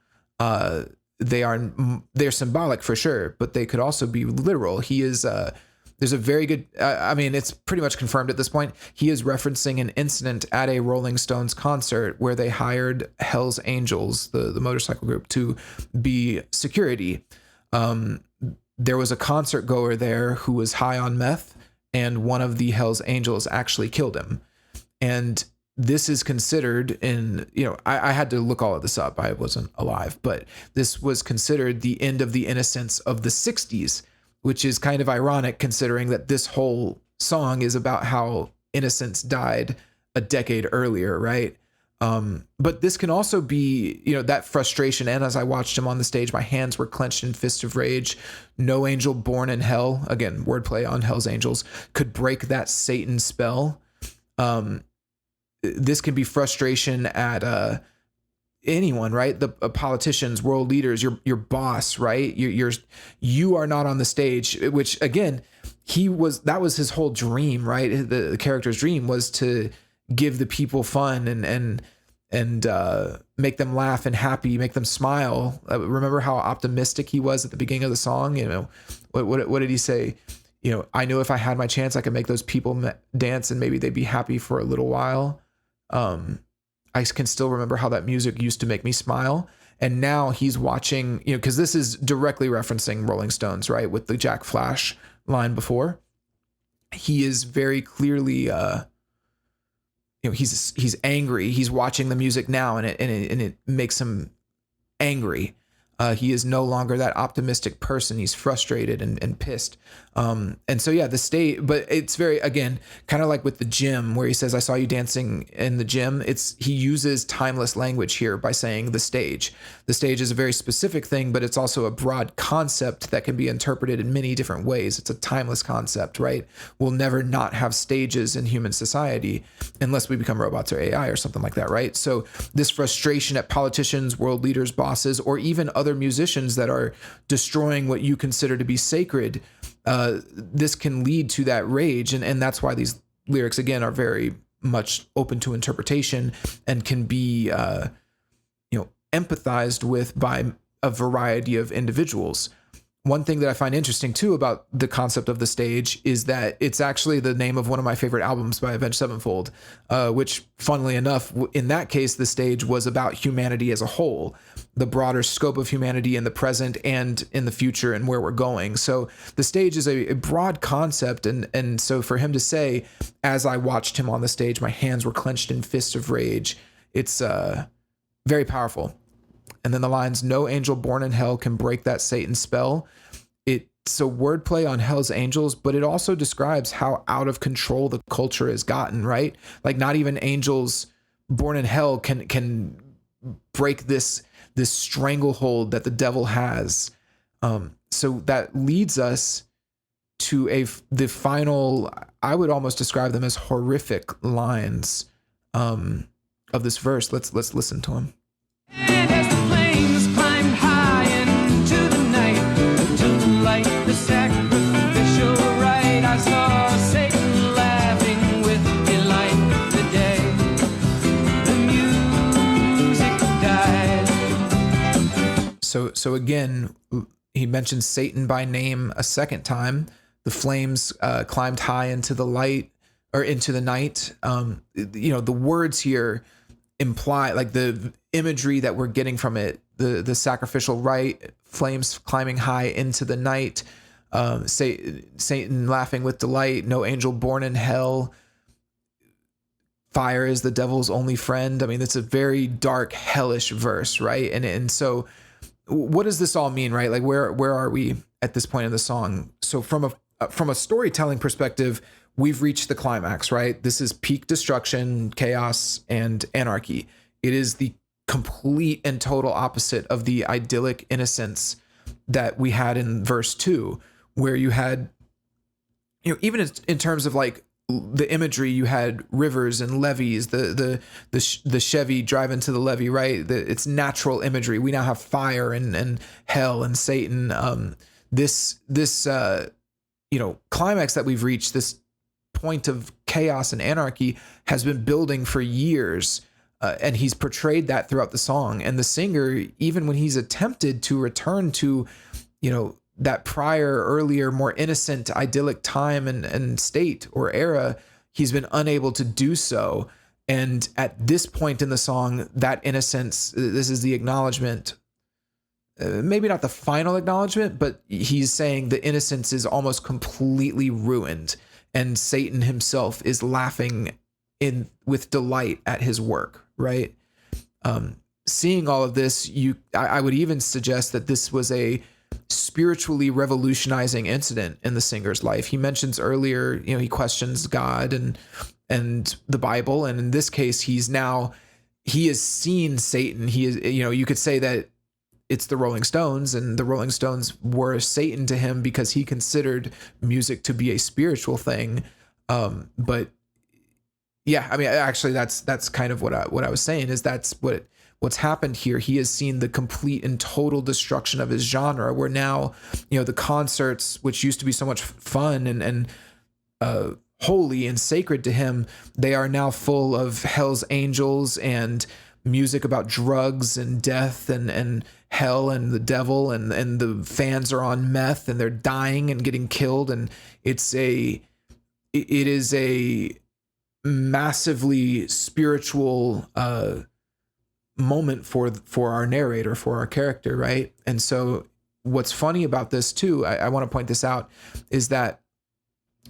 They're symbolic for sure, but they could also be literal. He is, there's a very good, it's pretty much confirmed at this point. He is referencing an incident at a Rolling Stones concert where they hired Hell's Angels, the motorcycle group, to be security. There was a concert goer there who was high on meth, and one of the Hell's Angels actually killed him. And this is considered I had to look all of this up. I wasn't alive, but this was considered the end of the innocence of the 60s, which is kind of ironic considering that this whole song is about how innocence died a decade earlier, right? But this can also be, that frustration. And as I watched him on the stage, my hands were clenched in fists of rage. No angel born in hell, again, wordplay on Hell's Angels, could break that Satan spell. This can be frustration at anyone, right? The politicians, world leaders, your boss, right? You are not on the stage, which again, that was his whole dream, right? The character's dream was to give the people fun and make them laugh and happy, make them smile. Remember how optimistic he was at the beginning of the song? What did he say? I knew if I had my chance, I could make those people dance and maybe they'd be happy for a little while. I can still remember how that music used to make me smile. And now he's watching, because this is directly referencing Rolling Stones, right? With the Jack Flash line before. He is very clearly he's angry. He's watching the music now, and it makes him angry. He is no longer that optimistic person. He's frustrated and pissed. And so, yeah, the stage, but it's very, again, kind of like with the gym where he says, I saw you dancing in the gym. He uses timeless language here by saying the stage. The stage is a very specific thing, but it's also a broad concept that can be interpreted in many different ways. It's a timeless concept, right? We'll never not have stages in human society unless we become robots or AI or something like that, right? So this frustration at politicians, world leaders, bosses, or even other musicians that are destroying what you consider to be sacred, this can lead to that rage. And that's why these lyrics, again, are very much open to interpretation and can be, empathized with by a variety of individuals. One thing that I find interesting too about the concept of the stage is that it's actually the name of one of my favorite albums by Avenged Sevenfold, which, funnily enough, in that case, the stage was about humanity as a whole, the broader scope of humanity in the present and in the future and where we're going. So the stage is a broad concept. And so for him to say, as I watched him on the stage, my hands were clenched in fists of rage, it's very powerful. And then the lines, no angel born in hell can break that Satan spell. It's a wordplay on hell's angels, but it also describes how out of control the culture has gotten, right? Like not even angels born in hell can break this stranglehold that the devil has. So that leads us to the final, I would almost describe them as horrific lines of this verse. Let's listen to them. And as the flames climbed high into the night, to light the sacrificial rite, I saw Satan laughing with delight the day the music died. So again, he mentions Satan by name a second time. The flames climbed high into the light or into the night. The words here imply, like the imagery that we're getting from it, the sacrificial rite, flames climbing high into the night, Satan laughing with delight, no angel born in hell, fire is the devil's only friend. I mean, it's a very dark, hellish verse, right? And so what does this all mean, right? Like where are we at this point in the song? So from a storytelling perspective, we've reached the climax, right? This is peak destruction, chaos, and anarchy. It is the complete and total opposite of the idyllic innocence that we had in verse 2, where you had, even in terms of like the imagery, you had rivers and levees, the Chevy driving to the levee, right? It's natural imagery. We now have fire and hell and Satan. This climax that we've reached, this point of chaos and anarchy, has been building for years. And he's portrayed that throughout the song. And the singer, even when he's attempted to return to, that prior, earlier, more innocent, idyllic time and state or era, he's been unable to do so. And at this point in the song, that innocence, this is the acknowledgement, maybe not the final acknowledgement, but he's saying the innocence is almost completely ruined. And Satan himself is laughing with delight at his work, right? Seeing all of this, I would even suggest that this was a spiritually revolutionizing incident in the singer's life. He mentions earlier, he questions God and the Bible, and in this case, he has seen Satan. He is, you could say that it's the Rolling Stones, and the Rolling Stones were Satan to him because he considered music to be a spiritual thing. But yeah, I mean, actually, that's kind of what I was saying, is that's what's happened here. He has seen the complete and total destruction of his genre, where now, the concerts, which used to be so much fun and holy and sacred to him, they are now full of hell's angels and music about drugs and death and hell and the devil, and the fans are on meth and they're dying and getting killed. And it is a massively spiritual moment for our narrator, for our character, right? And so what's funny about this too, I want to point this out, is that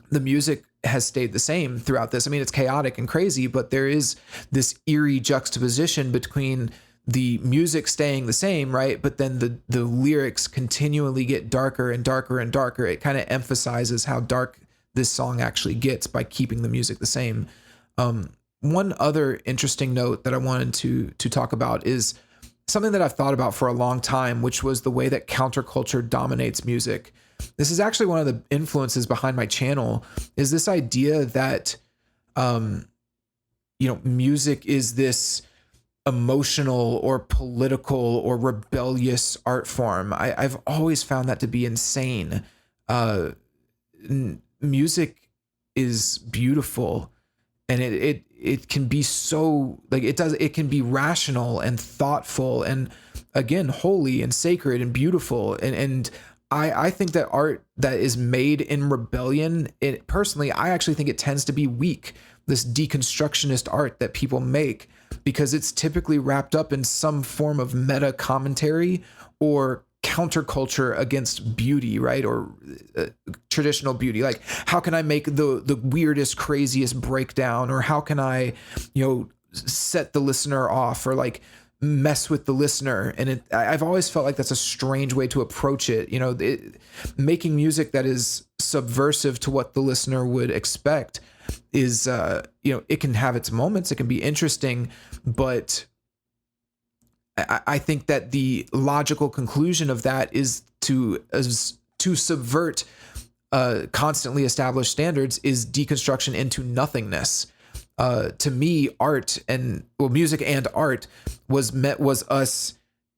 the music has stayed the same throughout this. I mean, it's chaotic and crazy, but there is this eerie juxtaposition between the music staying the same, right? But then the lyrics continually get darker and darker and darker. It kind of emphasizes how dark this song actually gets by keeping the music the same. One other interesting note that I wanted to talk about is something that I've thought about for a long time, which was the way that counterculture dominates music. This is actually one of the influences behind my channel, is this idea that, music is this emotional or political or rebellious art form. I've always found that to be insane. Music is beautiful, and it can be so, like, it can be rational and thoughtful and, again, holy and sacred and beautiful. And I think that art that is made in rebellion, personally, I actually think it tends to be weak. This deconstructionist art that people make, because it's typically wrapped up in some form of meta commentary or counterculture against beauty, right? Or traditional beauty. Like, how can I make the weirdest, craziest breakdown? Or how can I, set the listener off, or like mess with the listener? And I've always felt like that's a strange way to approach it. Making music that is subversive to what the listener would expect is, it can have its moments. It can be interesting, but I think that the logical conclusion of that is to subvert constantly established standards, is deconstruction into nothingness. To me, music and art was us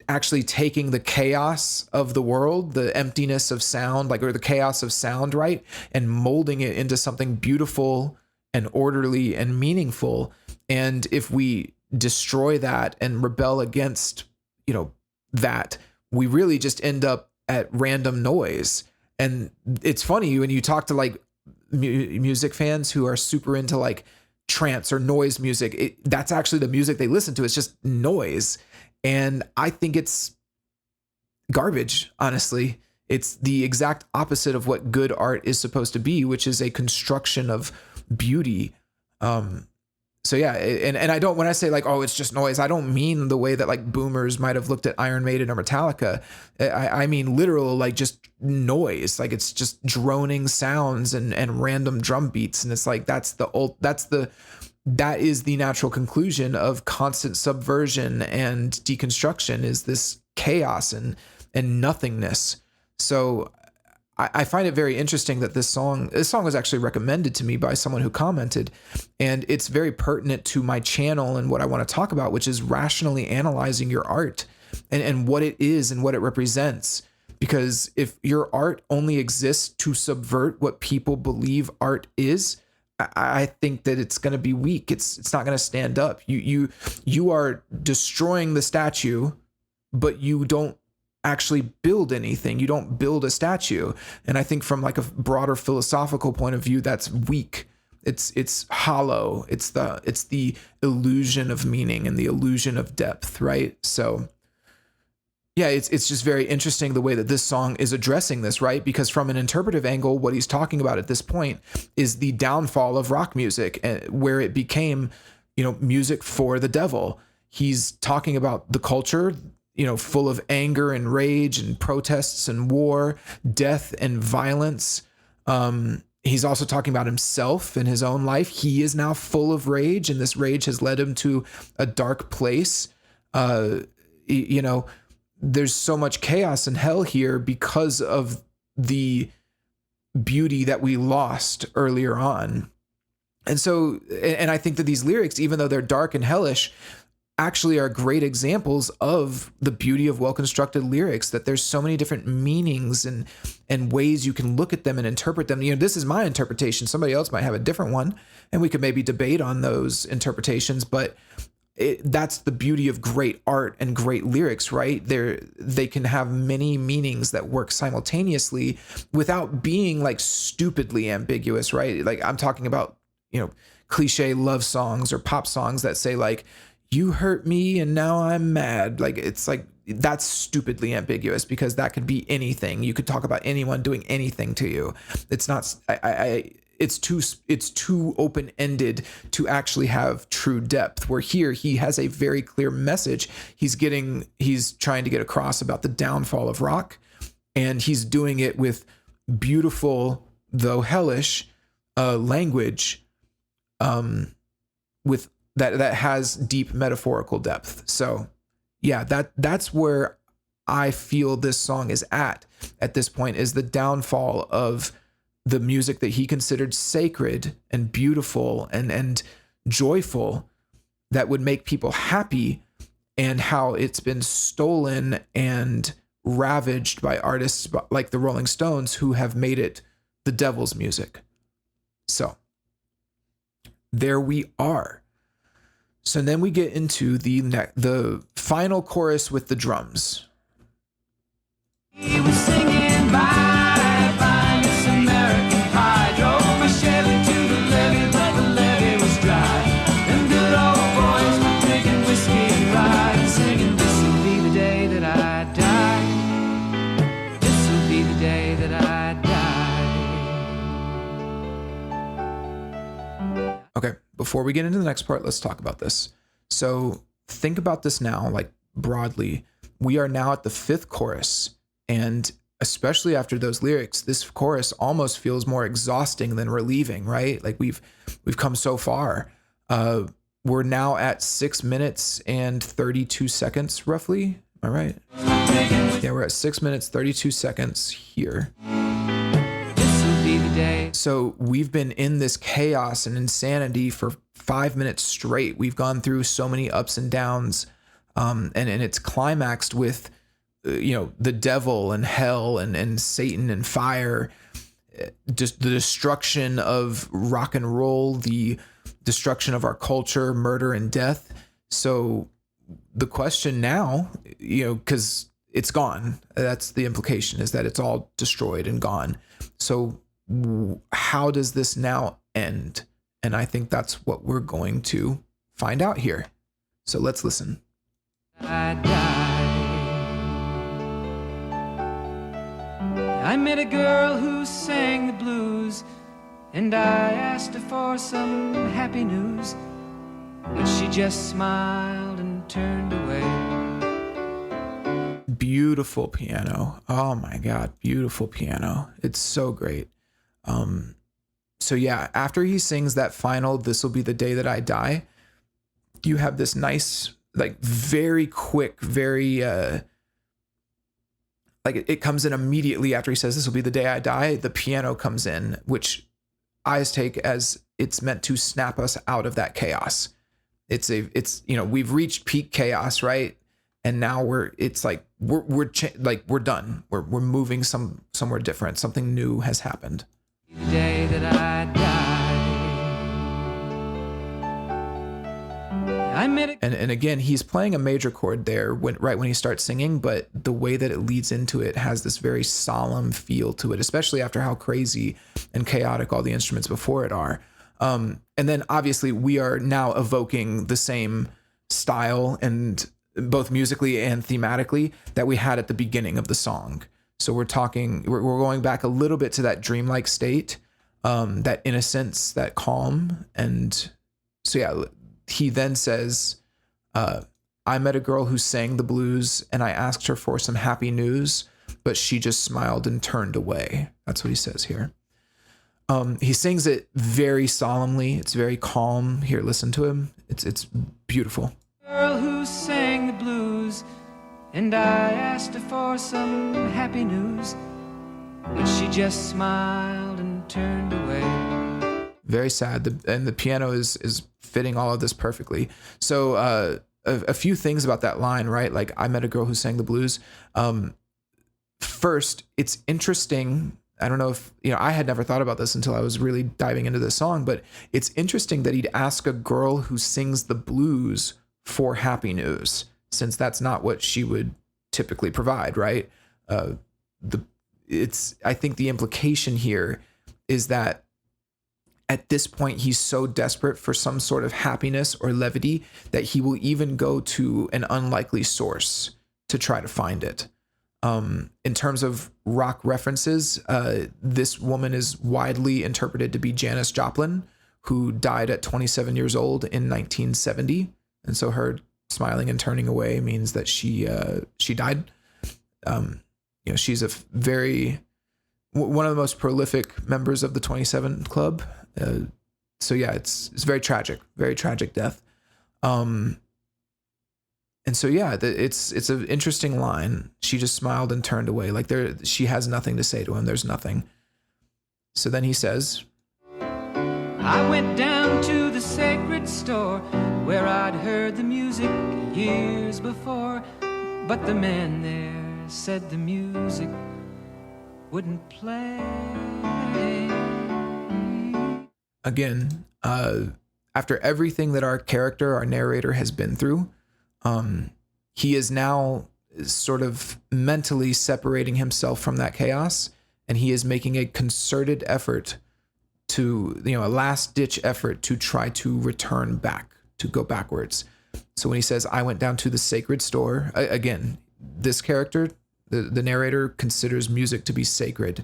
actually taking the chaos of the world, the emptiness of sound, or the chaos of sound, right, and molding it into something beautiful and orderly and meaningful. And if we destroy that and rebel against, that, we really just end up at random noise. And it's funny when you talk to music fans who are super into trance or noise music, that's actually the music they listen to. It's just noise. And I think it's garbage, honestly. It's the exact opposite of what good art is supposed to be, which is a construction of beauty. So yeah, and I don't, when I say it's just noise, I don't mean the way that boomers might have looked at Iron Maiden or Metallica. I mean literal, just noise. It's just droning sounds and random drum beats. And it's that is the natural conclusion of constant subversion and deconstruction, is this chaos and nothingness. So I find it very interesting that this song was actually recommended to me by someone who commented, and it's very pertinent to my channel and what I want to talk about, which is rationally analyzing your art and what it is and what it represents. Because if your art only exists to subvert what people believe art is, I think that it's going to be weak. It's not going to stand up. You are destroying the statue, but you don't actually build anything. You don't build a statue. And I think from a broader philosophical point of view, that's weak. It's hollow. It's the illusion of meaning and the illusion of depth, right? So yeah, it's just very interesting the way that this song is addressing this, right? Because from an interpretive angle, what he's talking about at this point is the downfall of rock music, where it became, music for the devil. He's talking about the culture, full of anger and rage and protests and war, death and violence. He's also talking about himself in his own life. He is now full of rage, and this rage has led him to a dark place. There's so much chaos and hell here because of the beauty that we lost earlier on. And so, and I think that these lyrics, even though they're dark and hellish, actually are great examples of the beauty of well-constructed lyrics, that there's so many different meanings and ways you can look at them and interpret them. This is my interpretation. Somebody else might have a different one, and we could maybe debate on those interpretations, but that's the beauty of great art and great lyrics, right? They can have many meanings that work simultaneously without being stupidly ambiguous, right? I'm talking about, cliche love songs or pop songs that say you hurt me and now I'm mad. That's stupidly ambiguous, because that could be anything. You could talk about anyone doing anything to you. It's not, it's too open-ended to actually have true depth, where here he has a very clear message he's trying to get across about the downfall of rock, and he's doing it with beautiful, though hellish, language, with that has deep metaphorical depth. So yeah, that's where I feel this song is at this point, is the downfall of the music that he considered sacred and beautiful and joyful, that would make people happy, and how it's been stolen and ravaged by artists like the Rolling Stones, who have made it the devil's music. So there we are. So then we get into the final chorus with the drums. He was singing bye, bye, Miss American Pie. Drove my Chevy to the levee, but the levee was dry. Them good old boys were drinking whiskey and rye, and singing, this'll be the day that I die. This'll be the day that I die. Okay, before we get into the next part, let's talk about this. So think about this now, like broadly. We are now at the 5th chorus. And especially after those lyrics, this chorus almost feels more exhausting than relieving, right? Like we've come so far. We're now at 6 minutes and 32 seconds, roughly. Am I right? Yeah, we're at 6 minutes, 32 seconds here. This'll be the day. So we've been in this chaos and insanity for 5 minutes straight. We've gone through so many ups and downs, and it's climaxed with the devil and hell and Satan and fire, just the destruction of rock and roll, the destruction of our culture, murder and death. So the question now, because it's gone, that's the implication, is that it's all destroyed and gone. So how does this now end? And I think that's what we're going to find out here. So let's listen. I died. I met a girl who sang the blues, and I asked her for some happy news, but she just smiled and turned away. Beautiful piano. Oh my God, beautiful piano. It's so great. So yeah, after he sings that final, "This'll be the day that I die," you have this nice, like very quick, very, like it comes in immediately after he says, "This will be the day I die." The piano comes in, which I take as it's meant to snap us out of that chaos. It's we've reached peak chaos, right? And now we're done. We're moving somewhere different. Something new has happened. The day that I died, I met a And again, he's playing a major chord there right when he starts singing, but the way that it leads into it has this very solemn feel to it, especially after how crazy and chaotic all the instruments before it are. And then obviously we are now evoking the same style, and both musically and thematically, that we had at the beginning of the song. So we're going back a little bit to that dreamlike state, that innocence, that calm. And so yeah, he then says, I met a girl who sang the blues, and I asked her for some happy news, but she just smiled and turned away. That's what he says here. He sings it very solemnly. It's very calm. Here, listen to him. It's beautiful. girl who sang the blues, and I asked her for some happy news, but she just smiled and turned away. Very sad. And the piano is fitting all of this perfectly. So a few things about that line, right? Like, I met a girl who sang the blues. First, it's interesting. I don't know if, I had never thought about this until I was really diving into this song, but it's interesting that he'd ask a girl who sings the blues for happy news, since that's not what she would typically provide, right? I think the implication here is that at this point, he's so desperate for some sort of happiness or levity that he will even go to an unlikely source to try to find it. In terms of rock references, this woman is widely interpreted to be Janis Joplin, who died at 27 years old in 1970. And so her smiling and turning away means that she died. She's one of the most prolific members of the 27 Club. So yeah, it's very tragic death. And so yeah, it's an interesting line. She just smiled and turned away, like she has nothing to say to him. There's nothing. So then he says, I went down to the sacred store where I'd heard the music years before, but the man there said the music wouldn't play. Again, after everything that our narrator has been through, he is now sort of mentally separating himself from that chaos, and he is making a concerted effort to, a last ditch effort to try to return back, to go backwards. So when he says, I went down to the sacred store, again, this character, the narrator, considers music to be sacred.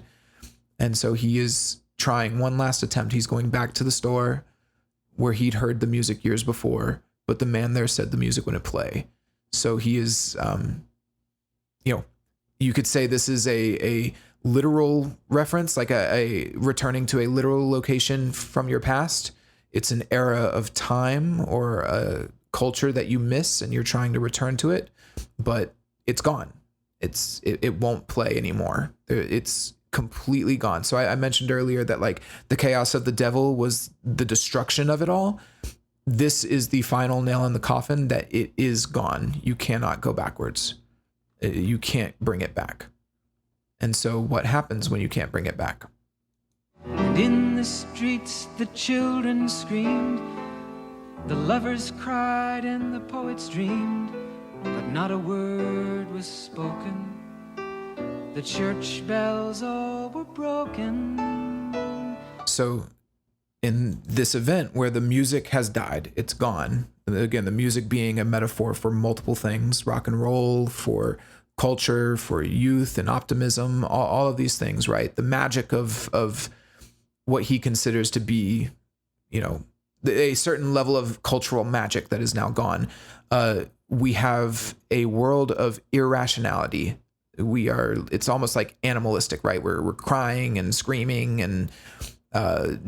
And so he is trying one last attempt. He's going back to the store where he'd heard the music years before, but the man there said the music wouldn't play. So he is, you could say this is a literal reference, like a returning to a literal location from your past. It's an era of time or a culture that you miss and you're trying to return to it, but it's gone. It won't play anymore. It's completely gone. So I mentioned earlier that like the chaos of the devil was the destruction of it all. This is the final nail in the coffin, that it is gone. You cannot go backwards. You can't bring it back. And so what happens when you can't bring it back? And in the streets the children screamed, the lovers cried and the poets dreamed, but not a word was spoken. The church bells all were broken. So in this event where the music has died, it's gone. Again, the music being a metaphor for multiple things, rock and roll, for culture, for youth and optimism, all of these things, right? The magic of what he considers to be, a certain level of cultural magic that is now gone. We have a world of irrationality. It's almost like animalistic, right? We're crying and screaming and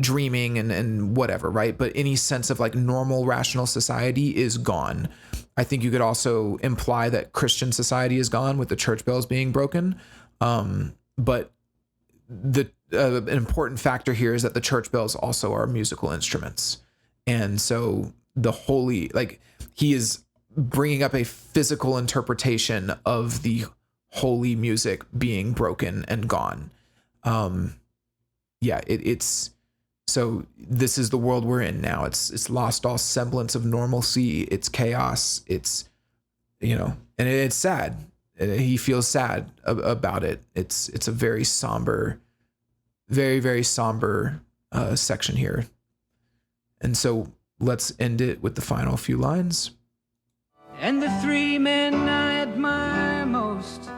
dreaming and whatever, right? But any sense of like normal, rational society is gone. I think you could also imply that Christian society is gone with the church bells being broken. But the an important factor here is that the church bells also are musical instruments. And so he is bringing up a physical interpretation of the holy music being broken and gone. So this is the world we're in now. It's lost all semblance of normalcy. It's chaos. It's, and it's sad. He feels sad about it. It's a very somber, very, very somber section here. And so let's end it with the final few lines. And the three men I admire most,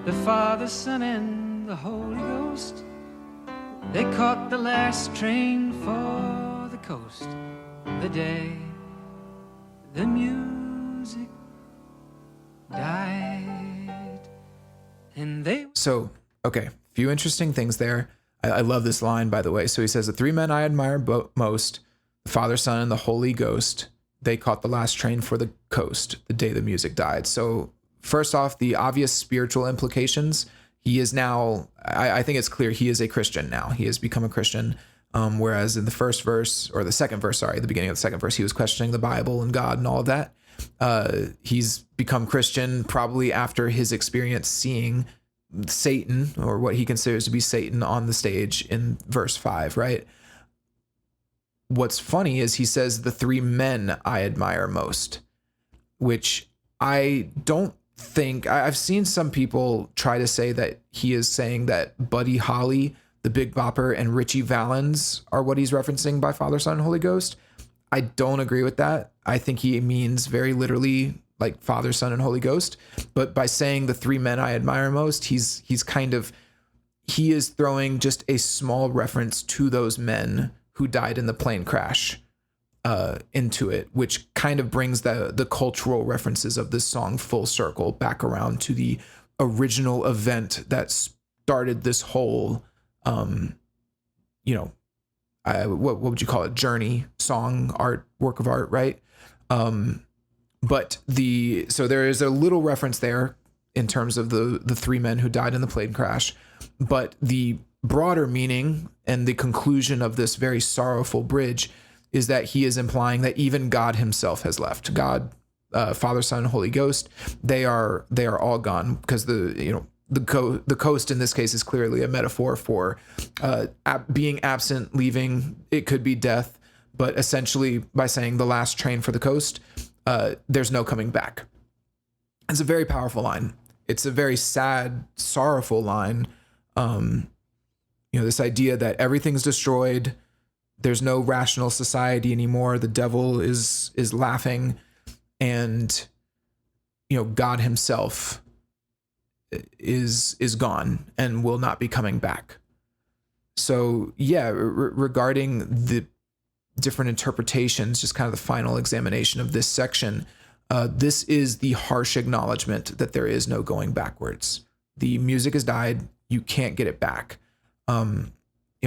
the Father, Son, and the Holy Ghost, they caught the last train for the coast the day the music died. And So, okay, few interesting things there. I love this line, by the way. So he says, the three men I admire most, the Father, Son, and the Holy Ghost, they caught the last train for the coast the day the music died. So first off, the obvious spiritual implications. He is now, I think it's clear he is a Christian now. He has become a Christian. Whereas in the first verse, or the second verse, sorry, the beginning of the second verse, he was questioning the Bible and God and all of that. He's become Christian probably after his experience seeing Satan, or what he considers to be Satan, on the stage in verse 5, right? What's funny is he says the three men I admire most, which I don't think, I've seen some people try to say that he is saying that Buddy Holly, the Big Bopper, and Richie Valens are what he's referencing by Father, Son, and Holy Ghost. I don't agree with that. I think he means very literally like Father, Son, and Holy Ghost. But by saying the three men I admire most, he is throwing just a small reference to those men who died in the plane crash into it, which kind of brings the cultural references of this song full circle back around to the original event that started this whole, what would you call it? Journey, song, art, work of art, right? So there is a little reference there in terms of the three men who died in the plane crash, but the broader meaning and the conclusion of this very sorrowful bridge is that he is implying that even God himself has left. God, Father, Son, and Holy Ghost, they are all gone, because the coast in this case is clearly a metaphor for being absent, leaving. It could be death, but essentially by saying the last train for the coast, there's no coming back. It's a very powerful line. It's a very sad, sorrowful line. This idea that everything's destroyed. There's no rational society anymore. The devil is laughing, and God himself is gone and will not be coming back. So yeah, regarding the different interpretations, just kind of the final examination of this section, this is the harsh acknowledgement that there is no going backwards. The music has died. You can't get it back.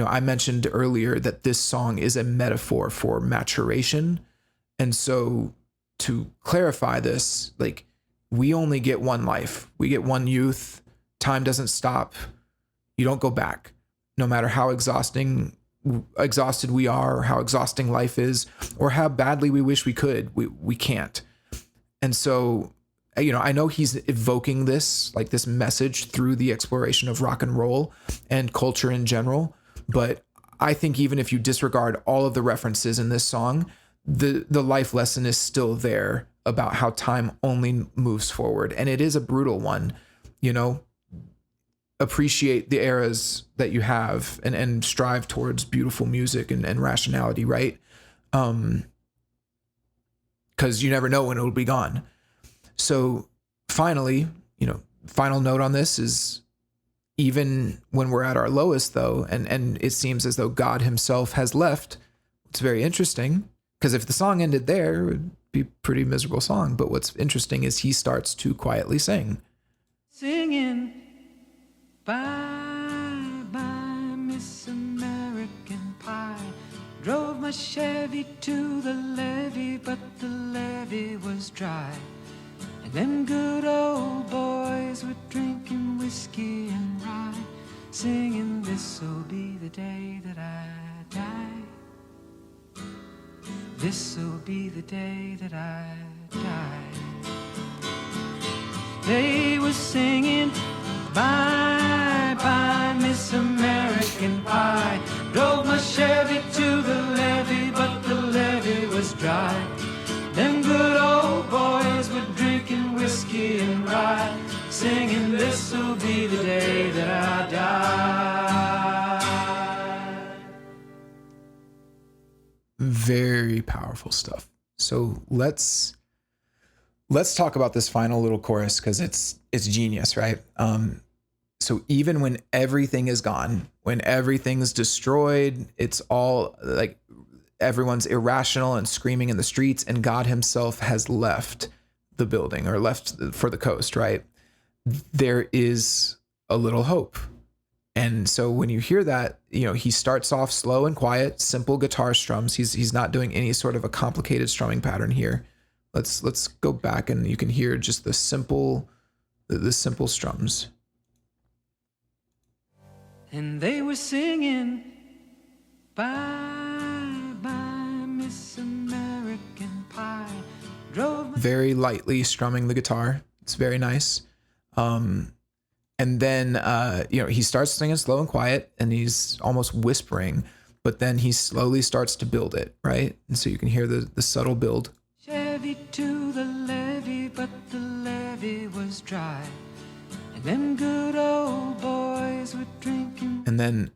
I mentioned earlier that this song is a metaphor for maturation. And so to clarify this, like, we only get one life. We get one youth. Time doesn't stop. You don't go back. No matter how exhausted we are, or how exhausting life is, or how badly we wish we could, we can't. And so, I know he's evoking this message through the exploration of rock and roll and culture in general. But I think even if you disregard all of the references in this song, the life lesson is still there about how time only moves forward. And it is a brutal one. Appreciate the eras that you have and strive towards beautiful music and rationality, right? Because you never know when it'll be gone. So finally, final note on this is, even when we're at our lowest, though, and it seems as though God himself has left, it's very interesting, because if the song ended there, it would be a pretty miserable song. But what's interesting is he starts to quietly sing. Singing, bye, bye, Miss American Pie. Drove my Chevy to the levee, but the levee was dry. And them good old boys were drinking whiskey and rye, singing, this'll be the day that I die. This'll be the day that I die. They were singing, bye, bye, Miss American Pie. Drove my Chevy to the levee, but the levee was dry. Them good old boys were drinking whiskey and rye, singing, this'll be the day that I die. Very powerful stuff. So let's talk about this final little chorus, because it's genius, right? So even when everything is gone, when everything's destroyed, it's all like everyone's irrational and screaming in the streets, and God himself has left the building, or left for the coast, right? There is a little hope. And so when you hear that, he starts off slow and quiet, simple guitar strums. He's not doing any sort of a complicated strumming pattern here. Let's go back, and you can hear just the simple strums. And they were singing, bye, bye, Miss American Pie. Very lightly strumming the guitar. It's very nice. And then, he starts singing slow and quiet, and he's almost whispering, but then he slowly starts to build it, right? And so you can hear the subtle build. Chevy to the levee, but the levee was dry. And them good old boys were drinking. And then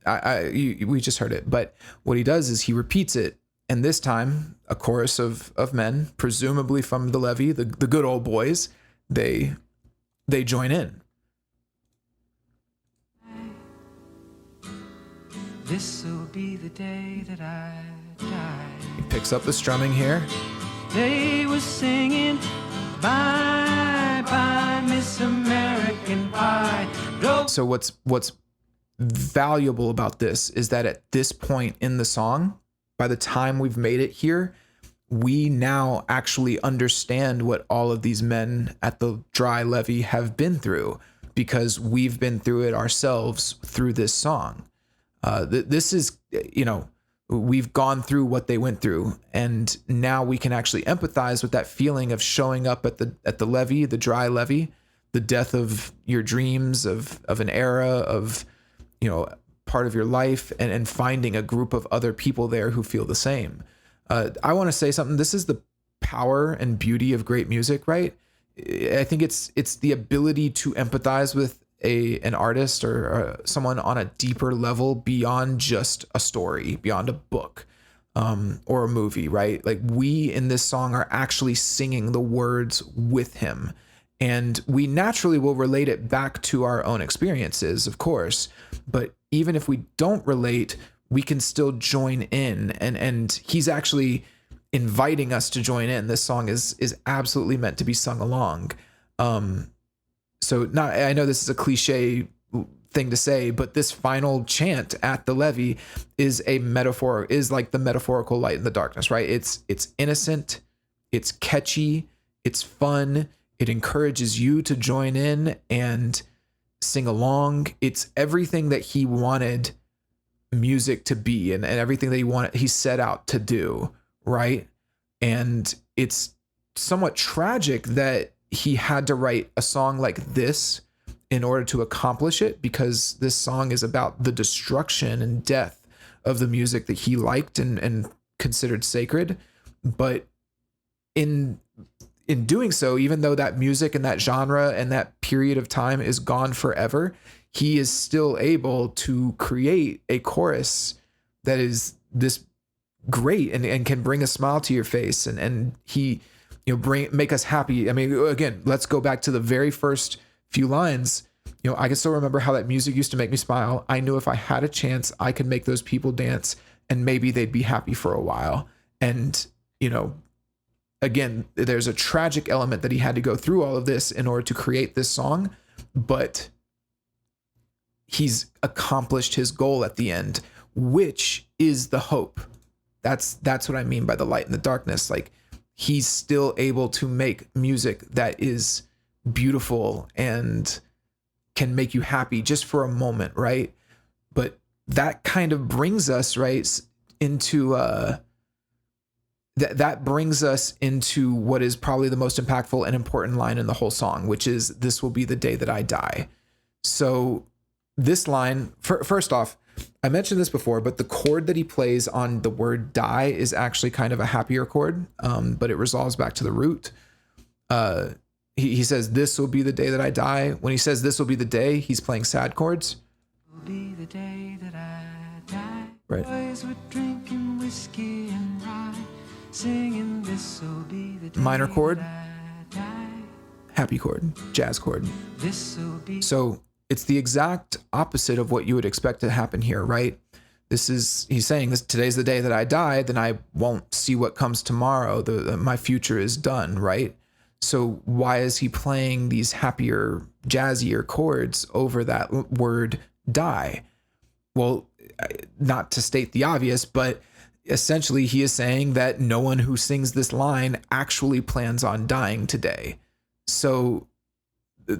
we just heard it, but what he does is he repeats it And this time, a chorus of men, presumably from the levee, the good old boys, they join in. This'll be the day that I die. He picks up the strumming here. They were singing, bye bye Miss American Pie. So what's valuable about this is that at this point in the song, by the time we've made it here, we now actually understand what all of these men at the dry levee have been through, because we've been through it ourselves through this song. This is, we've gone through what they went through, and now we can actually empathize with that feeling of showing up at the levee, the dry levee, the death of your dreams, of an era, of, part of your life, and finding a group of other people there who feel the same. I want to say something. This is the power and beauty of great music, right? I think it's the ability to empathize with an artist or someone on a deeper level beyond just a story, beyond a book, or a movie, right? Like, we in this song are actually singing the words with him, and we naturally will relate it back to our own experiences, of course. But even if we don't relate, we can still join in, and he's actually inviting us to join in. This song is absolutely meant to be sung along. So I know this is a cliche thing to say, but this final chant at the levee is like the metaphorical light in the darkness, right? It's innocent, it's catchy, it's fun. It encourages you to join in and sing along. It's everything that he wanted music to be, and everything that he set out to do, right? And it's somewhat tragic that he had to write a song like this in order to accomplish it, because this song is about the destruction and death of the music that he liked and considered sacred. But in doing so, even though that music and that genre and that period of time is gone forever, he is still able to create a chorus that is this great and can bring a smile to your face, and he make us happy. I mean, again, let's go back to the very first few lines. I can still remember how that music used to make me smile. I knew if I had a chance, I could make those people dance, and maybe they'd be happy for a while. And, again, there's a tragic element that he had to go through all of this in order to create this song, but he's accomplished his goal at the end, which is the hope. That's what I mean by the light and the darkness. Like, he's still able to make music that is beautiful and can make you happy just for a moment, right? But that kind of brings us into that brings us into what is probably the most impactful and important line in the whole song, which is, "This will be the day that I die." So this line, first off, I mentioned this before, but the chord that he plays on the word die is actually kind of a happier chord, but it resolves back to the root. He says, "This will be the day that I die." When he says "this will be the day," he's playing sad chords. Will be the day that I die. Right. Boys were drinking whiskey and rye, singing "This will be the day Minor chord, that I die. happy chord, jazz chord. This will be." So it's the exact opposite of what you would expect to happen here, right? He's saying this, today's the day that I die, then I won't see what comes tomorrow. My future is done, right? So why is he playing these happier, jazzier chords over that word die? Well, not to state the obvious, but essentially he is saying that no one who sings this line actually plans on dying today. So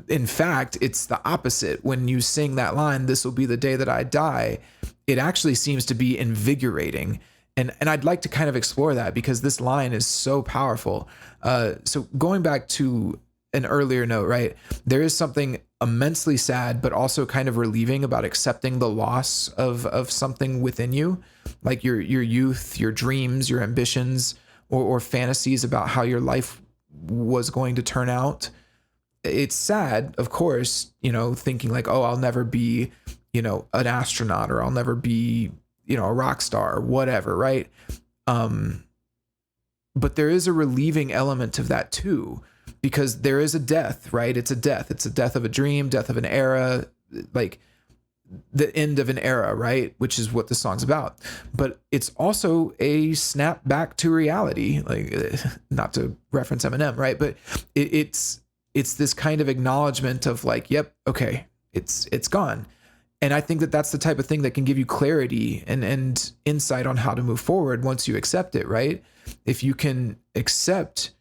in fact, it's the opposite. When you sing that line, "This will be the day that I die," it actually seems to be invigorating. And I'd like to kind of explore that, because this line is so powerful. So going back to an earlier note, right? There is something immensely sad, but also kind of relieving about accepting the loss of something within you, like your youth, your dreams, your ambitions, or fantasies about how your life was going to turn out. It's sad, of course, thinking like, oh, I'll never be, an astronaut, or I'll never be, a rock star or whatever, right? But there is a relieving element of that too, because there is a death, right? It's a death. It's a death of a dream, death of an era, like the end of an era, right? Which is what the song's about. But it's also a snap back to reality, like not to reference Eminem, right? But it's this kind of acknowledgement of like, yep, okay, it's gone. And I think that that's the type of thing that can give you clarity and insight on how to move forward once you accept it, right? If you can accept,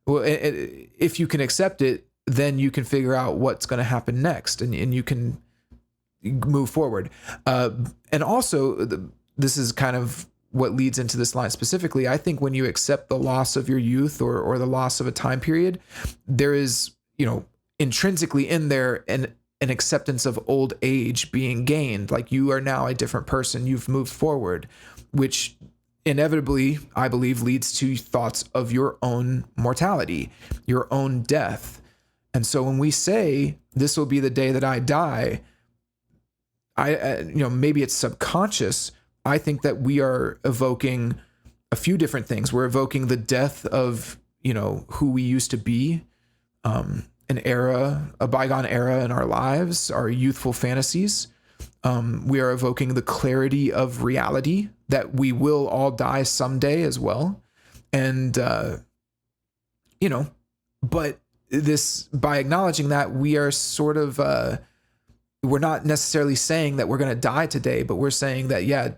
well, if you can accept it, then you can figure out what's going to happen next, and you can move forward. And also, this is kind of what leads into this line specifically. I think when you accept the loss of your youth or the loss of a time period, there is, intrinsically in there an acceptance of old age being gained. Like you are now a different person. You've moved forward, which inevitably, I believe, leads to thoughts of your own mortality, your own death. And so when we say this will be the day that I die, maybe it's subconscious. I think that we are evoking a few different things. We're evoking the death of, who we used to be, an era, a bygone era in our lives, our youthful fantasies. We are evoking the clarity of reality that we will all die someday as well. And, but this, by acknowledging that, we are sort of, we're not necessarily saying that we're going to die today, but we're saying that, yeah,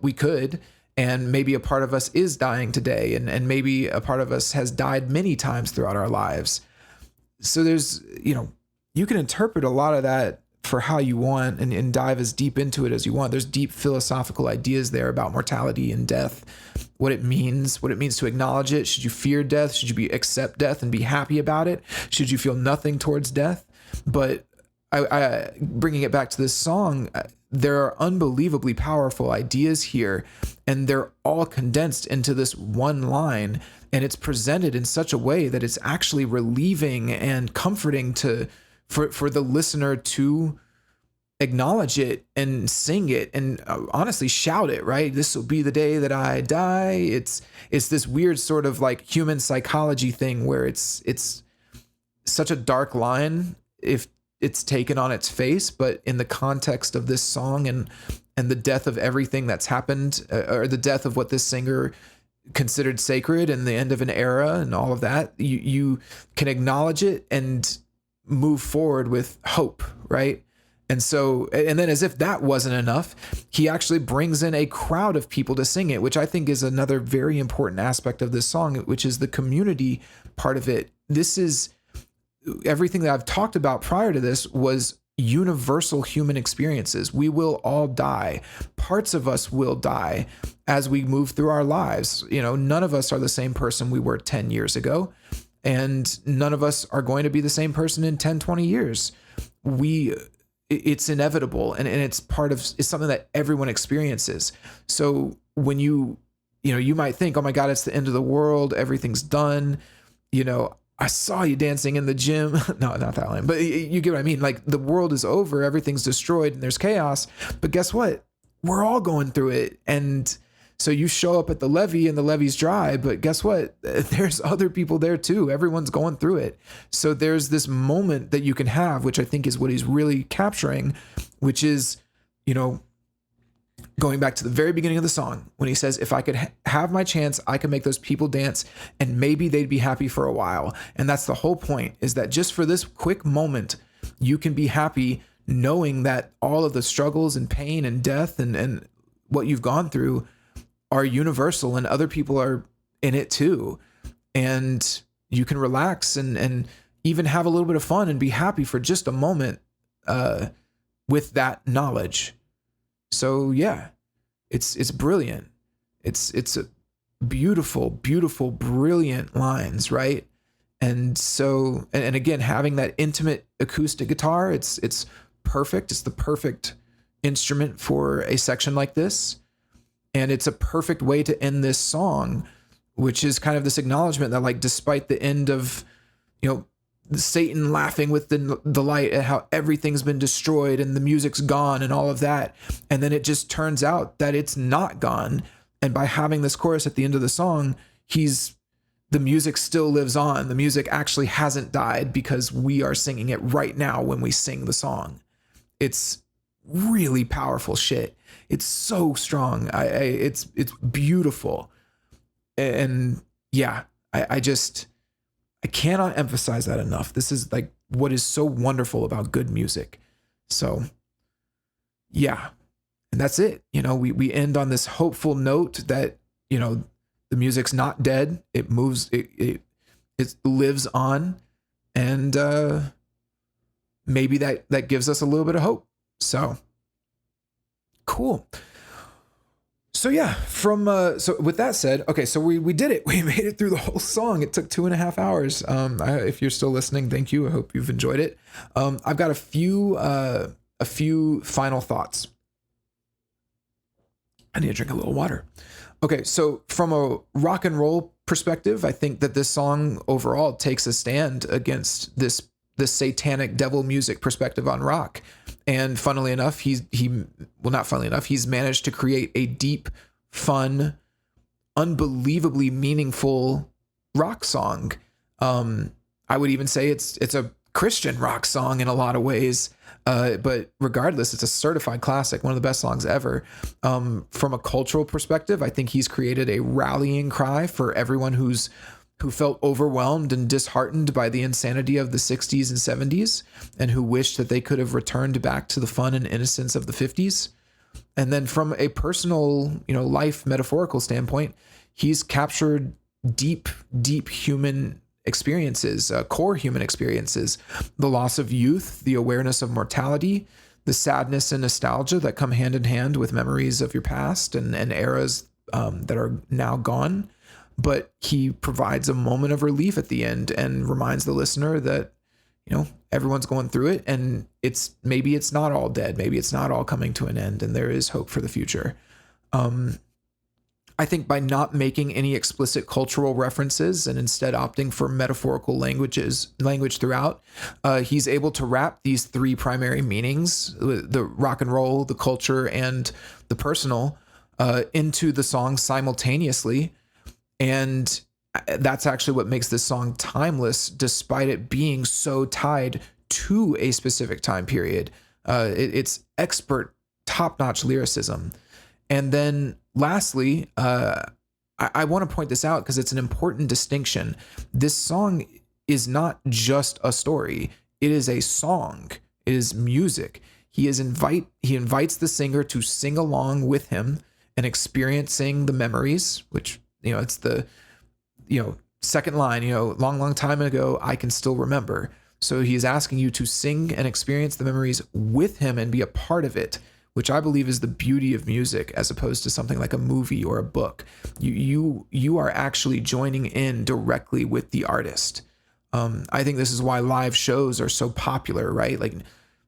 we could, and maybe a part of us is dying today. And maybe a part of us has died many times throughout our lives. So there's, you can interpret a lot of that for how you want and dive as deep into it as you want. There's deep philosophical ideas there about mortality and death, what it means to acknowledge it. Should you fear death? Should you accept death and be happy about it? Should you feel nothing towards death? But I bringing it back to this song, there are unbelievably powerful ideas here, and they're all condensed into this one line, and it's presented in such a way that it's actually relieving and comforting for the listener to acknowledge it and sing it and honestly shout it, right? This will be the day that I die. It's this weird sort of like human psychology thing where it's such a dark line if it's taken on its face, but in the context of this song and the death of everything that's happened, or the death of what this singer considered sacred and the end of an era and all of that, you can acknowledge it and move forward with hope, right? And so, and then as if that wasn't enough, he actually brings in a crowd of people to sing it, which I think is another very important aspect of this song, which is the community part of it. This is everything that I've talked about prior to this was universal human experiences. We will all die. Parts of us will die as we move through our lives. None of us are the same person we were 10 years ago, and none of us are going to be the same person in 10, 20 years. It's inevitable, and it's something that everyone experiences. So when you might think, oh my God, it's the end of the world. Everything's done. I saw you dancing in the gym. No, not that line, but you get what I mean. Like the world is over, everything's destroyed, and there's chaos. But guess what? We're all going through it. And so you show up at the levee and the levee's dry, but guess what? There's other people there too. Everyone's going through it. So there's this moment that you can have, which I think is what he's really capturing, which is, going back to the very beginning of the song, when he says, if I could have my chance, I could make those people dance and maybe they'd be happy for a while. And that's the whole point, is that just for this quick moment, you can be happy knowing that all of the struggles and pain and death and what you've gone through are universal and other people are in it too. And you can relax and even have a little bit of fun and be happy for just a moment with that knowledge. So yeah, it's brilliant. It's a beautiful, beautiful, brilliant lines, right? And so, and again, having that intimate acoustic guitar, it's perfect. It's the perfect instrument for a section like this. And it's a perfect way to end this song, which is kind of this acknowledgement that, like, despite the end of, Satan laughing with the light at how everything's been destroyed and the music's gone and all of that, and then it just turns out that it's not gone, And by having this chorus at the end of the song, the music still lives on. The music actually hasn't died because we are singing it right now when we sing the song. It's really powerful shit. It's so strong. It's beautiful. And yeah, I cannot emphasize that enough. This is like what is so wonderful about good music. So yeah, and that's it. We end on this hopeful note that, the music's not dead. It moves, it lives on. And maybe that gives us a little bit of hope. So cool. So yeah, so with that said, okay, so we did it. We made it through the whole song. It took 2.5 hours. If you're still listening, thank you. I hope you've enjoyed it. I've got a few final thoughts. I need to drink a little water. Okay, so from a rock and roll perspective, I think that this song overall takes a stand against this satanic devil music perspective on rock. And funnily enough, he's managed to create a deep, fun, unbelievably meaningful rock song. I would even say it's a Christian rock song in a lot of ways. But regardless, it's a certified classic, one of the best songs ever. From a cultural perspective, I think he's created a rallying cry for everyone who felt overwhelmed and disheartened by the insanity of the 60s and 70s and who wished that they could have returned back to the fun and innocence of the 50s. And then from a personal, life metaphorical standpoint, he's captured deep, deep human experiences, core human experiences, the loss of youth, the awareness of mortality, the sadness and nostalgia that come hand in hand with memories of your past and eras that are now gone. But he provides a moment of relief at the end and reminds the listener that, everyone's going through it, and maybe it's not all dead. Maybe it's not all coming to an end, and there is hope for the future. I think by not making any explicit cultural references and instead opting for metaphorical language throughout, he's able to wrap these three primary meanings, the rock and roll, the culture, and the personal, into the song simultaneously. And that's actually what makes this song timeless, despite it being so tied to a specific time period. It's expert, top-notch lyricism. And then lastly, I want to point this out because it's an important distinction. This song is not just a story. It is a song. It is music. He invites the singer to sing along with him and experiencing the memories, which, it's the, second line, long, long time ago, I can still remember. So he is asking you to sing and experience the memories with him and be a part of it, which I believe is the beauty of music as opposed to something like a movie or a book. You are actually joining in directly with the artist. I think this is why live shows are so popular, right? Like,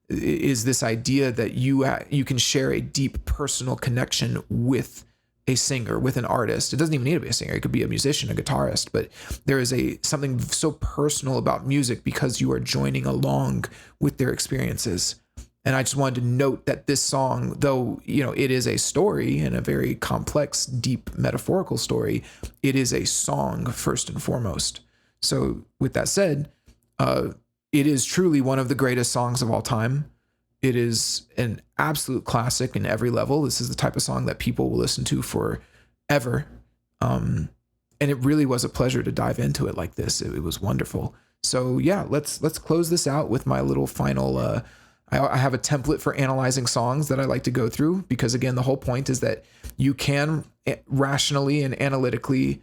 is this idea that you can share a deep personal connection with a singer, with an artist. It doesn't even need to be a singer. It could be a musician, a guitarist, but there is something so personal about music because you are joining along with their experiences. And I just wanted to note that this song, though, it is a story and a very complex, deep metaphorical story, it is a song first and foremost. So with that said, it is truly one of the greatest songs of all time. It is an absolute classic in every level. This is the type of song that people will listen to forever. And it really was a pleasure to dive into it like this. It was wonderful. So yeah, let's close this out with my little final, I have a template for analyzing songs that I like to go through because, again, the whole point is that you can rationally and analytically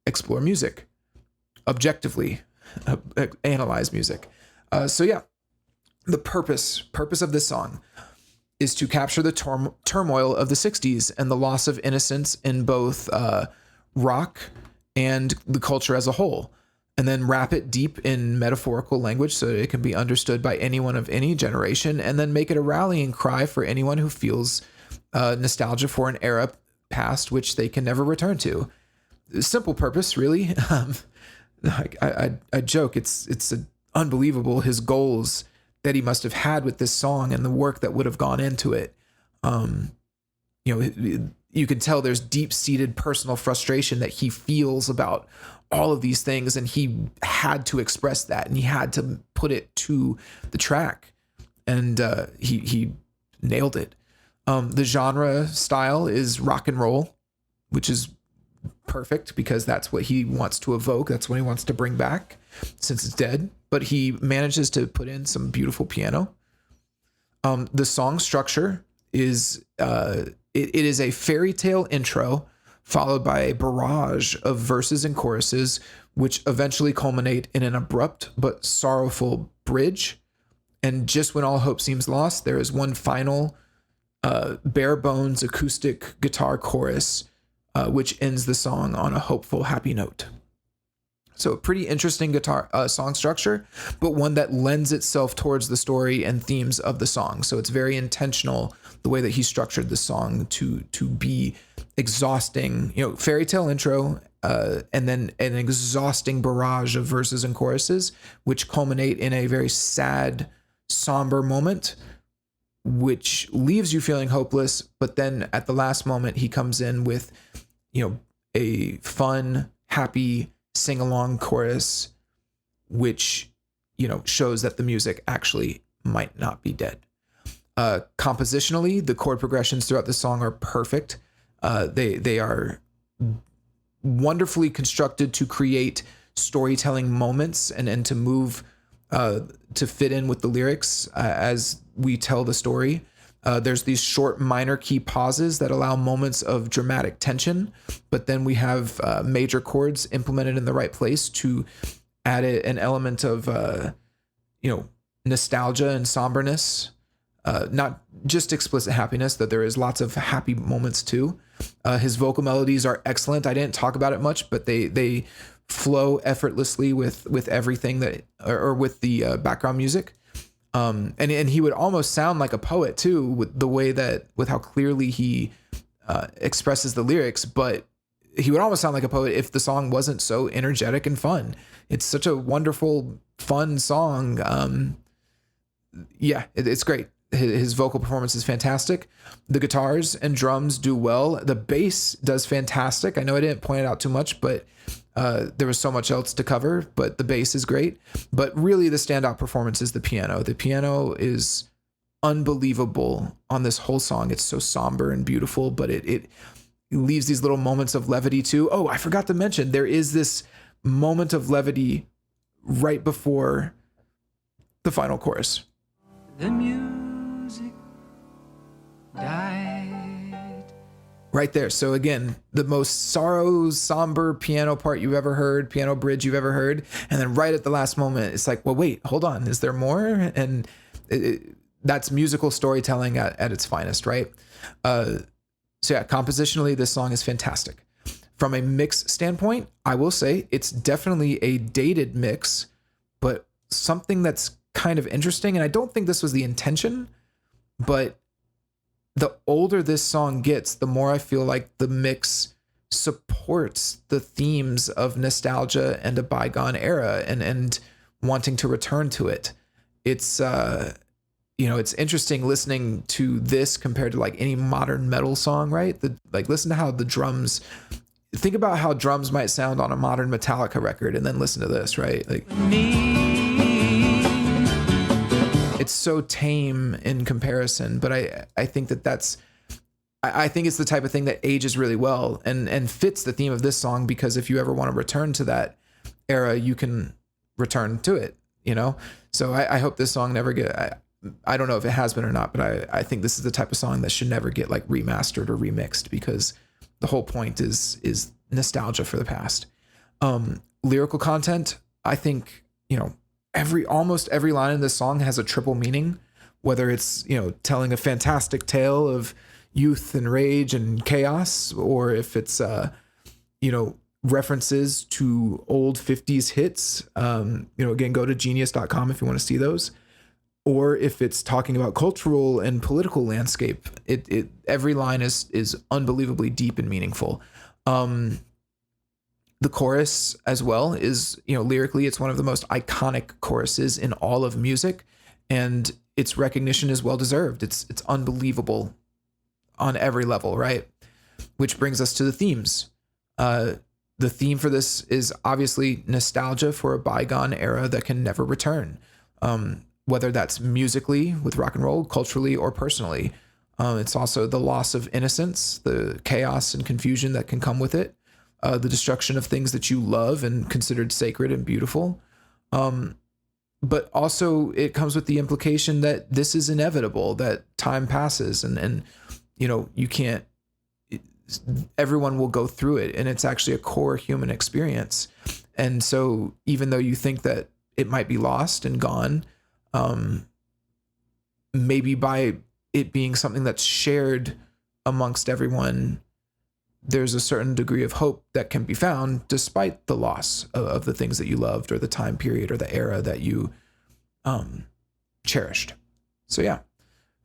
explore music, objectively analyze music. So yeah, the purpose of this song is to capture the turmoil of the 60s and the loss of innocence in both rock and the culture as a whole, and then wrap it deep in metaphorical language so it can be understood by anyone of any generation, and then make it a rallying cry for anyone who feels nostalgia for an era past which they can never return to. Simple purpose, really. I joke, it's unbelievable his goals that he must have had with this song and the work that would have gone into it. you can tell there's deep-seated personal frustration that he feels about all of these things, and he had to express that, and he had to put it to the track, and he nailed it. The genre style is rock and roll, which is perfect because that's what he wants to evoke. That's what he wants to bring back since it's dead. But he manages to put in some beautiful piano. The song structure is it is a fairy tale intro followed by a barrage of verses and choruses, which eventually culminate in an abrupt but sorrowful bridge. And just when all hope seems lost, there is one final bare bones acoustic guitar chorus, which ends the song on a hopeful, happy note. So a pretty interesting guitar song structure, but one that lends itself towards the story and themes of the song. So it's very intentional the way that he structured the song to be exhausting, fairy tale intro, and then an exhausting barrage of verses and choruses, which culminate in a very sad, somber moment, which leaves you feeling hopeless. But then at the last moment, he comes in with, a fun, happy sing-along chorus, which, shows that the music actually might not be dead. Compositionally, the chord progressions throughout the song are perfect. They are wonderfully constructed to create storytelling moments and to move to fit in with the lyrics as we tell the story. There's these short minor key pauses that allow moments of dramatic tension, but then we have major chords implemented in the right place to add an element of nostalgia and somberness. Not just explicit happiness, that there is lots of happy moments too. His vocal melodies are excellent. I didn't talk about it much, but they flow effortlessly with everything or with the background music. And he would almost sound like a poet too, with the way with how clearly he expresses the lyrics, but he would almost sound like a poet if the song wasn't so energetic and fun. It's such a wonderful, fun song. It's great. His vocal performance is fantastic. The guitars and drums do well. The bass does fantastic. I know I didn't point it out too much, but there was so much else to cover, but the bass is great. But really the standout performance is the piano. The piano is unbelievable on this whole song. It's so somber and beautiful, but it leaves these little moments of levity too. Oh, I forgot to mention, there is this moment of levity right before the final chorus. The music died. Right there. So again, the most somber piano part you've ever heard, piano bridge you've ever heard. And then right at the last moment, it's like, well, wait, hold on. Is there more? And that's musical storytelling at its finest, right? Compositionally, this song is fantastic. From a mix standpoint, I will say it's definitely a dated mix, but something that's kind of interesting. And I don't think this was the intention, but the older this song gets, the more I feel like the mix supports the themes of nostalgia and a bygone era and wanting to return to it. It's, it's interesting listening to this compared to like any modern metal song, right? Listen to how the drums, think about how drums might sound on a modern Metallica record and then listen to this, right? Like, it's so tame in comparison, but I think I think it's the type of thing that ages really well and fits the theme of this song, because if you ever want to return to that era, you can return to it, So I hope this song never I don't know if it has been or not, but I think this is the type of song that should never get like remastered or remixed, because the whole point is nostalgia for the past. Lyrical content, I think, almost every line in this song has a triple meaning, whether it's, telling a fantastic tale of youth and rage and chaos, or if it's, references to old 50s hits. Again, go to genius.com if you want to see those. Or if it's talking about cultural and political landscape, every line is unbelievably deep and meaningful. The chorus as well is, lyrically, it's one of the most iconic choruses in all of music, and its recognition is well deserved. It's unbelievable on every level, right? which brings us to the themes. The theme for this is obviously nostalgia for a bygone era that can never return, whether that's musically with rock and roll, culturally, or personally. It's also the loss of innocence, the chaos and confusion that can come with it, the destruction of things that you love and considered sacred and beautiful. But also it comes with the implication that this is inevitable, that time passes and you can't, everyone will go through it, and it's actually a core human experience. And so even though you think that it might be lost and gone, maybe by it being something that's shared amongst everyone, there's a certain degree of hope that can be found despite the loss of the things that you loved, or the time period, or the era that you cherished. So yeah.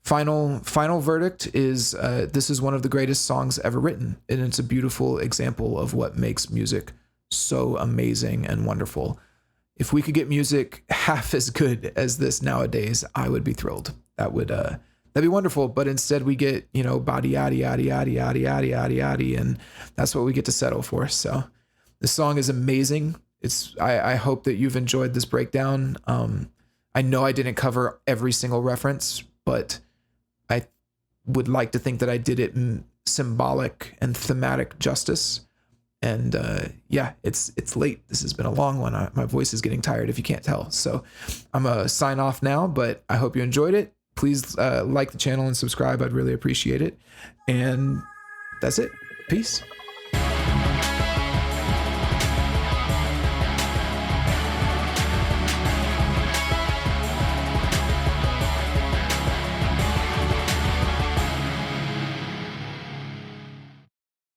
Final verdict is this is one of the greatest songs ever written, and it's a beautiful example of what makes music so amazing and wonderful. If we could get music half as good as this nowadays, I would be thrilled. That'd be wonderful. But instead we get, body yaddy yaddy yaddy yaddy yaddy yaddy yaddy, and that's what we get to settle for. So this song is amazing. I hope that you've enjoyed this breakdown. I know I didn't cover every single reference, but I would like to think that I did it in symbolic and thematic justice. And it's late. This has been a long one. My voice is getting tired if you can't tell. So I'm going to sign off now, but I hope you enjoyed it. Please like the channel and subscribe. I'd really appreciate it. And that's it. Peace.